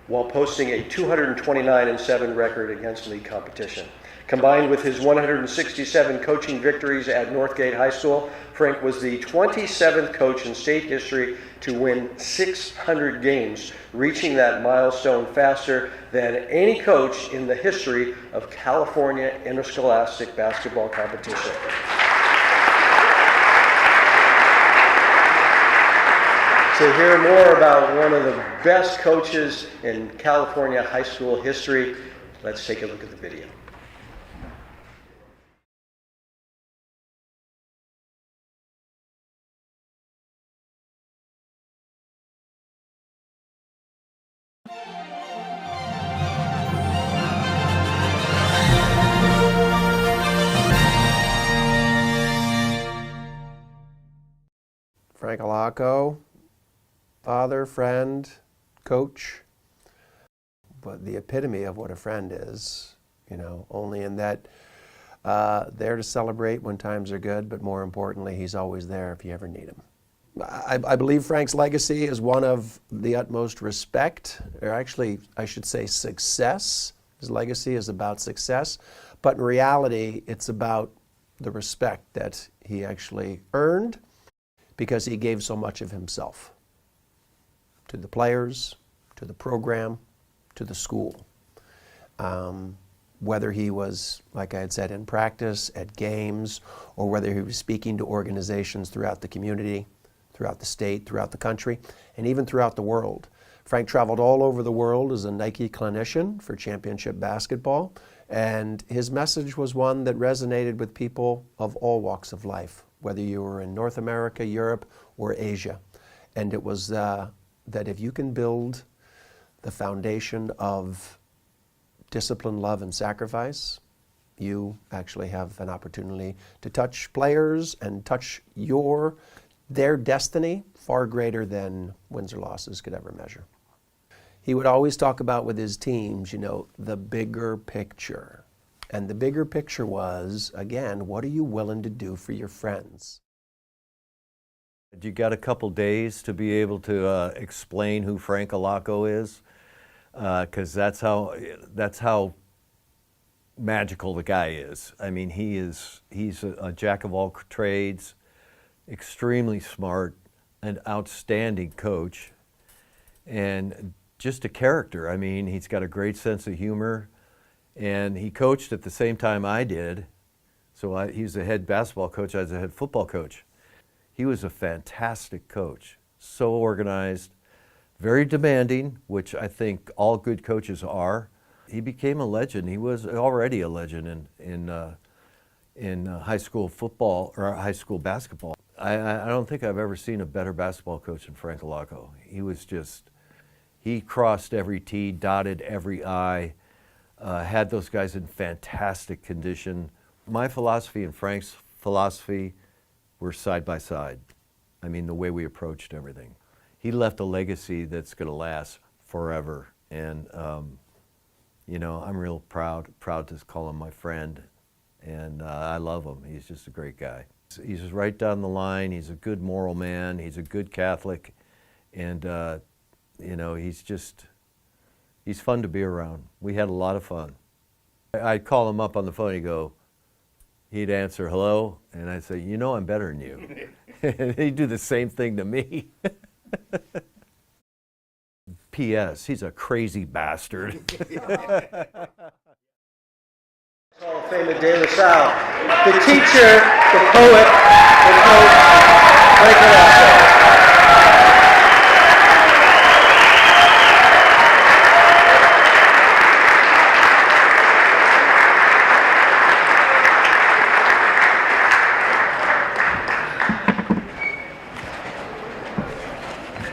While posting a 229-7 record against league competition. Combined with his 167 coaching victories at Northgate High School, Frank was the 27th coach in state history to win 600 games, reaching that milestone faster than any coach in the history of California interscholastic basketball competition. To hear more about one of the best coaches in California high school history, let's take a look at the video. Frank Alarcon, father, friend, coach, but the epitome of what a friend is, only in that there to celebrate when times are good, but more importantly, he's always there if you ever need him. I believe Frank's legacy is one of the utmost respect, or actually, I should say success. His legacy is about success, but in reality, it's about the respect that he actually earned because he gave so much of himself to the players, to the program, to the school. Whether he was, like I had said, in practice, at games, or whether he was speaking to organizations throughout the community, throughout the state, throughout the country, and even throughout the world. Frank traveled all over the world as a Nike clinician for championship basketball, and his message was one that resonated with people of all walks of life, whether you were in North America, Europe, or Asia. And it was that if you can build the foundation of discipline, love, and sacrifice, you actually have an opportunity to touch players and touch their destiny far greater than wins or losses could ever measure. He would always talk about with his teams, the bigger picture. And the bigger picture was, again, what are you willing to do for your friends? You got a couple days to be able to explain who Frank Alarcon is. because that's how magical the guy is. I mean, he's a jack of all trades, extremely smart, an outstanding coach, and just a character. I mean, he's got a great sense of humor, and he coached at the same time I did. So he was the head basketball coach, I was the head football coach. He was a fantastic coach, so organized, very demanding, which I think all good coaches are. He became a legend. He was already a legend in high school football or high school basketball. I don't think I've ever seen a better basketball coach than Frank Alarcon. He crossed every T, dotted every I, had those guys in fantastic condition. My philosophy and Frank's philosophy were side by side. I mean, the way we approached everything. He left a legacy that's going to last forever. And, you know, I'm real proud to call him my friend. And I love him. He's just a great guy. He's just right down the line. He's a good moral man. He's a good Catholic. And, you know, he's fun to be around. We had a lot of fun. I'd call him up on the phone, he'd answer, hello, and I'd say, you know I'm better than you. And he'd do the same thing to me. P.S. He's a crazy bastard. Hall of Fame at De La Salle. The teacher, the poet, the coach, Frank Alarcon.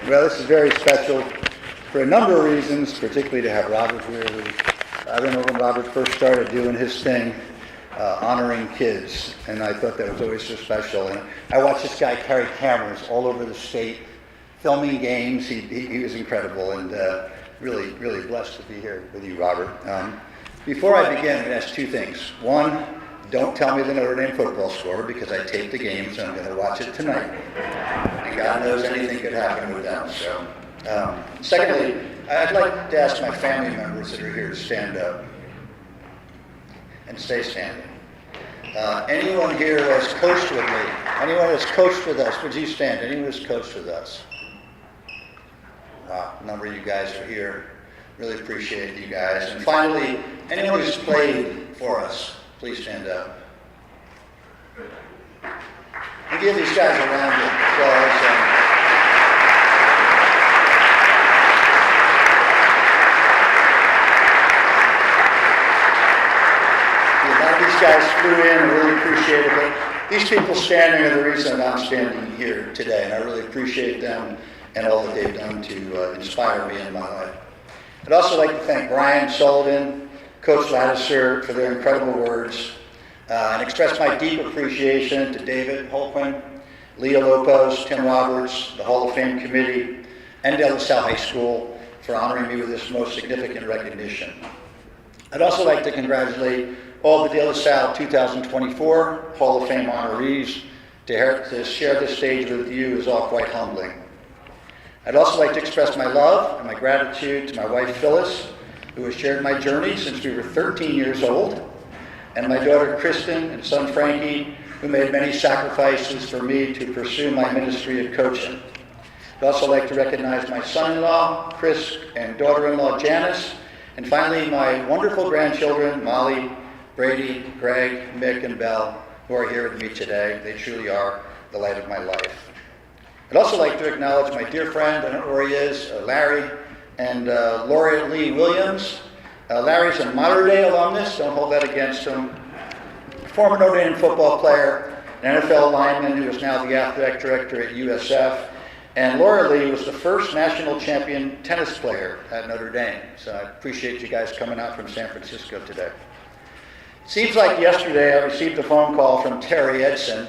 Well, this is very special for a number of reasons, particularly to have Robert here. I remember when Robert first started doing his thing, honoring kids, and I thought that was always so special. And I watched this guy carry cameras all over the state, filming games. He was incredible, and really, really blessed to be here with you, Robert. Before I begin, I'm going to ask two things. One, don't tell me the Notre Dame football score, because I taped the game, so I'm going to watch it tonight. And God knows anything could happen with them. So, secondly, I'd like to ask my family members that are here to stand up and stay standing. Anyone here who has coached with me? Anyone who has coached with us? Would you stand? Anyone who's coached with us? Wow, a number of you guys are here. Really appreciate you guys. And finally, anyone who's played for us, please stand up. And give these guys a round of applause. These guys flew in and really appreciated it. These people standing are the reason I'm standing here today, and I really appreciate them and all that they've done to inspire me in my life. I'd also like to thank Brian Sullivan, Coach Ladisher for their incredible words, and express my deep appreciation to David Holquin, Leah Lopez, Tim Roberts, the Hall of Fame Committee, and De La Salle High School for honoring me with this most significant recognition. I'd also like to congratulate all the De La Salle 2024 Hall of Fame honorees. To share this stage with you is all quite humbling. I'd also like to express my love and my gratitude to my wife Phyllis, who has shared my journey since we were 13 years old, and my daughter Kristen and son Frankie, who made many sacrifices for me to pursue my ministry of coaching. I'd also like to recognize my son-in-law, Chris, and daughter-in-law, Janice, and finally my wonderful grandchildren, Molly, Brady, Greg, Mick, and Belle, who are here with me today. They truly are the light of my life. I'd also like to acknowledge my dear friend, I don't know where he is, Larry, and Laura Lee Williams. Larry's a modern-day alumnus, don't hold that against him. Former Notre Dame football player, an NFL lineman who is now the athletic director at USF. And Laura Lee was the first national champion tennis player at Notre Dame. So I appreciate you guys coming out from San Francisco today. Seems like yesterday I received a phone call from Terry Edson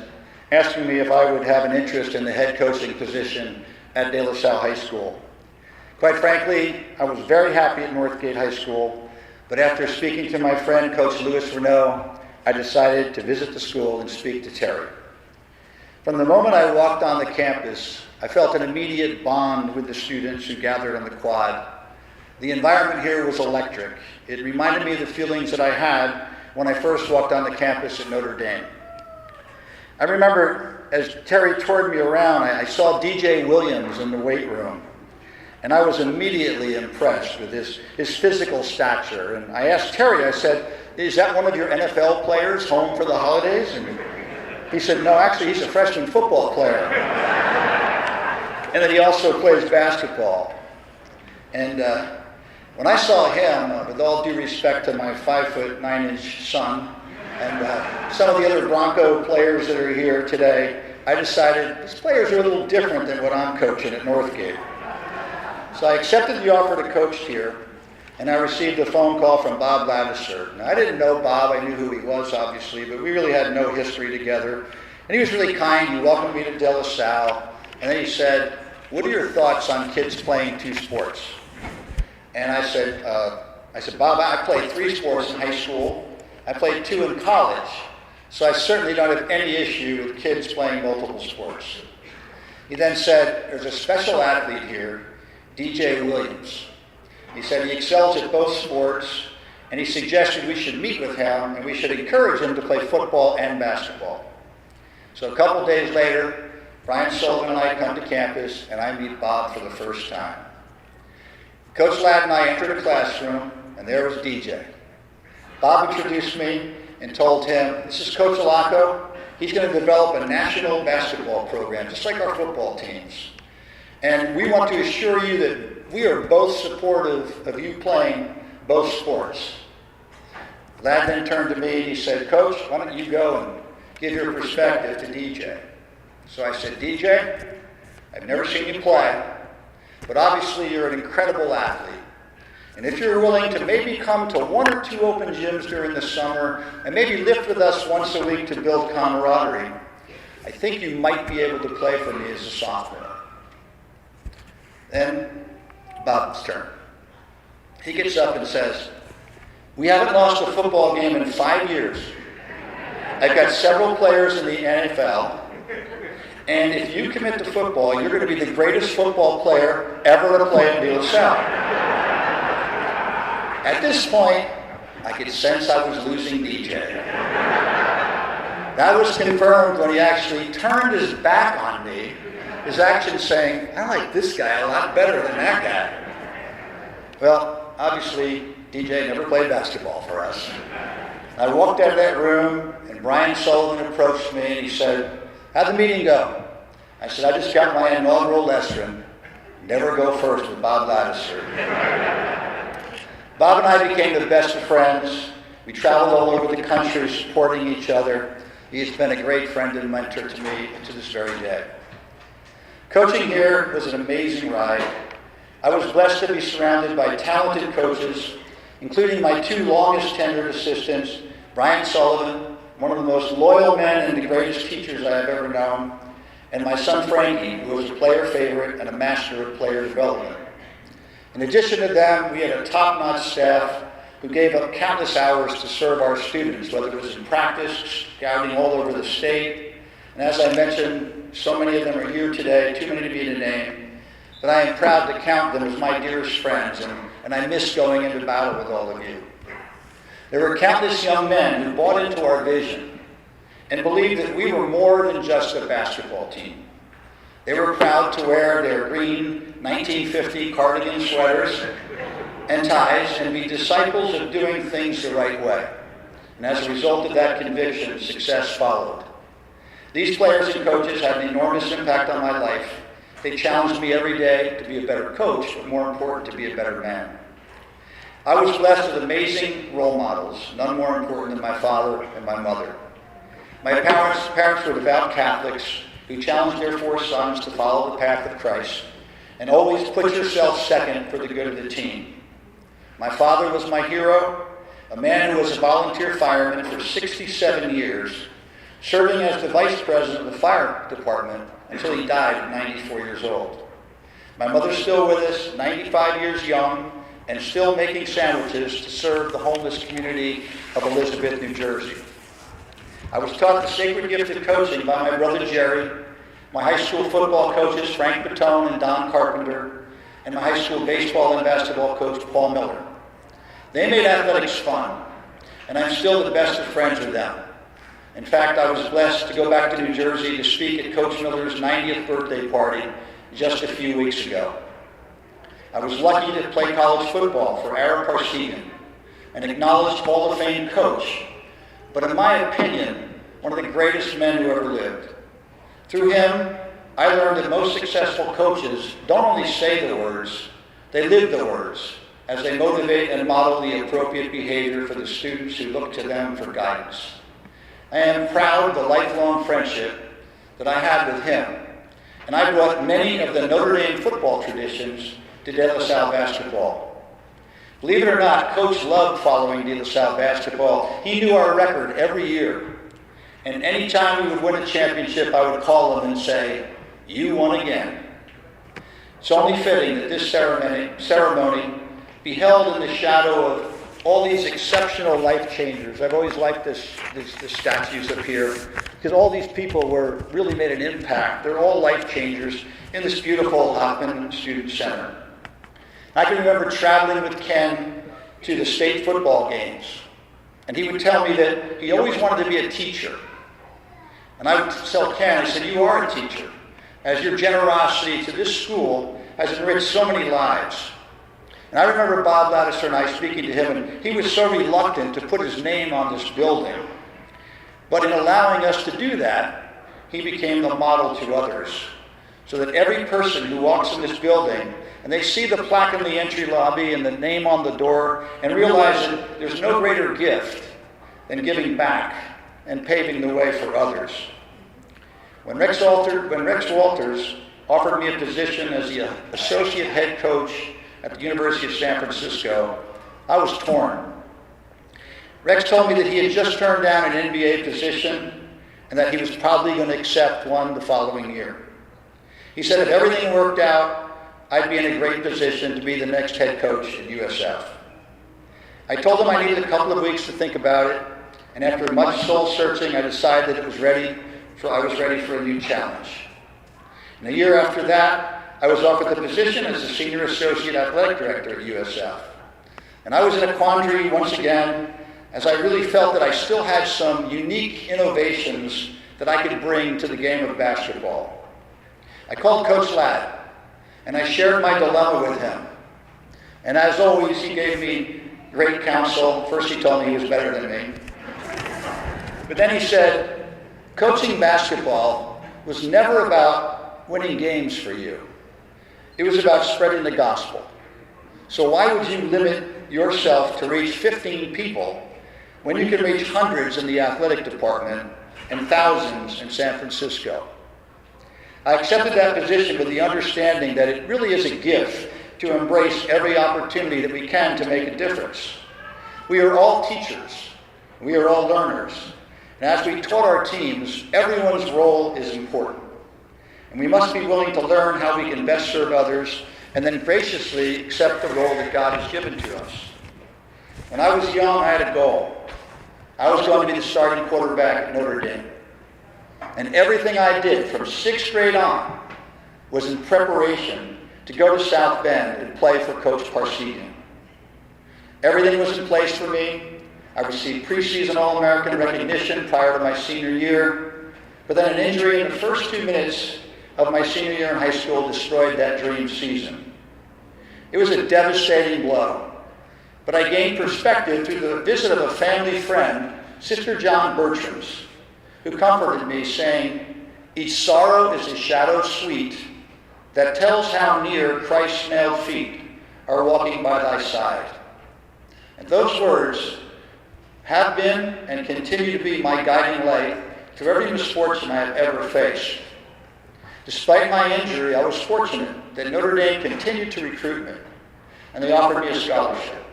asking me if I would have an interest in the head coaching position at De La Salle High School. Quite frankly, I was very happy at Northgate High School, but after speaking to my friend, Coach Louis Renaud, I decided to visit the school and speak to Terry. From the moment I walked on the campus, I felt an immediate bond with the students who gathered on the quad. The environment here was electric. It reminded me of the feelings that I had when I first walked on the campus at Notre Dame. I remember as Terry toured me around, I saw DJ Williams in the weight room, and I was immediately impressed with his physical stature. And I asked Terry, I said, "Is that one of your NFL players home for the holidays?" And he said, "No, actually he's a freshman football player." And then he also plays basketball. And when I saw him, with all due respect to my 5'9" son, and some of the other Bronco players that are here today, I decided these players are a little different than what I'm coaching at Northgate. So I accepted the offer to coach here, and I received a phone call from Bob Ladouceur. Now, I didn't know Bob, I knew who he was, obviously, but we really had no history together. And he was really kind. He welcomed me to De La Salle, and then he said, "What are your thoughts on kids playing 2 sports?" And I said, "Bob, I played 3 sports in high school. I played 2 in college, so I certainly don't have any issue with kids playing multiple sports." He then said, "There's a special athlete here, DJ Williams." He said he excels at both sports, and he suggested we should meet with him and we should encourage him to play football and basketball. So a couple days later, Brian Sullivan and I come to campus, and I meet Bob for the first time. Coach Ladd and I entered a classroom, and there was DJ. Bob introduced me and told him, "This is Coach Alarcon. He's going to develop a national basketball program, just like our football teams. And we want to assure you that we are both supportive of you playing both sports." Ladd then turned to me and he said, "Coach, why don't you go and give your perspective to DJ?" So I said, "DJ, I've never seen you play, but obviously you're an incredible athlete. And if you're willing to maybe come to 1 or 2 open gyms during the summer and maybe lift with us once a week to build camaraderie, I think you might be able to play for me as a sophomore." Then Bob's turn. He gets up and says, "We haven't lost a football game in 5 years. I've got several players in the NFL. And if you commit to football, you're going to be the greatest football player ever to play at De La Salle." At this point, I could sense I was losing DJ. That was confirmed when he actually turned his back on me, his actions saying, "I like this guy a lot better than that guy." Well, obviously, DJ never played basketball for us. I walked out of that room, and Brian Sullivan approached me, and he said, "How'd the meeting go?" I said, "I just got my inaugural lesson. Never go first with Bob Ladouceur." Bob and I became the best of friends. We traveled all over the country supporting each other. He has been a great friend and mentor to me to this very day. Coaching here was an amazing ride. I was blessed to be surrounded by talented coaches, including my 2 longest tenured assistants, Brian Sullivan, one of the most loyal men and the greatest teachers I have ever known, and my son Frankie, who was a player favorite and a master of player development. In addition to them, we had a top-notch staff who gave up countless hours to serve our students, whether it was in practice, scouting all over the state. And as I mentioned, so many of them are here today, too many to be to name, but I am proud to count them as my dearest friends, and I miss going into battle with all of you. There were countless young men who bought into our vision and believed that we were more than just a basketball team. They were proud to wear their green 1950 cardigan sweaters and ties and be disciples of doing things the right way. And as a result of that conviction, success followed. These players and coaches had an enormous impact on my life. They challenged me every day to be a better coach, but more important, to be a better man. I was blessed with amazing role models, none more important than my father and my mother. My parents were devout Catholics who challenged their 4 sons to follow the path of Christ and always put yourself second for the good of the team. My father was my hero, a man who was a volunteer fireman for 67 years, serving as the vice president of the fire department until he died at 94 years old. My mother's still with us, 95 years young, and still making sandwiches to serve the homeless community of Elizabeth, New Jersey. I was taught the sacred gift of coaching by my brother Jerry, my high school football coaches Frank Patone and Don Carpenter, and my high school baseball and basketball coach, Paul Miller. They made athletics fun, and I'm still the best of friends with them. In fact, I was blessed to go back to New Jersey to speak at Coach Miller's 90th birthday party just a few weeks ago. I was lucky to play college football for Ara Parsegian, an acknowledged Hall of Fame coach, but in my opinion, one of the greatest men who ever lived. Through him, I learned that most successful coaches don't only say the words, they live the words as they motivate and model the appropriate behavior for the students who look to them for guidance. I am proud of the lifelong friendship that I had with him, and I brought many of the Notre Dame football traditions to De La Salle basketball. Believe it or not, Coach loved following De La Salle basketball. He knew our record every year, and any time we would win a championship, I would call him and say, "You won again." It's only fitting that this ceremony be held in the shadow of all these exceptional life changers. I've always liked the statues up here because all these people really made an impact. They're all life changers in this beautiful Hoffman Student Center. I can remember traveling with Ken to the state football games, and he would tell me that he always wanted to be a teacher. And I would tell Ken, I said, "You are a teacher, as your generosity to this school has enriched so many lives." And I remember Bob Lattiser and I speaking to him, and he was so reluctant to put his name on this building. But in allowing us to do that, he became the model to others, so that every person who walks in this building, and they see the plaque in the entry lobby and the name on the door, and realize that there's no greater gift than giving back and paving the way for others. When Rex Walters offered me a position as the associate head coach at the University of San Francisco, I was torn. Rex told me that he had just turned down an NBA position and that he was probably going to accept one the following year. He said if everything worked out, I'd be in a great position to be the next head coach at USF. I told him I needed a couple of weeks to think about it, and after much soul searching, I decided that I was ready for a new challenge. And a year after that, I was offered the position as the Senior Associate Athletic Director at USF. And I was in a quandary once again, as I really felt that I still had some unique innovations that I could bring to the game of basketball. I called Coach Ladd, and I shared my dilemma with him. And as always, he gave me great counsel. First, he told me he was better than me. But then he said, coaching basketball was never about winning games for you. It was about spreading the gospel. So why would you limit yourself to reach 15 people when you can reach hundreds in the athletic department and thousands in San Francisco? I accepted that position with the understanding that it really is a gift to embrace every opportunity that we can to make a difference. We are all teachers. We are all learners. And as we taught our teams, everyone's role is important. And we must be willing to learn how we can best serve others and then graciously accept the role that God has given to us. When I was young, I had a goal. I was going to be the starting quarterback at Notre Dame. And everything I did from 6th grade on was in preparation to go to South Bend and play for Coach Parsegian. Everything was in place for me. I received preseason All-American recognition prior to my senior year, but then an injury in the first 2 minutes of my senior year in high school destroyed that dream season. It was a devastating blow, but I gained perspective through the visit of a family friend, Sister John Bertram's, who comforted me, saying, "Each sorrow is a shadow sweet that tells how near Christ's nailed feet are walking by thy side." And those words have been and continue to be my guiding light through every misfortune I have ever faced. Despite my injury, I was fortunate that Notre Dame continued to recruit me, and they offered me a scholarship.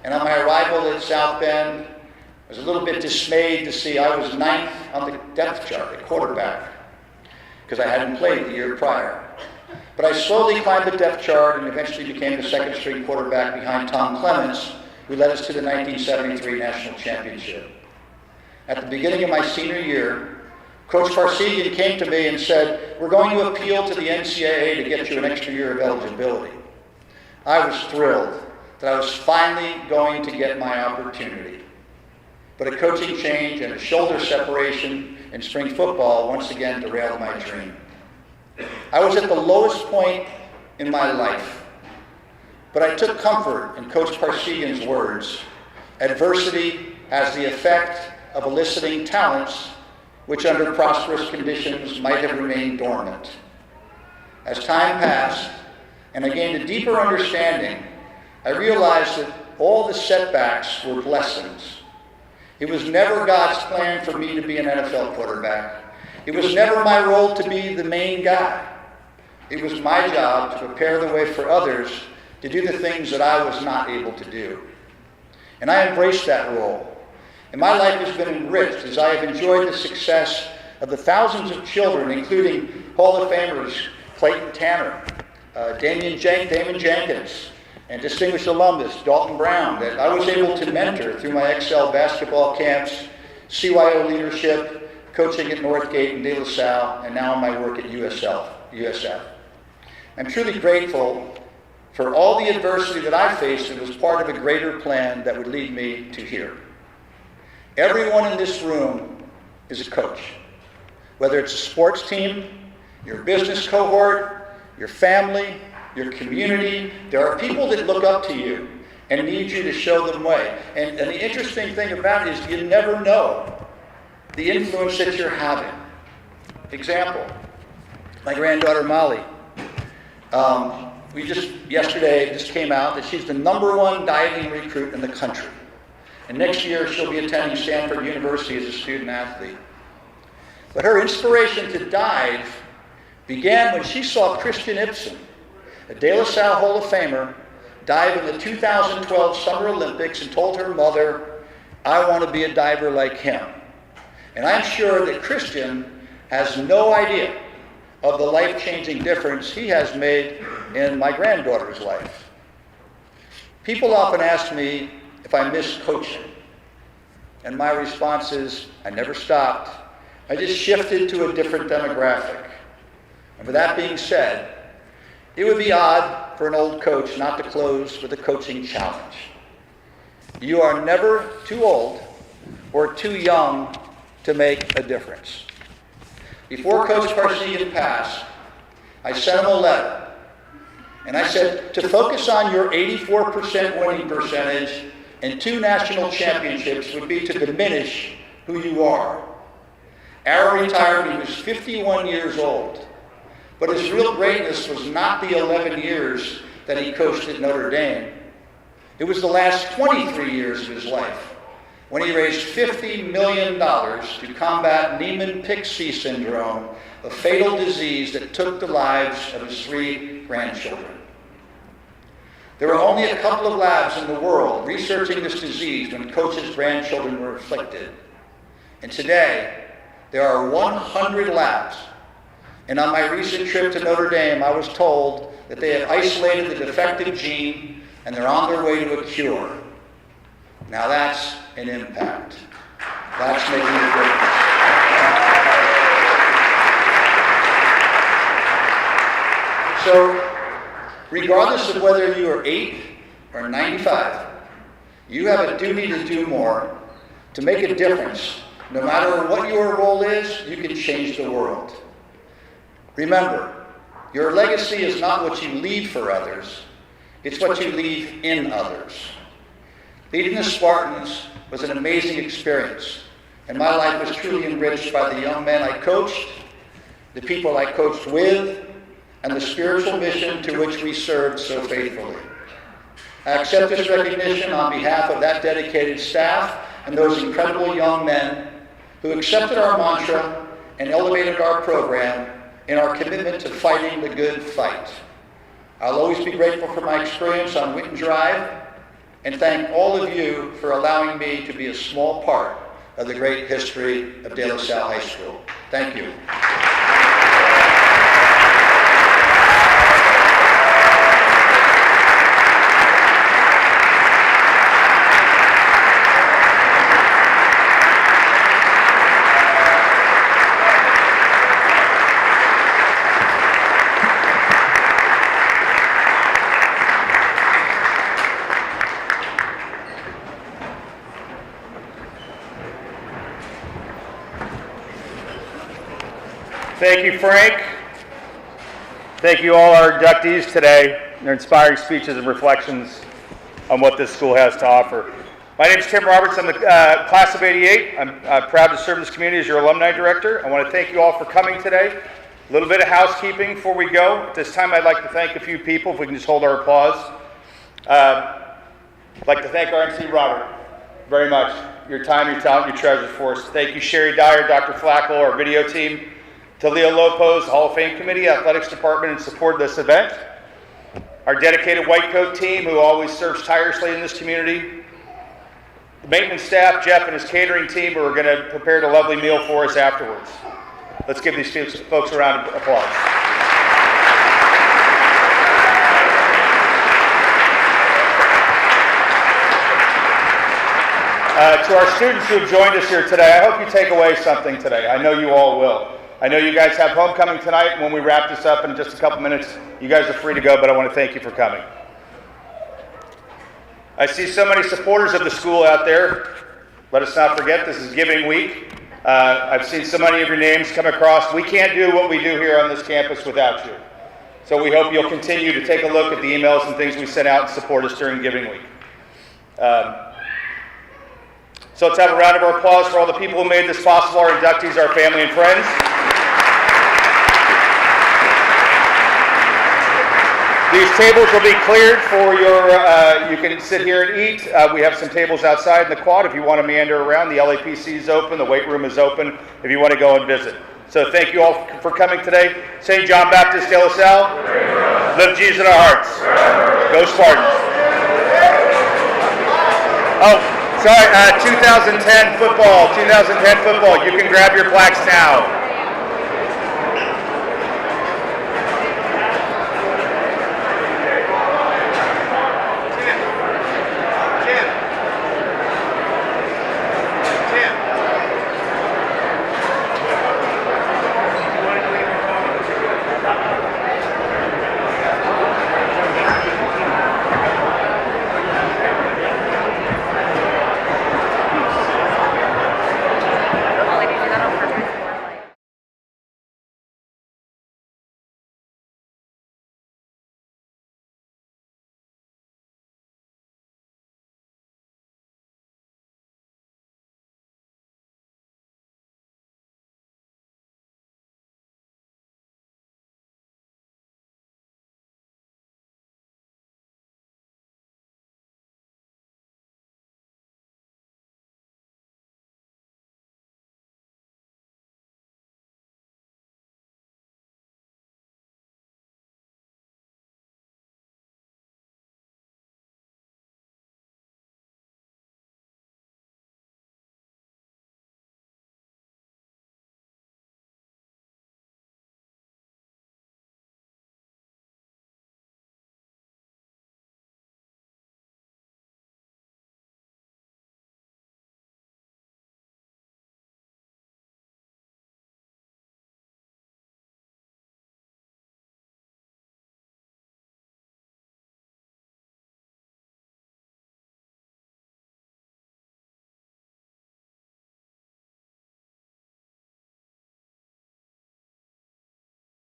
And on my arrival at South Bend, I was a little bit dismayed to see I was 9th on the depth chart at quarterback, because I hadn't played the year prior. But I slowly climbed the depth chart and eventually became the second-string quarterback behind Tom Clements, who led us to the 1973 National Championship. At the beginning of my senior year, Coach Parsegian came to me and said, "We're going to appeal to the NCAA to get you an extra year of eligibility." I was thrilled that I was finally going to get my opportunity. But a coaching change and a shoulder separation in spring football once again derailed my dream. I was at the lowest point in my life, but I took comfort in Coach Parsegian's words. Adversity has the effect of eliciting talents which under prosperous conditions might have remained dormant. As time passed, and I gained a deeper understanding, I realized that all the setbacks were blessings. It was never God's plan for me to be an NFL quarterback. It was never my role to be the main guy. It was my job to prepare the way for others to do the things that I was not able to do. And I embraced that role. And my life has been enriched as I have enjoyed the success of the thousands of children, including Hall of Famers Clayton Tanner, Damon Jenkins, and distinguished alumnus Dalton Brown, that I was able to mentor through my Excel basketball camps, CYO leadership, coaching at Northgate and De La Salle, and now in my work at USF. I'm truly grateful for all the adversity that I faced and was part of a greater plan that would lead me to here. Everyone in this room is a coach. Whether it's a sports team, your business cohort, your family, your community, there are people that look up to you and need you to show them way. And the interesting thing about it is you never know the influence that you're having. Example, my granddaughter Molly. Yesterday just came out that she's the #1 diving recruit in the country. And next year she'll be attending Stanford University as a student athlete. But her inspiration to dive began when she saw Christian Ibsen, a De La Salle Hall of Famer, dive in the 2012 Summer Olympics and told her mother, "I want to be a diver like him." And I'm sure that Christian has no idea of the life-changing difference he has made in my granddaughter's life. People often ask me if I miss coaching. And my response is, I never stopped. I just shifted to a different demographic. And with that being said, it would be odd for an old coach not to close with a coaching challenge. You are never too old or too young to make a difference. Before Coach Parsegian passed, I sent him a letter. And I said, to focus on your 84% winning percentage and 2 national championships would be to diminish who you are. Arrow retired when he was 51 years old. But his real greatness was not the 11 years that he coached at Notre Dame. It was the last 23 years of his life, when he raised $50 million to combat Niemann-Pick C syndrome, a fatal disease that took the lives of his 3 grandchildren. There were only a couple of labs in the world researching this disease when Coach's grandchildren were afflicted. And today, there are 100 labs. And on my recent trip to Notre Dame, I was told that they have isolated the defective gene and they're on their way to a cure. Now that's an impact. That's making a difference. So, regardless of whether you are 8 or 95, you have a duty to do more, to make a difference. No matter what your role is, you can change the world. Remember, your legacy is not what you leave for others, it's what you leave in others. Leading the Spartans was an amazing experience, and my life was truly enriched by the young men I coached, the people I coached with, and the spiritual mission to which we served so faithfully. I accept this recognition on behalf of that dedicated staff and those incredible young men who accepted our mantra and elevated our program in our commitment to fighting the good fight. I'll always be grateful for my experience on Winton Drive and thank all of you for allowing me to be a small part of the great history of De La Salle High School. Thank you. Thank you, Frank. Thank you all our inductees today, their inspiring speeches and reflections on what this school has to offer. My name is Tim Roberts. I'm the class of '88. I'm proud to serve this community as your alumni director. I want to thank you all for coming today. A little bit of housekeeping before we go. At this time, I'd like to thank a few people, if we can just hold our applause. I'd like to thank our MC Robert very much. Your time, your talent, your treasure for us. Thank you, Sherry Dyer, Dr. Flacco, our video team, Talia Lopez, Hall of Fame Committee, Athletics Department in support of this event. Our dedicated white coat team who always serves tirelessly in this community. The maintenance staff, Jeff and his catering team, who are going to prepare a lovely meal for us afterwards. Let's give these folks a round of applause. To our students who have joined us here today, I hope you take away something today. I know you all will. I know you guys have homecoming tonight, and when we wrap this up in just a couple minutes, you guys are free to go, but I want to thank you for coming. I see so many supporters of the school out there. Let us not forget, this is Giving Week. I've seen so many of your names come across. We can't do what we do here on this campus without you. So we hope you'll continue to take a look at the emails and things we sent out and support us during Giving Week. So let's have a round of applause for all the people who made this possible, our inductees, our family and friends. These tables will be cleared for your, you can sit here and eat. We have some tables outside in the quad if you want to meander around. The LAPC is open, the weight room is open if you want to go and visit. So thank you all for coming today. St. John Baptist de La Salle, live Jesus in our hearts. Go Spartans. Oh, sorry, 2010 football, you can grab your plaques now.